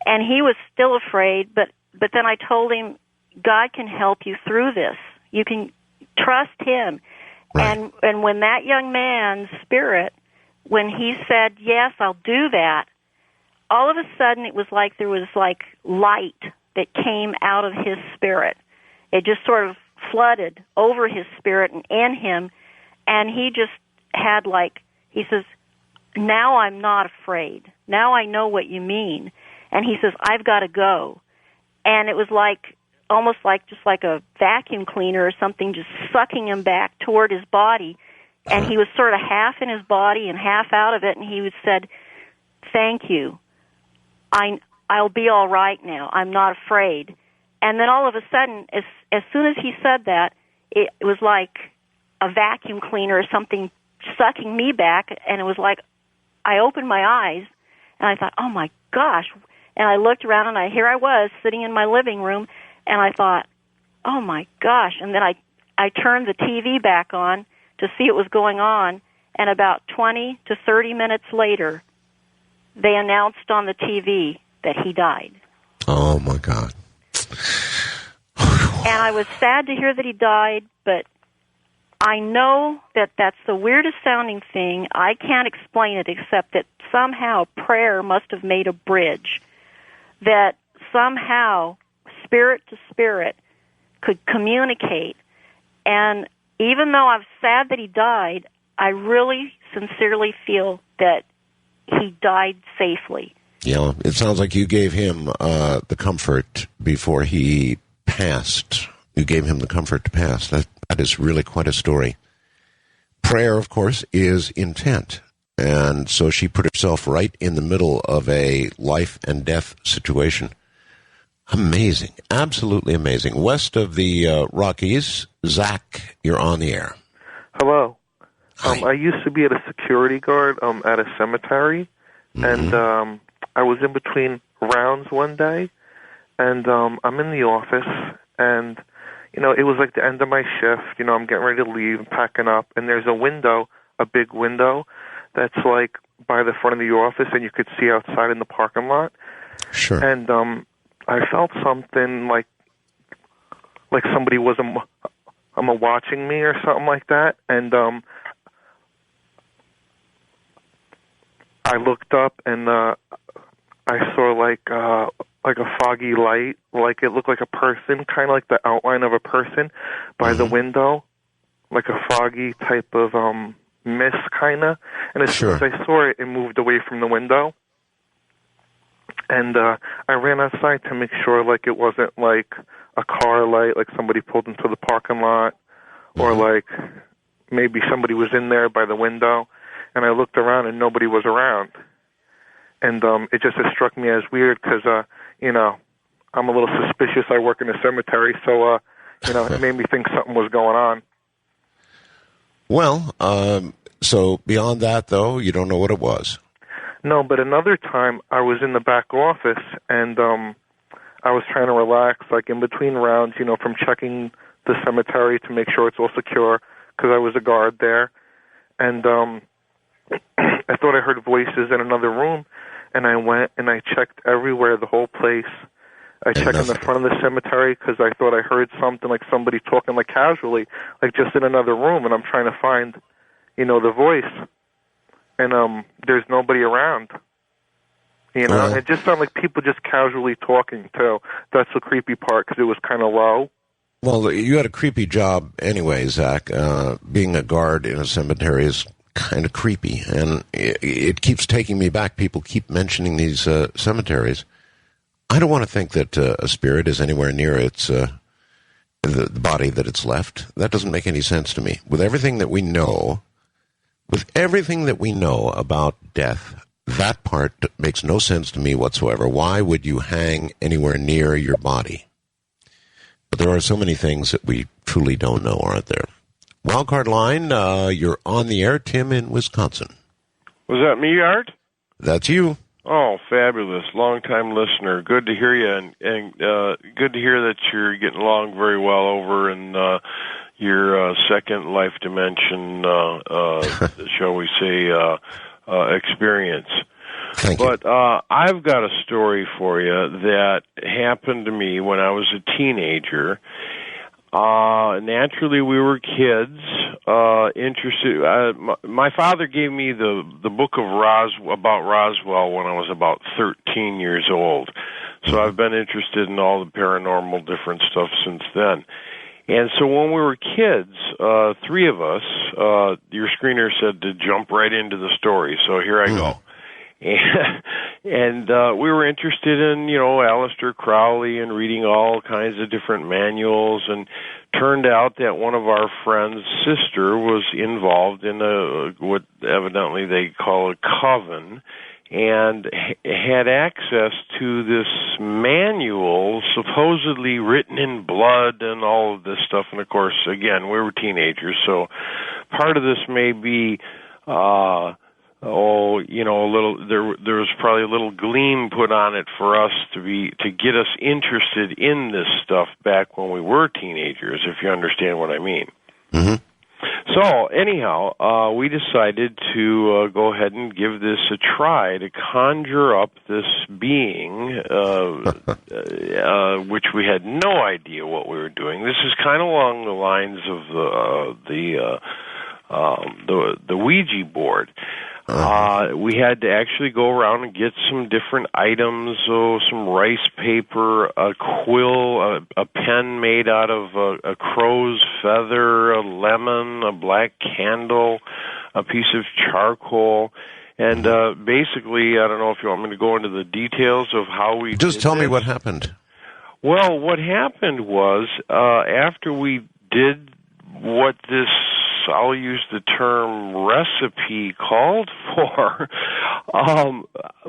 And he was still afraid, but then I told him, God can help you through this. You can trust him. Right. And when that young man's spirit, when he said, yes, I'll do that, all of a sudden it was like there was like light that came out of his spirit. It just sort of flooded over his spirit and in him, and he just had he says, now I'm not afraid. Now I know what you mean. And he says, I've got to go. And it was almost like a vacuum cleaner or something, just sucking him back toward his body. And he was sort of half in his body and half out of it, and he said, thank you. I'll be all right now. I'm not afraid. And then all of a sudden, as soon as he said that, it was like a vacuum cleaner or something sucking me back, and it was like I opened my eyes, and I thought, oh, my gosh. And I looked around, and here I was sitting in my living room, and I thought, oh, my gosh. And then I turned the TV back on to see what was going on, and about 20 to 30 minutes later, they announced on the TV that he died. Oh, my God. And I was sad to hear that he died, but I know that that's the weirdest sounding thing. I can't explain it except that somehow prayer must have made a bridge, that somehow spirit to spirit could communicate. And even though I'm sad that he died, I really sincerely feel that he died safely. Yeah, it sounds like you gave him the comfort before he passed. You gave him the comfort to pass. That is really quite a story. Prayer, of course, is intent. And so she put herself right in the middle of a life and death situation. Amazing. Absolutely amazing. West of the Rockies, Zach, you're on the air. Hello. I used to be at a security guard at a cemetery, and I was in between rounds one day, and I'm in the office, and it was like the end of my shift. I'm getting ready to leave, I'm packing up, and there's a window, a big window, that's like by the front of the office, and you could see outside in the parking lot. Sure. And I felt something like somebody was watching me or something like that, and I looked up and I saw like a foggy light, like it looked like a person, kind of like the outline of a person by the window, like a foggy type of mist, kind of. And as soon as I saw it, it moved away from the window. And I ran outside to make sure like it wasn't like a car light, like somebody pulled into the parking lot, or like maybe somebody was in there by the window. And I looked around and nobody was around. And it just struck me as weird because, I'm a little suspicious. I work in a cemetery, so, it made me think something was going on. Well, so beyond that, though, you don't know what it was. No, but another time I was in the back office, and I was trying to relax, like in between rounds, from checking the cemetery to make sure it's all secure, because I was a guard there. And I thought I heard voices in another room, and I went and I checked everywhere, the whole place. I checked in the front of the cemetery because I thought I heard something like somebody talking like casually, like just in another room, and I'm trying to find, the voice. And there's nobody around. It just sounded like people just casually talking, too. That's the creepy part because it was kind of low. Well, you had a creepy job anyway, Zach. Being a guard in a cemetery is kind of creepy, and it keeps taking me back. People keep mentioning these cemeteries. I don't want to think that a spirit is anywhere near its the body that it's left. That doesn't make any sense to me. With everything that we know about death, that part makes no sense to me whatsoever. Why would you hang anywhere near your body? But there are so many things that we truly don't know, aren't there? Wildcard line, you're on the air, Tim in Wisconsin. Was that me, Art? That's you. Oh, fabulous. Long-time listener. Good to hear you, and good to hear that you're getting along very well over in your second life dimension, shall we say, experience. Thank you. But I've got a story for you that happened to me when I was a teenager. Naturally, we were kids, interested. My father gave me the book of about Roswell when I was about 13 years old. So I've been interested in all the paranormal different stuff since then. And so when we were kids, three of us, your screener said to jump right into the story. So here I go. And we were interested in, Aleister Crowley and reading all kinds of different manuals, and turned out that one of our friends' sister was involved in what evidently they call a coven, and had access to this manual supposedly written in blood and all of this stuff. And of course, again, we were teenagers, so part of this may be a little. There was probably a little gleam put on it for us to get us interested in this stuff back when we were teenagers, if you understand what I mean. Mm-hmm. So anyhow, we decided to go ahead and give this a try to conjure up this being, which we had no idea what we were doing. This is kind of along the lines of the Ouija board. We had to actually go around and get some different items, some rice paper, a quill, a pen made out of a crow's feather, a lemon, a black candle, a piece of charcoal, and basically, I don't know if you want me to go into the details of how we just tell me what happened. Well, what happened was, after we did what this, I'll use the term recipe called for,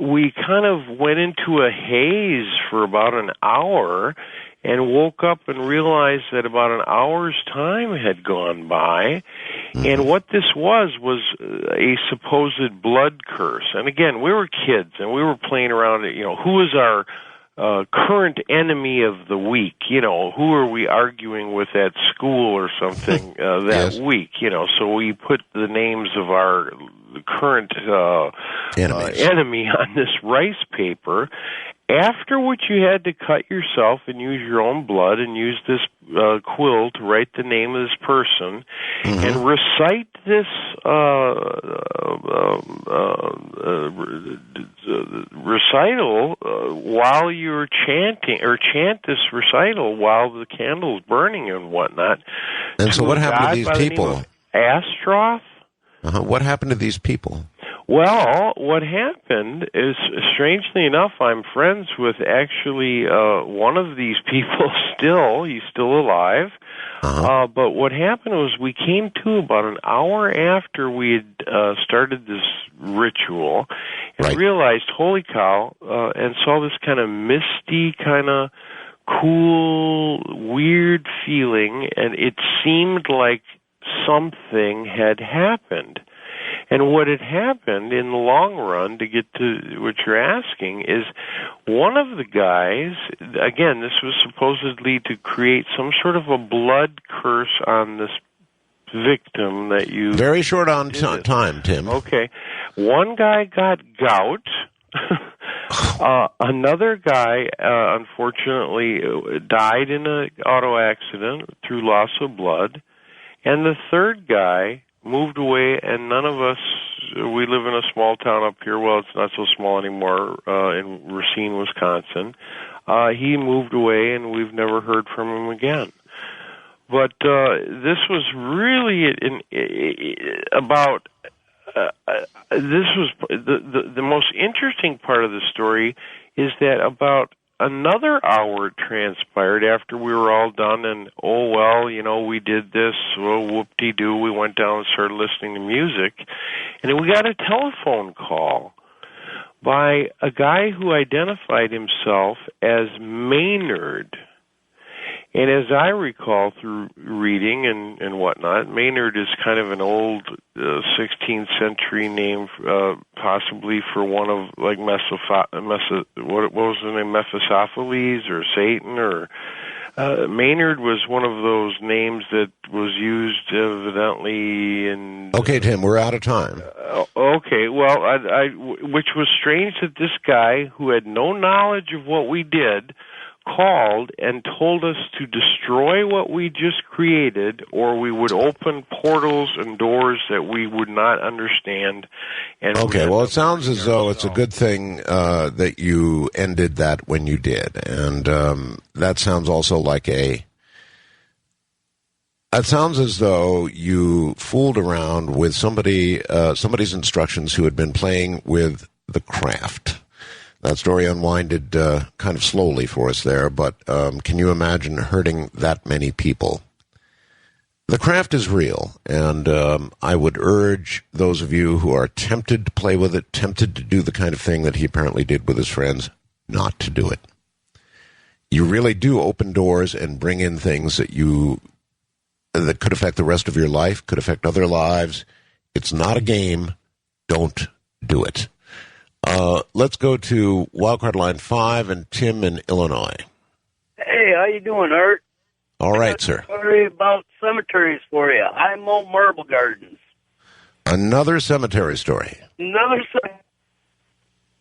we kind of went into a haze for about an hour, and woke up and realized that about an hour's time had gone by. And what this was a supposed blood curse. And again, we were kids, and we were playing around, who was our current enemy of the week? Who are we arguing with at school or something that week? So we put the names of our current enemy on this rice paper, after which you had to cut yourself and use your own blood and use this quill to write the name of this person and recite this recital while you're chanting, or chant this recital while the candle's burning and whatnot. And so what happened to these people? Astral? What happened to these people? Well, what happened is, strangely enough, I'm friends with actually one of these people still. He's still alive. But what happened was we came to about an hour after we had started this ritual and realized, holy cow, and saw this kind of misty, kind of cool, weird feeling, and it seemed like something had happened. And what had happened in the long run, to get to what you're asking, is one of the guys, again, this was supposedly to create some sort of a blood curse on this victim that you... Very short on time, Tim. Okay. One guy got gout. Another guy, unfortunately, died in an auto accident through loss of blood. And the third guy moved away, and none of us, we live in a small town up here, well, it's not so small anymore, in Racine, Wisconsin. He moved away, and we've never heard from him again. But this was really about... this was the most interesting part of the story is that about another hour transpired after we were all done, and we did this, whoop-de-doo, we went down and started listening to music, and then we got a telephone call by a guy who identified himself as Maynard. And as I recall through reading and whatnot, Maynard is kind of an old 16th century name, possibly for one of, like, what was the name, Mephistopheles or Satan, or Maynard was one of those names that was used evidently in... Okay, Tim, we're out of time. Okay, well, which was strange that this guy, who had no knowledge of what we did, called and told us to destroy what we just created, or we would open portals and doors that we would not understand. And okay, well, it sounds as though it's a good thing that you ended that when you did, and that sounds also like It sounds as though you fooled around with somebody's instructions who had been playing with the craft. That story unwinded kind of slowly for us there, but can you imagine hurting that many people? The craft is real, and I would urge those of you who are tempted to play with it, tempted to do the kind of thing that he apparently did with his friends, not to do it. You really do open doors and bring in things that could affect the rest of your life, could affect other lives. It's not a game. Don't do it. Let's go to Wildcard Line 5 and Tim in Illinois. Hey, how you doing, Art? All right, sir. Sorry about cemeteries for you. I mow marble gardens. Another cemetery story.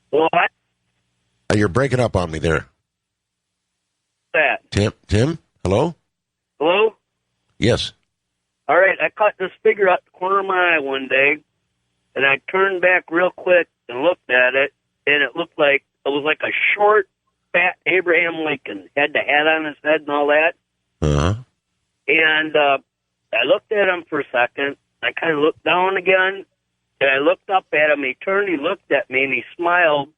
What? You're breaking up on me there. That. Tim? Hello? Hello? Yes. All right, I caught this figure out the corner of my eye one day, and I turned back real quick and looked at it, and it was like a short, fat Abraham Lincoln. Had the hat on his head and all that. Uh-huh. And I looked at him for a second. I kind of looked down again, and I looked up at him. He turned, he looked at me, and he smiled,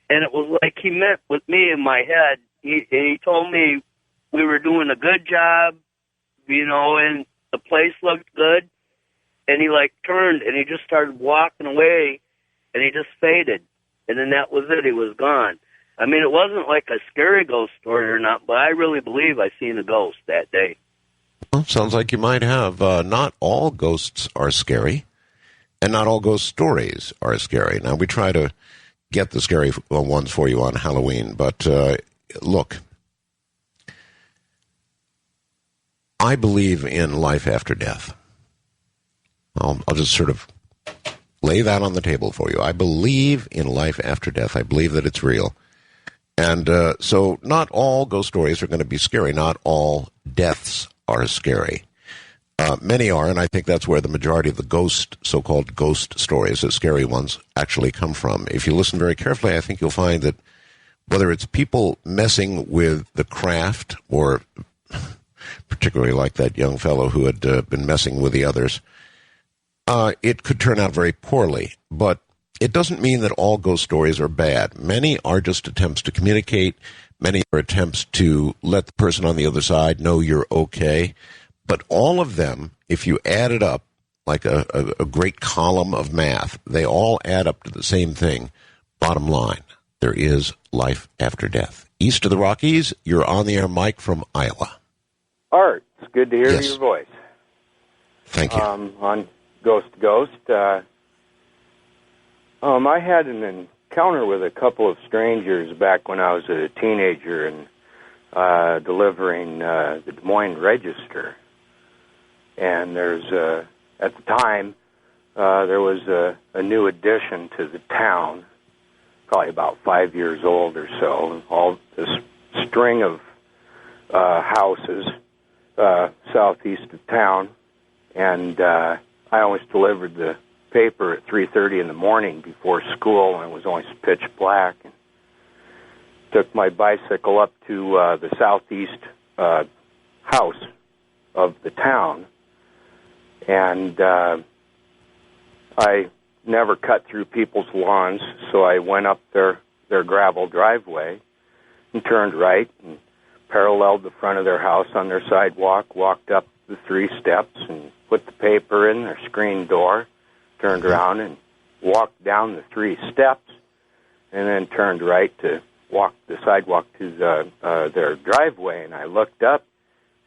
and it was like he met with me in my head. He told me we were doing a good job, and the place looked good. And he, turned, and he just started walking away, and he just faded. And then that was it. He was gone. I mean, it wasn't like a scary ghost story or not, but I really believe I seen a ghost that day. Well, sounds like you might have. Not all ghosts are scary, and not all ghost stories are scary. Now, we try to get the scary ones for you on Halloween, but look, I believe in life after death. I'll just sort of lay that on the table for you. I believe in life after death. I believe that it's real. And so not all ghost stories are going to be scary. Not all deaths are scary. Many are, and I think that's where the majority of the so-called ghost stories, the scary ones, actually come from. If you listen very carefully, I think you'll find that whether it's people messing with the craft, or particularly like that young fellow who had been messing with the others, it could turn out very poorly. But it doesn't mean that all ghost stories are bad. Many are just attempts to communicate. Many are attempts to let the person on the other side know you're okay. But all of them, if you add it up like a great column of math, they all add up to the same thing. Bottom line, there is life after death. East of the Rockies, you're on the air, Mike from Iowa. Art, it's good to hear Yes. your voice. Thank you. On Ghost to Ghost, I had an encounter with a couple of strangers back when I was a teenager and delivering the Des Moines Register. And there's at the time there was a new addition to the town, probably about 5 years old or so. All this string of houses southeast of town, and I always delivered the paper at 3:30 in the morning before school, and it was always pitch black. And took my bicycle up to the southeast house of the town, and I never cut through people's lawns, so I went up their gravel driveway and turned right and paralleled the front of their house on their sidewalk, walked up the 3 steps and put the paper in their screen door, turned around and walked down the 3 steps, and then turned right to walk the sidewalk to their driveway. And I looked up,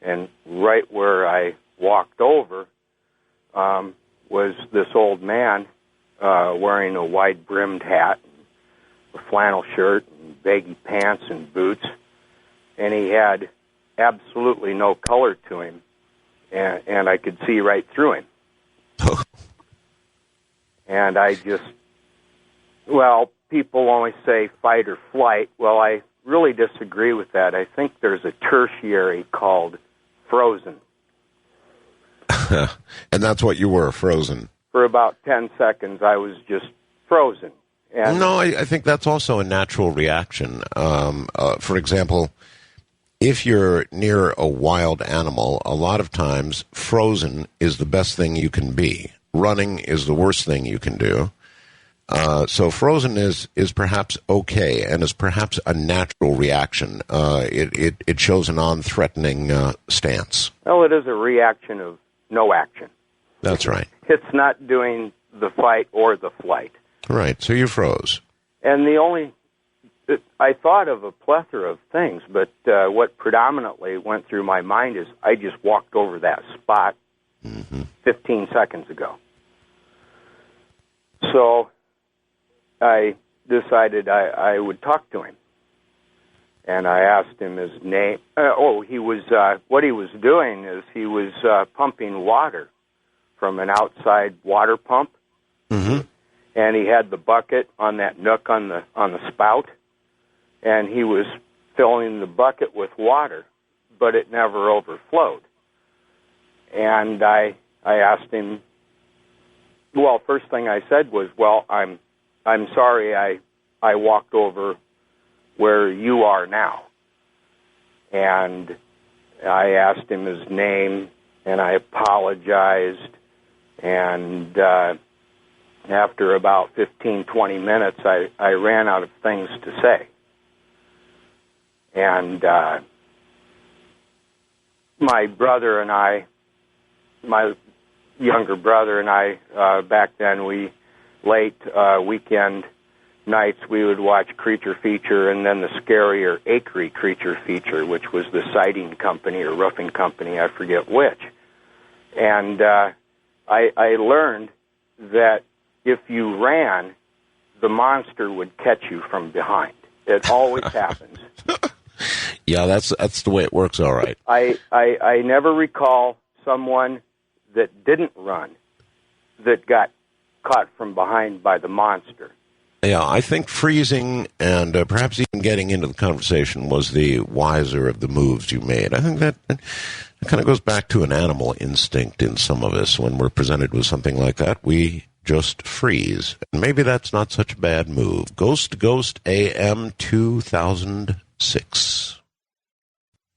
and right where I walked over was this old man wearing a wide-brimmed hat, a flannel shirt, and baggy pants and boots, and he had absolutely no color to him, and I could see right through him. And I just, people always say fight or flight. Well, I really disagree with that. I think there's a tertiary called frozen. And that's what you were, frozen. For about 10 seconds, I was just frozen. And no, I think that's also a natural reaction. For example, if you're near a wild animal, a lot of times frozen is the best thing you can be. Running is the worst thing you can do. So frozen is perhaps okay, and is perhaps a natural reaction. It shows a non-threatening stance. Well, it is a reaction of no action. That's right. It's not doing the fight or the flight. Right, so you froze. And I thought of a plethora of things, but what predominantly went through my mind is I just walked over that spot 15 seconds ago. So I decided I would talk to him. And I asked him his name. What he was doing is he was pumping water from an outside water pump. And he had the bucket on that nook on the spout, and he was filling the bucket with water, but it never overflowed. And I asked him, well, first thing I said was, well, I'm sorry I walked over where you are now. And I asked him his name, and I apologized, and after about 15, 20 minutes, I ran out of things to say. And my brother and I, my younger brother and I, back then, we late weekend nights we would watch Creature Feature and then the scarier Acre Creature Feature, which was the siding company or roofing company, I forget which. And I learned that if you ran, the monster would catch you from behind. It always happens. Yeah, that's the way it works, all right. I never recall someone that didn't run that got caught from behind by the monster. Yeah, I think freezing and perhaps even getting into the conversation was the wiser of the moves you made. I think that kind of goes back to an animal instinct in some of us. When we're presented with something like that, we just freeze. And maybe that's not such a bad move. Ghost to Ghost AM 2006.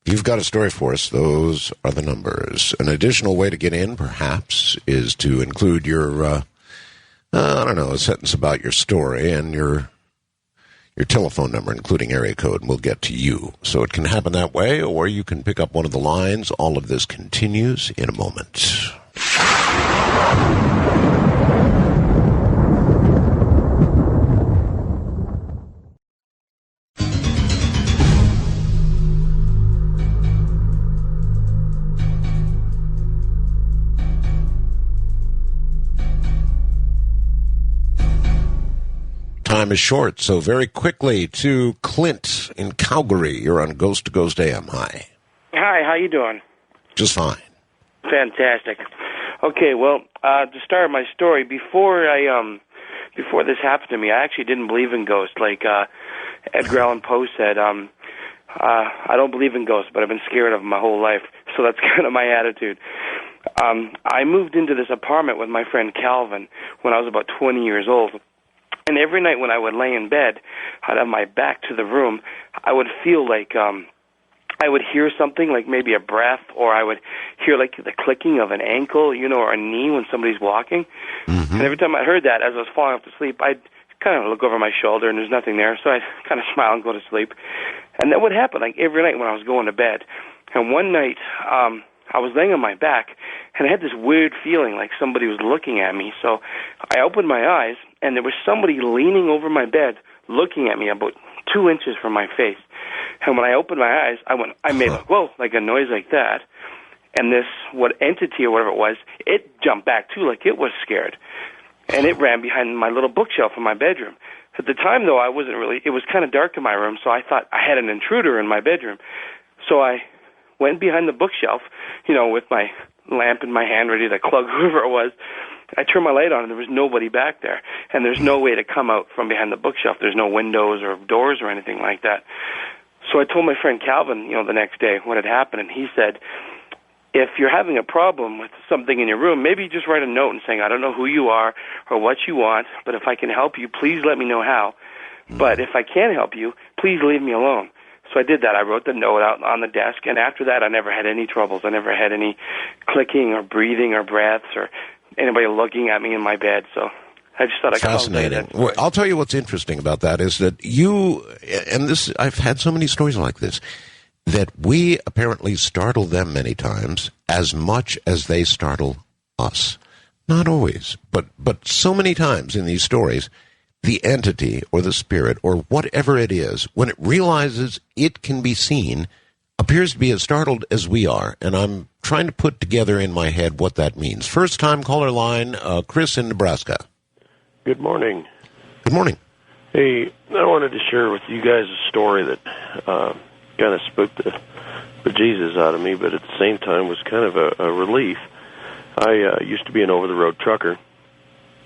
If you've got a story for us, those are the numbers. An additional way to get in, perhaps, is to include your a sentence about your story and your telephone number, including area code, and we'll get to you. So it can happen that way, or you can pick up one of the lines. All of this continues in a moment. Time is short, so very quickly to Clint in Calgary. You're on Ghost to Ghost AM. Hi. Hi, how you doing? Just fine. Fantastic. Okay, well, to start my story, before this happened to me, I actually didn't believe in ghosts. Like Edgar Allan Poe said, I don't believe in ghosts, but I've been scared of them my whole life. So that's kind of my attitude. I moved into this apartment with my friend Calvin when I was about 20 years old. And every night when I would lay in bed, I'd have my back to the room. I would feel like I would hear something, like maybe a breath, or I would hear like the clicking of an ankle, or a knee when somebody's walking. Mm-hmm. And every time I heard that, as I was falling off to sleep, I'd kind of look over my shoulder, and there's nothing there, so I'd kind of smile and go to sleep. And that would happen like every night when I was going to bed. And one night, I was laying on my back, and I had this weird feeling like somebody was looking at me. So I opened my eyes, and there was somebody leaning over my bed looking at me about 2 inches from my face. And when I opened my eyes, I made like, whoa, like a noise like that. And this, entity or whatever it was, it jumped back too, like it was scared. And it ran behind my little bookshelf in my bedroom. At the time, though, it was kind of dark in my room, so I thought I had an intruder in my bedroom. So I went behind the bookshelf, with my lamp in my hand ready to plug whoever it was. I turned my light on, and there was nobody back there. And there's no way to come out from behind the bookshelf. There's no windows or doors or anything like that. So I told my friend Calvin, the next day what had happened, and he said, if you're having a problem with something in your room, maybe just write a note and saying, I don't know who you are or what you want, but if I can help you, please let me know how. But if I can't help you, please leave me alone. So I did that. I wrote the note out on the desk, and after that, I never had any troubles. I never had any clicking or breathing or breaths or anybody looking at me in my bed. So I just thought I could say that. Well, I'll tell you what's interesting about that is that I've had so many stories like this, that we apparently startle them many times as much as they startle us. Not always, but so many times in these stories, the entity or the spirit or whatever it is, when it realizes it can be seen, appears to be as startled as we are. And I'm trying to put together in my head what that means. First time caller line, Chris in Nebraska. Good morning. Good morning. Hey, I wanted to share with you guys a story that kind of spooked the bejesus out of me, but at the same time was kind of a relief. I used to be an over-the-road trucker,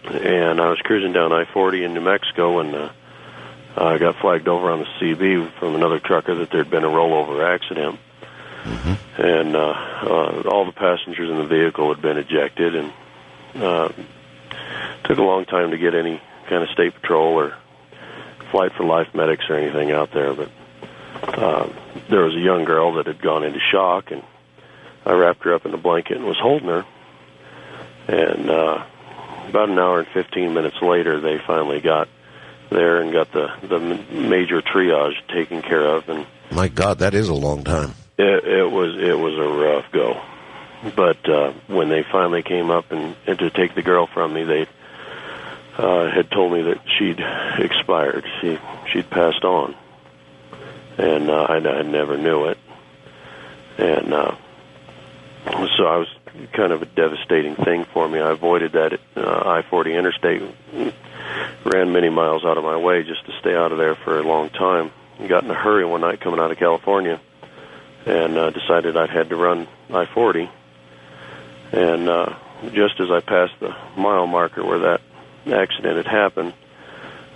and I was cruising down I-40 in New Mexico, and I got flagged over on the CB from another trucker that there'd been a rollover accident. Mm-hmm. And all the passengers in the vehicle had been ejected, and took a long time to get any kind of state patrol or flight for life medics or anything out there. But there was a young girl that had gone into shock, and I wrapped her up in a blanket and was holding her. And about an hour and 15 minutes later, they finally got there and got the major triage taken care of. And my God, that is a long time. It was a rough go. But when they finally came up and to take the girl from me, they had told me that she'd expired. She'd passed on, and I never knew it. And so I was kind of a devastating thing for me. I avoided that I-40 interstate, ran many miles out of my way just to stay out of there for a long time. Got in a hurry one night coming out of California, and decided I'd had to run I-40. And just as I passed the mile marker where that accident had happened,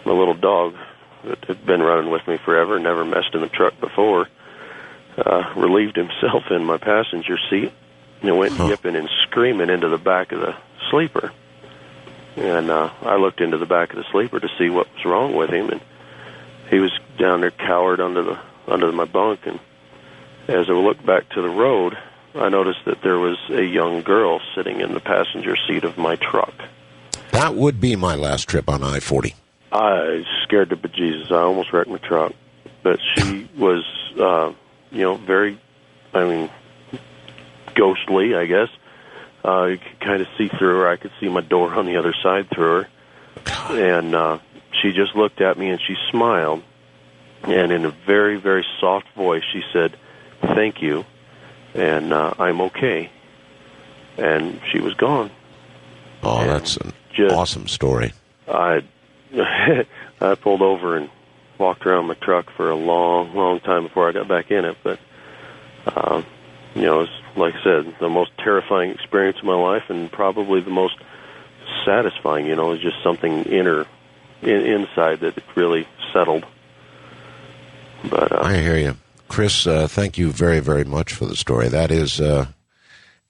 my little dog that had been running with me forever, never messed in the truck before, relieved himself in my passenger seat and went yipping and screaming into the back of the sleeper. And I looked into the back of the sleeper to see what was wrong with him, and he was down there cowered under my bunk. And as I looked back to the road, I noticed that there was a young girl sitting in the passenger seat of my truck. That would be my last trip on I-40. I scared the bejesus. I almost wrecked my truck. But she was, very, ghostly, I guess. You could kind of see through her. I could see my door on the other side through her. And she just looked at me and she smiled. And in a very, very soft voice, she said, "Thank you, and I'm okay." And she was gone. Oh, and that's an awesome story. I pulled over and walked around my truck for a long, long time before I got back in it. But, it was, like I said, the most terrifying experience of my life, and probably the most satisfying. It was just something inside that really settled. But I hear you. Chris, thank you very, very much for the story. That is,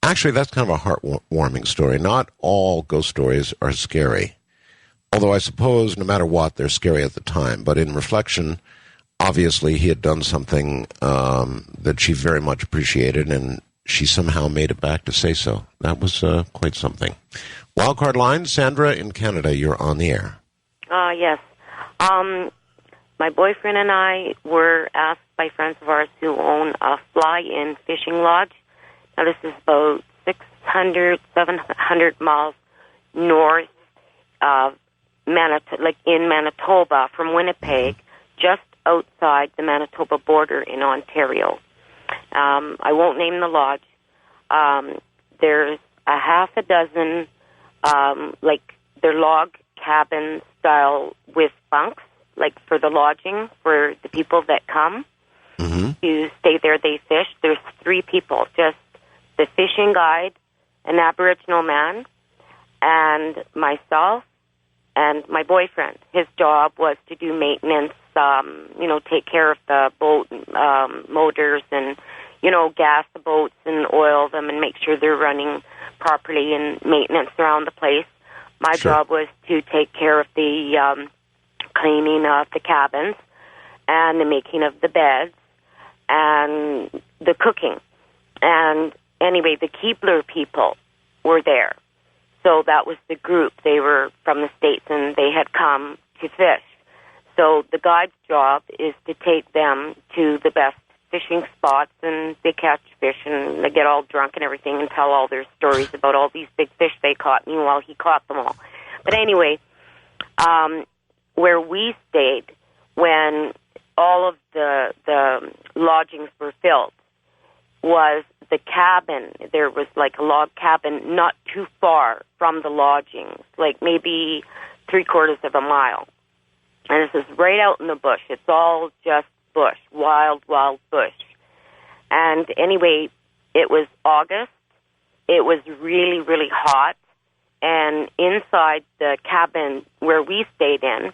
actually, that's kind of a heartwarming story. Not all ghost stories are scary, although I suppose no matter what, they're scary at the time. But in reflection, obviously, he had done something that she very much appreciated, and she somehow made it back to say so. That was quite something. Wildcard line, Sandra in Canada, you're on the air. Yes. My boyfriend and I were asked by friends of ours who own a fly-in fishing lodge. Now, this is about 600, 700 miles north of in Manitoba from Winnipeg, just outside the Manitoba border in Ontario. I won't name the lodge. There's a half a dozen, they're log cabin style with bunks, for the lodging for the people that come to stay there. They fish. There's 3 people, just the fishing guide, an Aboriginal man, and myself and my boyfriend. His job was to do maintenance, take care of the boat motors and, gas the boats and oil them and make sure they're running properly and maintenance around the place. My job was to take care of the cleaning of the cabins and the making of the beds and the cooking. And anyway, the Keebler people were there. So that was the group. They were from the States and they had come to fish. So the guide's job is to take them to the best fishing spots, and they catch fish and they get all drunk and everything and tell all their stories about all these big fish they caught. Meanwhile, he caught them all. But anyway, where we stayed, when all of the lodgings were filled, was the cabin. There was a log cabin not too far from the lodgings, maybe 3/4 of a mile. And this is right out in the bush. It's all just bush, wild, wild bush. And anyway, it was August. It was really, really hot. And inside the cabin where we stayed in,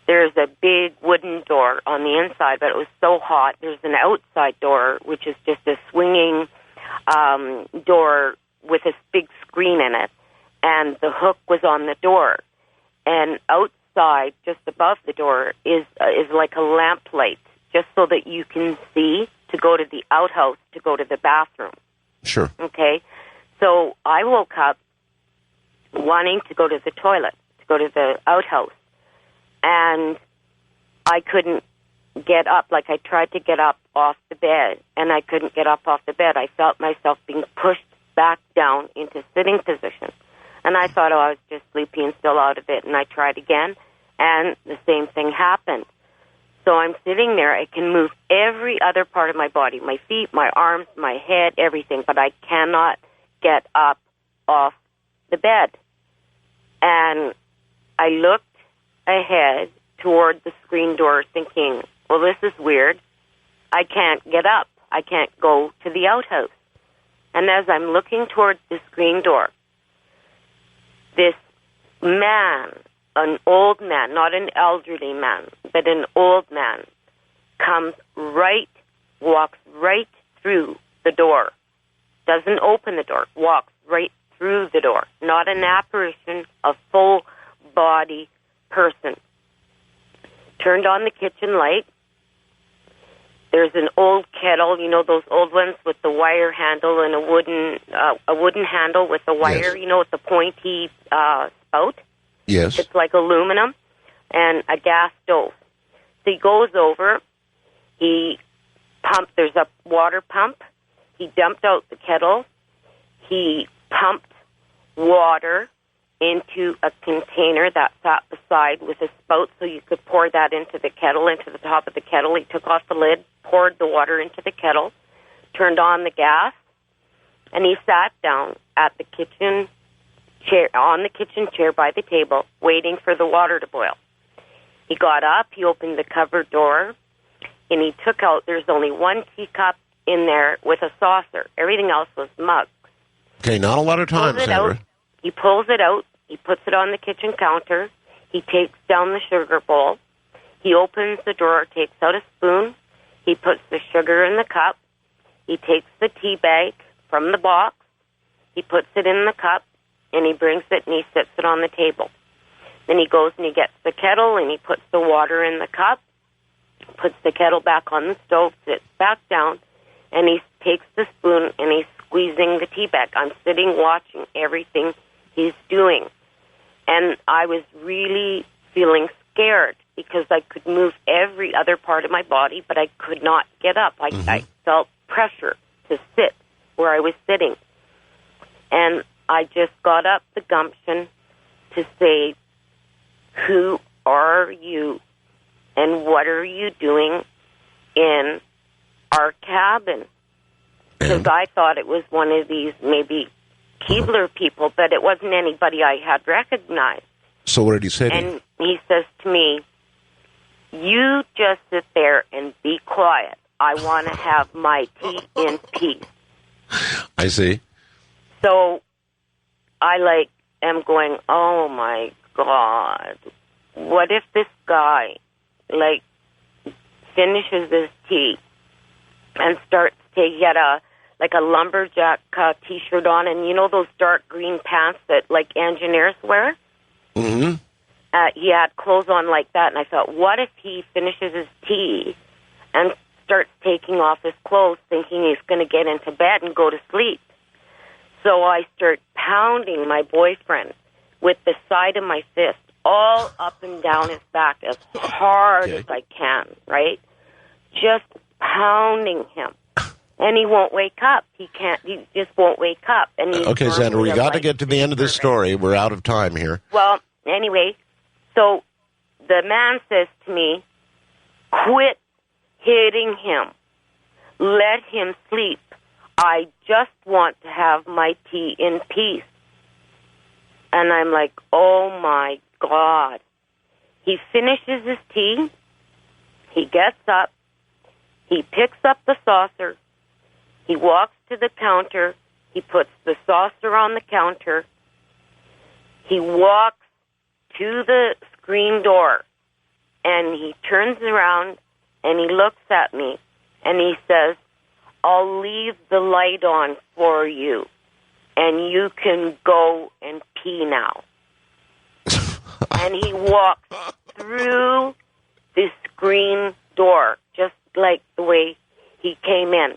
there's a big wooden door on the inside, but it was so hot. There's an outside door, which is just a swinging door with a big screen in it, and the hook was on the door. And outside, just above the door, is like a lamp light, just so that you can see to go to the outhouse, to go to the bathroom. Sure. Okay? So I woke up wanting to go to the toilet, to go to the outhouse. And I couldn't get up. I tried to get up off the bed, and I couldn't get up off the bed. I felt myself being pushed back down into sitting position. And And I thought, I was just sleepy and still out of it. And I tried again, and the same thing happened. So I'm sitting there. I can move every other part of my body, my feet, my arms, my head, everything, but I cannot get up off the bed. And I looked ahead toward the screen door thinking, well, this is weird. I can't get up. I can't go to the outhouse. And as I'm looking toward the screen door, this man, an old man, not an elderly man, but an old man, walks right through the door. Doesn't open the door, walks right through the door. Not an apparition, a full-body person. Turned on the kitchen light. There's an old kettle, you know, those old ones with the wire handle and a wooden handle with the wire, yes. You know, with the pointy spout. Yes. It's like aluminum, and a gas stove. So he goes over, there's a water pump. He dumped out the kettle. He pumped water into a container that sat beside with a spout so you could pour that into the kettle, into the top of the kettle. He took off the lid, poured the water into the kettle, turned on the gas, and he sat down at the kitchen chair, on the kitchen chair by the table, waiting for the water to boil. He got up, he opened the cupboard door, and he took out, there's only one teacup in there with a saucer. Everything else was mugs. Okay, not a lot of time, Sandra. He pulls it out. He puts it on the kitchen counter. He takes down the sugar bowl. He opens the drawer, takes out a spoon. He puts the sugar in the cup. He takes the tea bag from the box. He puts it in the cup, and he brings it and he sits it on the table. Then he goes and he gets the kettle and he puts the water in the cup, puts the kettle back on the stove, sits back down, and he takes the spoon and he's squeezing the tea bag. I'm sitting watching everything he's doing. And I was really feeling scared because I could move every other part of my body, but I could not get up. I felt pressure to sit where I was sitting. And I just got up the gumption to say, who are you and what are you doing in our cabin? Because I thought it was one of these maybe Keebler people, but it wasn't anybody I had recognized. So what did he say to you? And he says to me, you just sit there and be quiet. I want to have my tea in peace. I see. So I am going, oh my God, what if this guy finishes his tea and starts to get a lumberjack T-shirt on, and you know those dark green pants that engineers wear? Mm-hmm. He had clothes on like that, and I thought, what if he finishes his tea and starts taking off his clothes, thinking he's going to get into bed and go to sleep? So I start pounding my boyfriend with the side of my fist all up and down his back as hard as I can, right? Just pounding him. And he won't wake up. He just won't wake up. And okay, Sandra, we got to get to the end of this story. We're out of time here. Well, anyway, so the man says to me, quit hitting him. Let him sleep. I just want to have my tea in peace. And I'm like, oh my God. He finishes his tea. He gets up. He picks up the saucer. He walks to the counter. He puts the saucer on the counter. He walks to the screen door, and he turns around, and he looks at me, and he says, I'll leave the light on for you, and you can go and pee now. And he walks through the screen door, just like the way he came in.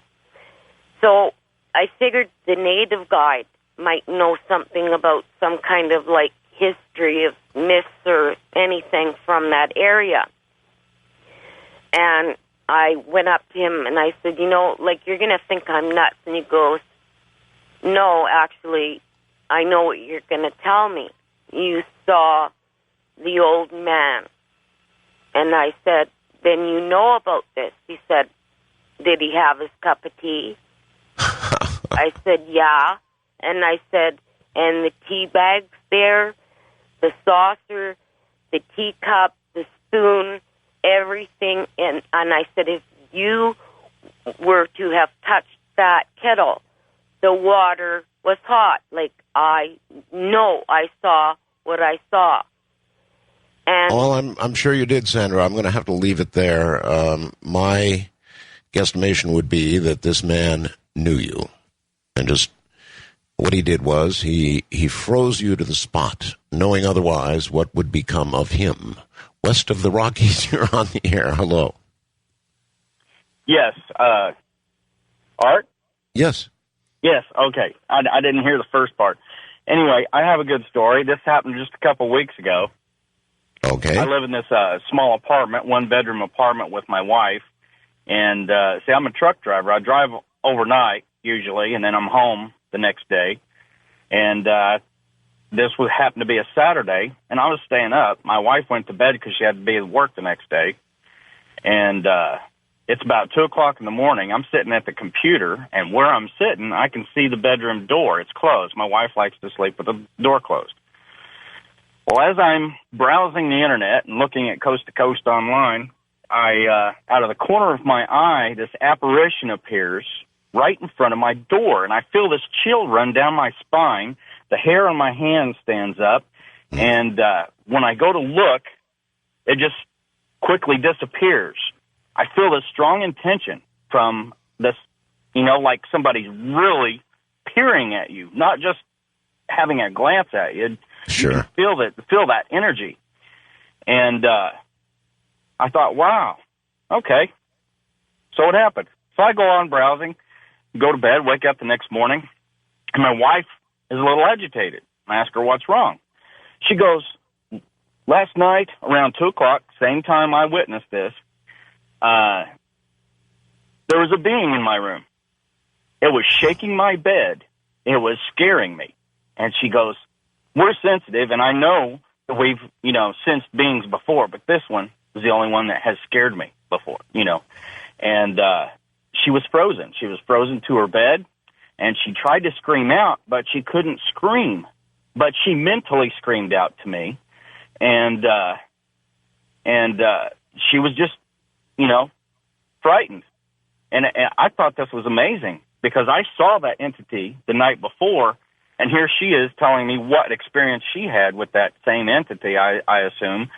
So I figured the native guide might know something about some kind of history of myths or anything from that area. And I went up to him and I said, you're going to think I'm nuts. And he goes, no, actually, I know what you're going to tell me. You saw the old man. And I said, then you know about this. He said, did he have his cup of tea? I said, yeah. And I said, and the tea bags there, the saucer, the teacup, the spoon, everything. And I said, if you were to have touched that kettle, the water was hot. Like, I know I saw what I saw. And well, I'm sure you did, Sandra. I'm going to have to leave it there. My guesstimation would be that this man knew you. And just what he did was he froze you to the spot, knowing otherwise what would become of him. West of the Rockies, you're on the air. Hello. Yes. Art? Yes. Yes, okay. I didn't hear the first part. Anyway, I have a good story. This happened just a couple weeks ago. Okay. I live in this small apartment, one-bedroom apartment with my wife. And, see, I'm a truck driver. I drive overnight, usually, and then I'm home the next day. And this would happen to be a Saturday, and I was staying up. My wife went to bed because she had to be at work the next day. And it's about 2 o'clock in the morning. I'm sitting at the computer, and where I'm sitting, I can see the bedroom door. It's closed. My wife likes to sleep with the door closed. Well, as I'm browsing the Internet and looking at Coast to Coast online, I out of the corner of my eye, this apparition appears right in front of my door, and I feel this chill run down my spine. The hair on my hand stands up, and when I go to look, it just quickly disappears. I feel this strong intention from this, like somebody's really peering at you, not just having a glance at you. Sure. You can feel that energy. And I thought, wow, okay. So it happened. So I go on browsing, go to bed, wake up the next morning, and my wife is a little agitated. I ask her what's wrong. She goes, last night around 2 o'clock, same time I witnessed this, there was a being in my room. It was shaking my bed. It was scaring me. And she goes, we're sensitive, and I know that we've, sensed beings before, but this one was the only one that has scared me before, And she was frozen. She was frozen to her bed, and she tried to scream out, but she couldn't scream. But she mentally screamed out to me, and she was just, frightened. And I thought this was amazing because I saw that entity the night before, and here she is telling me what experience she had with that same entity, I assume,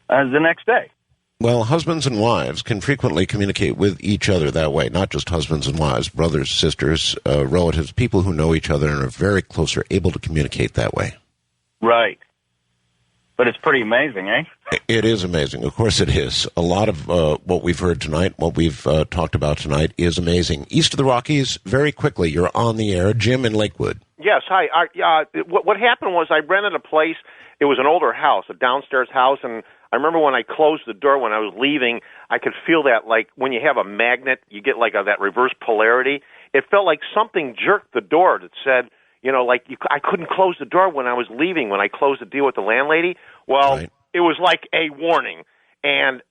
the next day. Well, husbands and wives can frequently communicate with each other that way, not just husbands and wives, brothers, sisters, relatives, people who know each other and are very close are able to communicate that way. Right. But it's pretty amazing, eh? It is amazing. Of course it is. A lot of what we've heard tonight, what we've talked about tonight is amazing. East of the Rockies, very quickly, you're on the air. Jim in Lakewood. Yes, hi. What happened was I rented a place. It was an older house, a downstairs house, and I remember when I closed the door when I was leaving, I could feel that, like when you have a magnet, you get like that reverse polarity. It felt like something jerked the door that said, I couldn't close the door when I was leaving, when I closed the deal with the landlady. Well, right. It was like a warning. And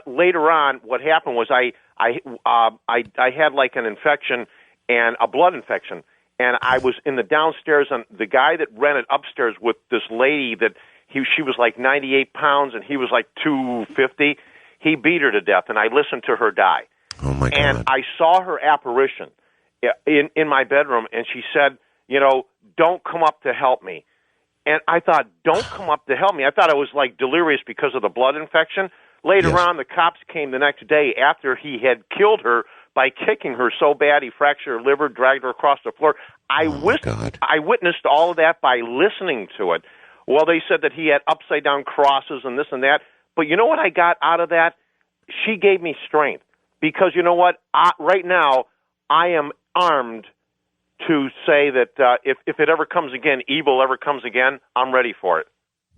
later on, what happened was I had like an infection and a blood infection. And I was in the downstairs, and the guy that rented upstairs with this lady that she was like 98 pounds and he was like 250. He beat her to death, and I listened to her die. Oh, my God. And I saw her apparition in my bedroom, and she said, don't come up to help me. And I thought, don't come up to help me. I thought I was like delirious because of the blood infection. Later on, the cops came the next day after he had killed her by kicking her so bad he fractured her liver, dragged her across the floor. I witnessed all of that by listening to it. Well, they said that he had upside-down crosses and this and that. But you know what I got out of that? She gave me strength. Because you know what? Right now, I am armed to say that if it ever comes again, evil ever comes again, I'm ready for it.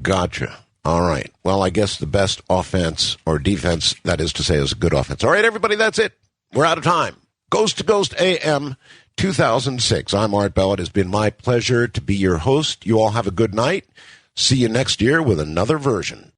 Gotcha. All right. Well, I guess the best offense or defense, that is to say, is a good offense. All right, everybody, that's it. We're out of time. Ghost to Ghost AM 2006. I'm Art Bell. It has been my pleasure to be your host. You all have a good night. See you next year with another version.